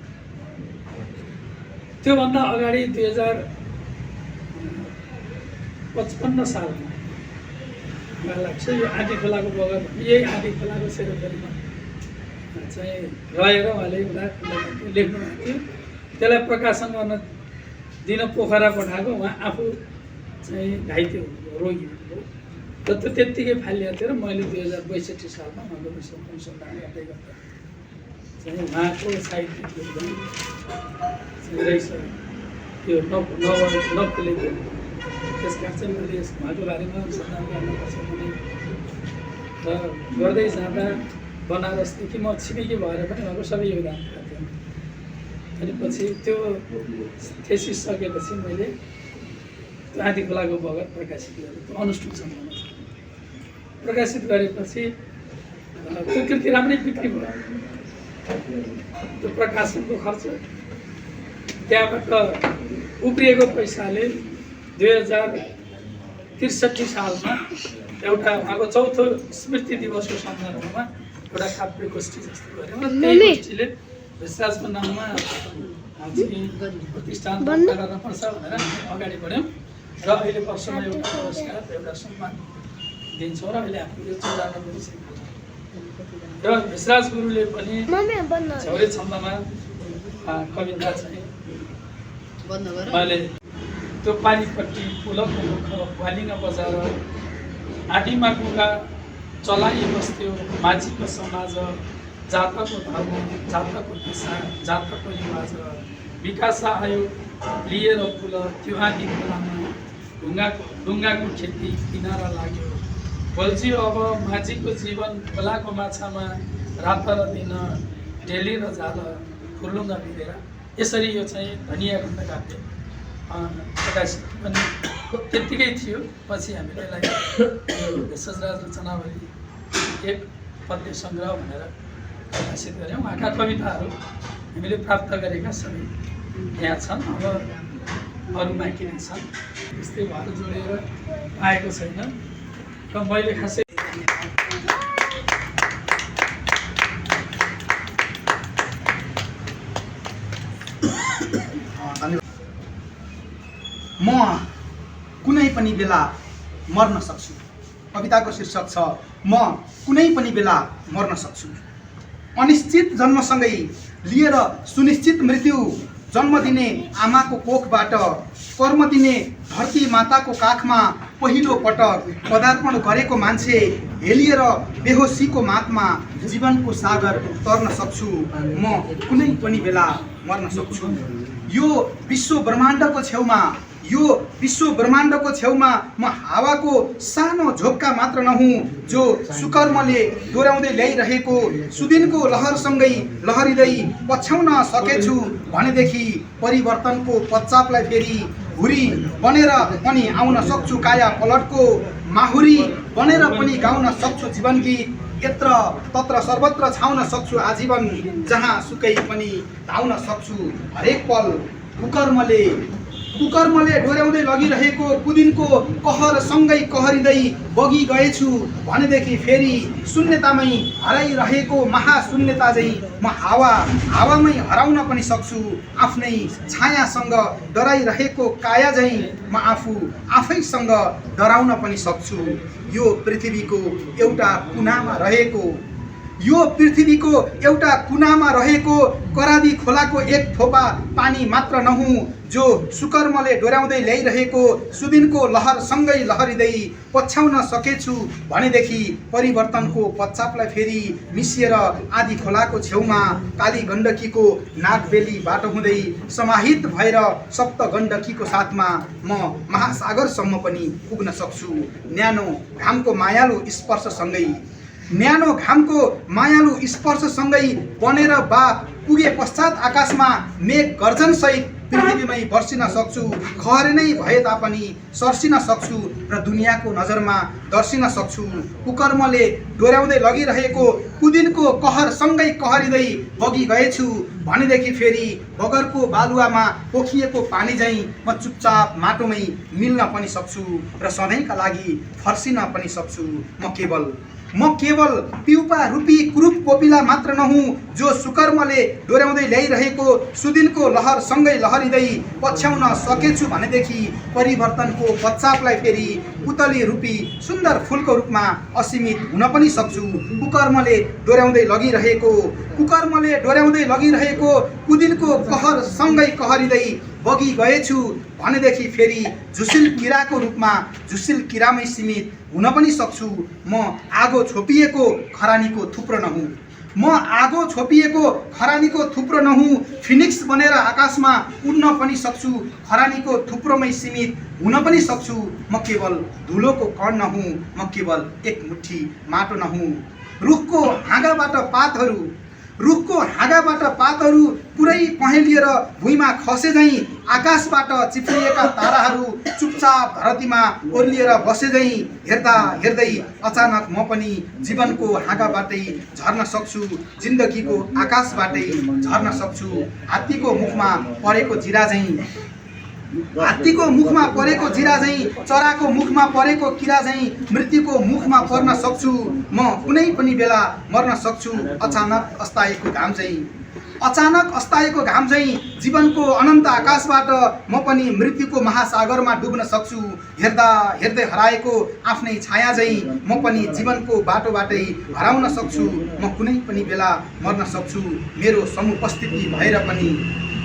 त्योभन्दा अगाडि 2055 सालमा मलाई लाग्छ यो आँधी खोलाको बगर, यही आँधी खोलाको सेरोफेरीमा चाहिँ रहेर उहाँले एउटा लेख्नु भएको थियो। त्यसलाई प्रकाशन गर्न दिन पोखरा पठाएको, उहाँ आफू चाहिँ घाइते हुनुभयो, रोगी हुनुभयो र त्यो त्यत्तिकै फालिएको थियो र मैले 2062 सालमा उहाँको विषयमा अनुसन्धान गर्दै गर्दा चाहिँ उहाँको साहित्यिक योगदान रहेछ त्यो नखुलेको। त्यस कारण चाहिँ मैले उहाँको बारेमा अनुसन्धान गर्नुपर्छ भने र गर्दै जाँदा बनारसदेखि म छिमेकी भएर पनि उहाँको सबै योगदान पाएको थिएँ। अनि पछि त्यो थेसिस सकेपछि मैले त्यो आँधी खोलाको बगर प्रकाशित गरेँ। त्यो अनुष्ठुप सम्बन्ध छ। प्रकाशित गरेपछि त्यो कृति राम्रै बिक्री भयो। त्यो प्रकाशनको खर्च त्यहाँबाट उब्रिएको पैसाले 2063 सालमा एउटा उहाँको 4थो स्मृति दिवसको सन्दर्भमा एउटा काव्य गोष्ठी जस्तो गऱ्यौँ र त्यही गोष्ठीले भेषराजको नाममा प्रतिष्ठान दर्ता गर्नुपर्छ भनेर अगाडि बढ्यौँ र अहिले वर्षमा एउटा पुरस्कार, एउटा सम्मान दिन्छौँ र अहिले हाम्रो यो 94 भइसकेको छ। र भेषराज गुरुले पनि झौरे छन्दमा कविता चाहिँ उहाँले त्यो पानीपट्टि पुलको मुख वालिङ बजार आँटीमा कुका चलाइ बस्थ्यो माझीको समाज, जातको धर्म, जातको पेसा, जातको रिवाज, विकास आयो लिएर पुल त्यो आँधी खोलामा ढुङ्गाको खेती किनारा लाग्यो। बोल्छियो अब माझीको जीवन खोलाको माछामा रात र दिन डेली र जाल फुर्लुङ्गा मिलेर। यसरी यो चाहिँ धनिया खण्डकाव्य प्रकाशित पनि त्यत्तिकै थियो। पछि हामीले यसलाई भेषजराज रचनावली एक पद्य सङ्ग्रह भनेर प्रकाशित गऱ्यौँ। उहाँका कविताहरू हामीले प्राप्त गरेका सबै यहाँ छन्। अब अरू बाँकी नै छन्। त्यस्तै भएर जोडेर आएको छैन र मैले खासै म कुनै पनि बेला मर्न सक्छु। कविताको शीर्षक छ म कुनै पनि बेला मर्न सक्छु। अनिश्चित जन्मसँगै लिएर सुनिश्चित मृत्यु, जन्म दिने आमाको कोखबाट कर्म दिने धरती माताको काखमा पहिलो पटक पदार्पण गरेको मान्छे हेलिएर बेहोसीको मातमा जीवनको सागर तर्न सक्छु। म कुनै पनि बेला मर्न सक्छु। यो विश्व ब्रह्माण्डको छेउमा म हावाको सानो झोक्का मात्र नहुँ, जो सुकर्मले दोहोऱ्याउँदै ल्याइरहेको सुदिनको लहरसँगै लहरिँदै पछ्याउन सकेछु भनेदेखि परिवर्तनको पश्चातलाई फेरि हुरी बनेर पनि आउन सक्छु। काया पलटको माहुरी बनेर पनि गाउन सक्छु जीवन गीत। यत्र तत्र सर्वत्र छाउन सक्छु आजीवन, जहाँ सुकै पनि धाउन सक्छु हरेक पल। कुकर्मले डोर्याउँदै लगिरहेको कुदिनको कहरसँगै कहरिँदै बगी गएछु भनेदेखि फेरि शून्यतामै हराइरहेको महाशून्यता चाहिँ म हावामै हराउन पनि सक्छु। आफ्नै छायासँग डराइरहेको काया चाहिँ म आफैसँग डराउन पनि सक्छु। यो पृथ्वीको एउटा कुनामा रहेको करादी खोलाको एक थोपा पानी मात्र नहुँ, जो सुकर्मले डोर्याउँदै ल्याइरहेको सुदिनको लहरसँगै लहरिँदै पछ्याउन सकेछु भनेदेखि परिवर्तनको पश्चातलाई फेरि मिसिएर आदि खोलाको छेउमा काली गण्डकीको नागबेली बाटो हुँदै समाहित भएर सप्त गण्डकीको साथमा म महासागरसम्म पनि पुग्न सक्छु। न्यानो घामको मायालु स्पर्शसँगै बनेर पुगे पश्चात आकाशमा मेघ गर्जनसहित पृथ्वीमै बर्सिन सक्छु। खहरे नै भए तापनि सर्सिन सक्छु र दुनियाँको नजरमा दर्सिन सक्छु। कुकर्मले डोर्याउँदै लगिरहेको कुदिनको कहरसँगै कहरिँदै बगी गएछु भनेदेखि फेरि बगरको बालुवामा पोखिएको पानी झैँ म चुपचाप माटोमै मिल्न पनि सक्छु र सधैँका लागि फर्सिन पनि सक्छु। म केवल पिउपा रूपी कुरूप कोपिला मात्र नहुँ, जो सुकर्मले डोर्याउँदै ल्याइरहेको सुदिनको लहरसँगै लहरिँदै पछ्याउन सकेछु भनेदेखि परिवर्तनको पश्चातलाई फेरि पुतली रूपी सुन्दर फुलको रूपमा असीमित हुन पनि सक्छु। कुकर्मले डोर्याउँदै लगिरहेको कुदिनको कहरसँगै कहरिँदै बगी गएछु भनेदेखि फेरि झुसिल किरामै सीमित हुन पनि सक्छु। म आगो छोपिएको खरानीको थुप्रो नहुँ, फिनिक्स बनेर आकाशमा उड्न पनि सक्छु। खरानीको थुप्रोमै सीमित हुन पनि सक्छु। म केवल धुलोको कण नहुँ, म केवल एक मुट्ठी माटो नहुँ। रुखको हाँगाबाट पातहरू पुरै पहेँलिएर भुइँमा खसे झैँ, आकाशबाट चिप्लिएका ताराहरू चुपचाप धरतीमा ओर्लिएर बसे झैँ हेर्दा हेर्दै अचानक म पनि जीवनको हाँगाबाटै झर्न सक्छु। जिन्दगीको आकाशबाटै झर्न सक्छु। हात्तीको मुखमा परेको जिरा झैँ, चराको मुखमा परेको किरा झैँ मृत्युको मुखमा पर्न सक्छु। म कुनै पनि बेला मर्न सक्छु। अचानक अस्ताएको घाम झैँ जीवनको अनन्त आकाशबाट म पनि मृत्युको महासागरमा डुब्न सक्छु। हेर्दा हेर्दै हराएको आफ्नै छाया झैँ म पनि जीवनको बाटोबाटै हराउन सक्छु। म कुनै पनि बेला मर्न सक्छु। मेरो समुपस्थिति भएर पनि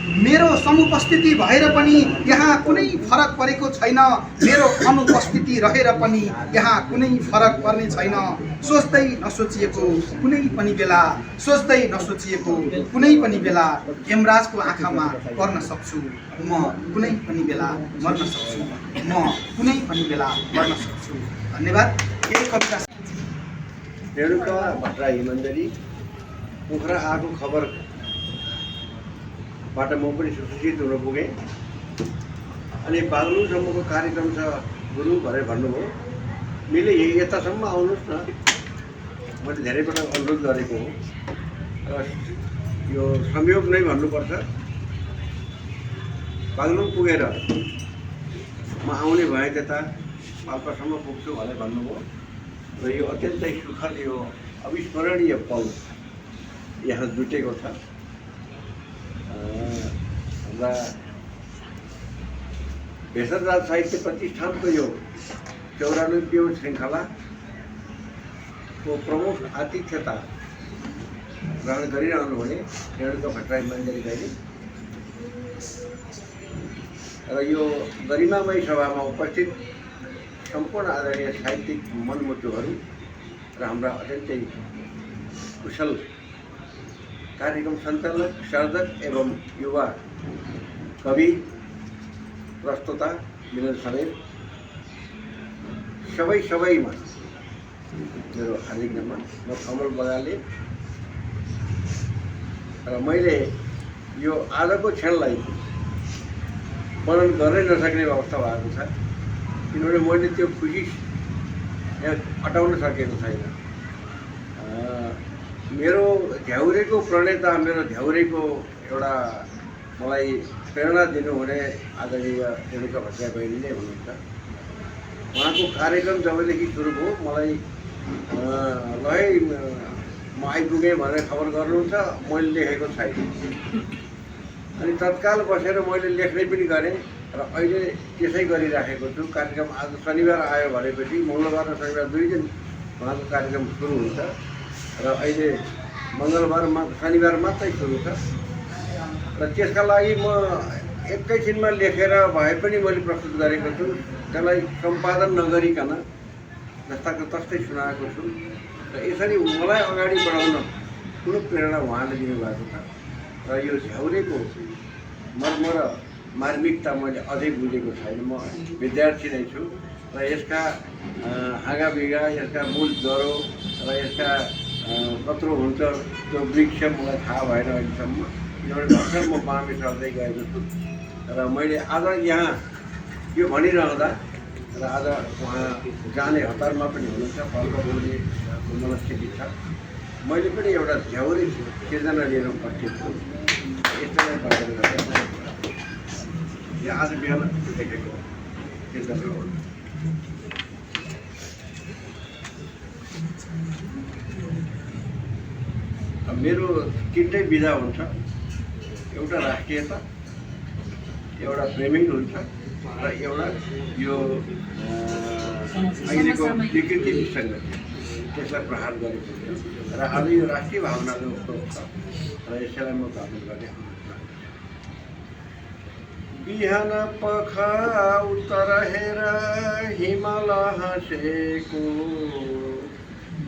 मेरो समुपस्थिति भएर पनि यहाँ कुनै फरक परेको छैन, मेरो अनुपस्थिति रहेर पनि यहाँ कुनै फरक पर्ने छैन। सोच्दै नसोचिएको कुनै पनि बेला, सोच्दै नसोचिएको कुनै पनि बेला यमराजको आँखामा पर्न सक्छु म, कुनै पनि बेला मर्न सक्छु म, कुनै पनि बेला मर्न सक्छु। धन्यवाद। यही कविता रेणुका भट्टराई हिमन्दरी पोखरा आएको खबर बाट म पनि सूचित हुन पुगेँ। अनि बागलुङसम्मको कार्यक्रम छ गुरु भनेर भन्नुभयो। मैले यतासम्म आउनुहोस् न, मैले धेरै पटक अनुरोध गरेको हो र यो संयोग नै भन्नुपर्छ। बागलुङ पुगेर म आउने भएँ त्यता पाल्पासम्म पुग्छु भनेर भन्नुभयो र यो अत्यन्तै सुखद, यो अविस्मरणीय पल यहाँ जुटेको छ। हाम्रा भेषजराज साहित्य प्रतिष्ठानको यो 94औं श्रृङ्खलाको प्रमुख आतिथ्यता ग्रहण गरिरहनु हुने रेणुका भट्टराई हिमन्दरी दाइले र यो गरिमामय सभामा उपस्थित सम्पूर्ण आदरणीय साहित्यिक मनमुटुहरू र हाम्रा अत्यन्तै कुशल कार्यक्रम सञ्चालक, सर्जक एवं युवा कवि प्रस्तोता मिलन समेत सबैमा मेरो हार्दिक नमन। म कमल बगाले र मैले यो आजको क्षणलाई वर्णन गर्नै नसक्ने अवस्था भएको छ, किनभने मैले त्यो खुसी अटाउन सकेको छैन। मेरो झ्याउरेको प्रणेता, मेरो झ्याउरेको एउटा मलाई प्रेरणा दिनुहुने आदरणीय रेणुका भट्टराई बहिनी नै हुनुहुन्छ। उहाँको कार्यक्रम जबदेखि सुरु भयो मलाई ल है म आइपुगेँ भनेर खबर गर्नुहुन्छ, मैले लेखेको छैन। अनि तत्काल बसेर मैले लेख्ने पनि गरेँ र अहिले त्यसै गरिराखेको छु। कार्यक्रम आज शनिबार आयो भनेपछि मङ्गलबार र शनिबार 2 दिन उहाँको कार्यक्रम सुरु हुन्छ र अहिले मङ्गलबार शनिबार मात्रै सुरु छ र त्यसका लागि म एकैछिनमा लेखेर भए पनि मैले प्रस्तुत गरेको छु। त्यसलाई सम्पादन नगरिकन जस्ताको तस्तै सुनाएको छु र यसरी मलाई अगाडि बढाउन ठुलो प्रेरणा उहाँले दिनुभएको छ र यो झ्याउरेको मर्म र मार्मिकता मैले अझै बुझेको छैन। म विद्यार्थी नै छु र यसका हाँगाबिगा, यसका मूल जरो र यसका कत्रो हुन्छ त्यो वृक्ष मलाई थाहा भएन अहिलेसम्म, किनभने भर्खर म बामे सर्दै गएको छु र मैले आज यहाँ यो भनिरहँदा र आज उहाँ जाने हतारमा पनि हुनुहुन्छ, फलको बोल्ने मनस्थिति छ। मैले पनि एउटा झ्याउरे सिर्जना लिएर उपस्थित छु। यस्तो नै भएर यो आज बिहान देखेको सिर्जना हो। मेरो 3टै विधा हुन्छ, एउटा राष्ट्रियता, एउटा प्रेमिक हुन्छ र एउटा यो अहिलेको विकृति विसङ्गति त्यसलाई प्रहार गरेको हुन्छ र आज यो राष्ट्रिय भावनाले उस्तो छ र यसैलाई म प्राप्त गर्ने। बिहान पख उत्तर हेर हिमाल हाँसेको,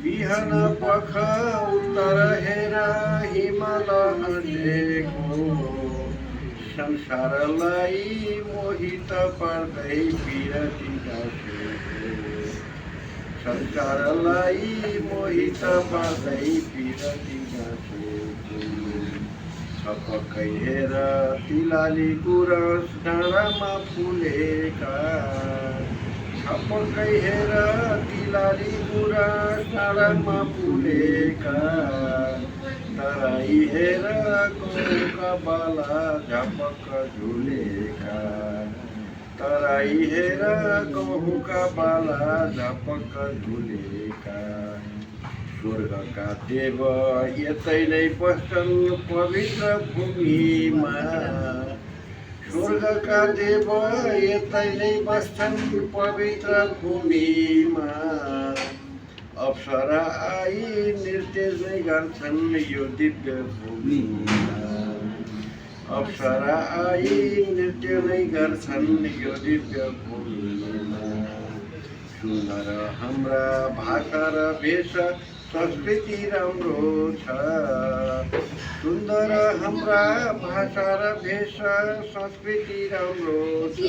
बिहान पख उत्तर हेर हिमाल हाँसेको, संसारलाई मोहित पर्दै बिरती गाँसेको, संसारलाई मोहित पर्दै बिरती गाँसेको, छपक्कै हेर तिलाली गुरस डाँडामा फुलेका, छपक्कै हेर तिलाली गुरस डाँडामा फुलेका, तराई हेर गहुँका बाला झपक्क झुलेका, तराई हेर गहुँका बाला झपक्क झुलेका, स्वर्गका देव यतै नै बस्छन् पवित्र भूमिमा, स्वर्गका देव यतै नै बस्छन् पवित्र भूमिमा, अप्सरा आई नृत्य नै गर्छन् यो दिव्य भूमिमा, अप्सरा आई नृत्य नै गर्छन् यो दिव्य भूमिमा। सुन्दर हाम्रा भाषा र भेष संस्कृति राम्रो छ। सुन्दर हाम्रा भाषा र भेष संस्कृति राम्रो छ।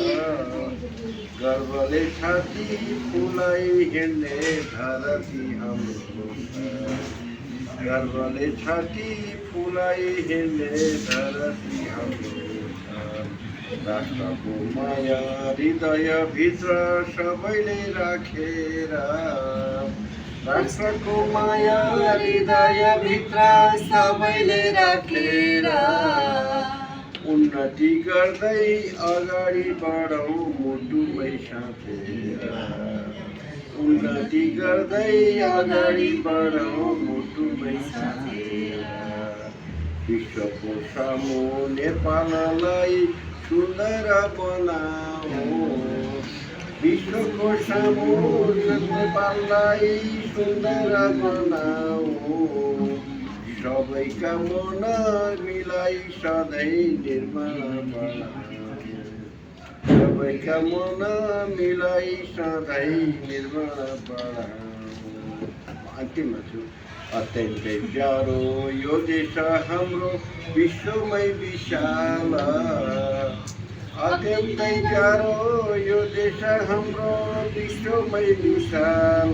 गर्वले छाती फुलाई हिँड्ने धरती हाम्रो छ। गर्वले छाती फुलाई हिँड्ने धरती हाम्रो छ। राष्ट्रको माया हृदयभित्र सबैले राखेर। राष्ट्रको माया हृदयभित्र सबैले राखेर। उन्नति गर्दै अगाडि बढौँ मुटुमै साथेर। उन्नति गर्दै अगाडि बढौँ मुटुमै साथेर। विश्वको सामु नेपाललाई सुन्दर बनाऊ। विश्वको सामु नेपाललाई सुन्दर बनाऊ। सबैका मन मिलाई सधैँ निर्मल बनाऊ। सबैका मन मिलाई सधैँ निर्मल बनाऊ। अन्तिममा छु। अत्यन्तै प्यारो यो देश हाम्रो विश्वमै विशाल। अत्यन्तै प्यारो यो देश हाम्रो विश्वमै विशाल।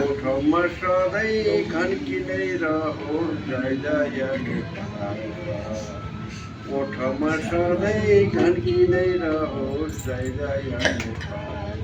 ओठमा सधैँ खन्किँदै रहोस् जय जय नेपाल। ओठमा सधैँ खन्किँदै रहोस् जय जय नेपाल।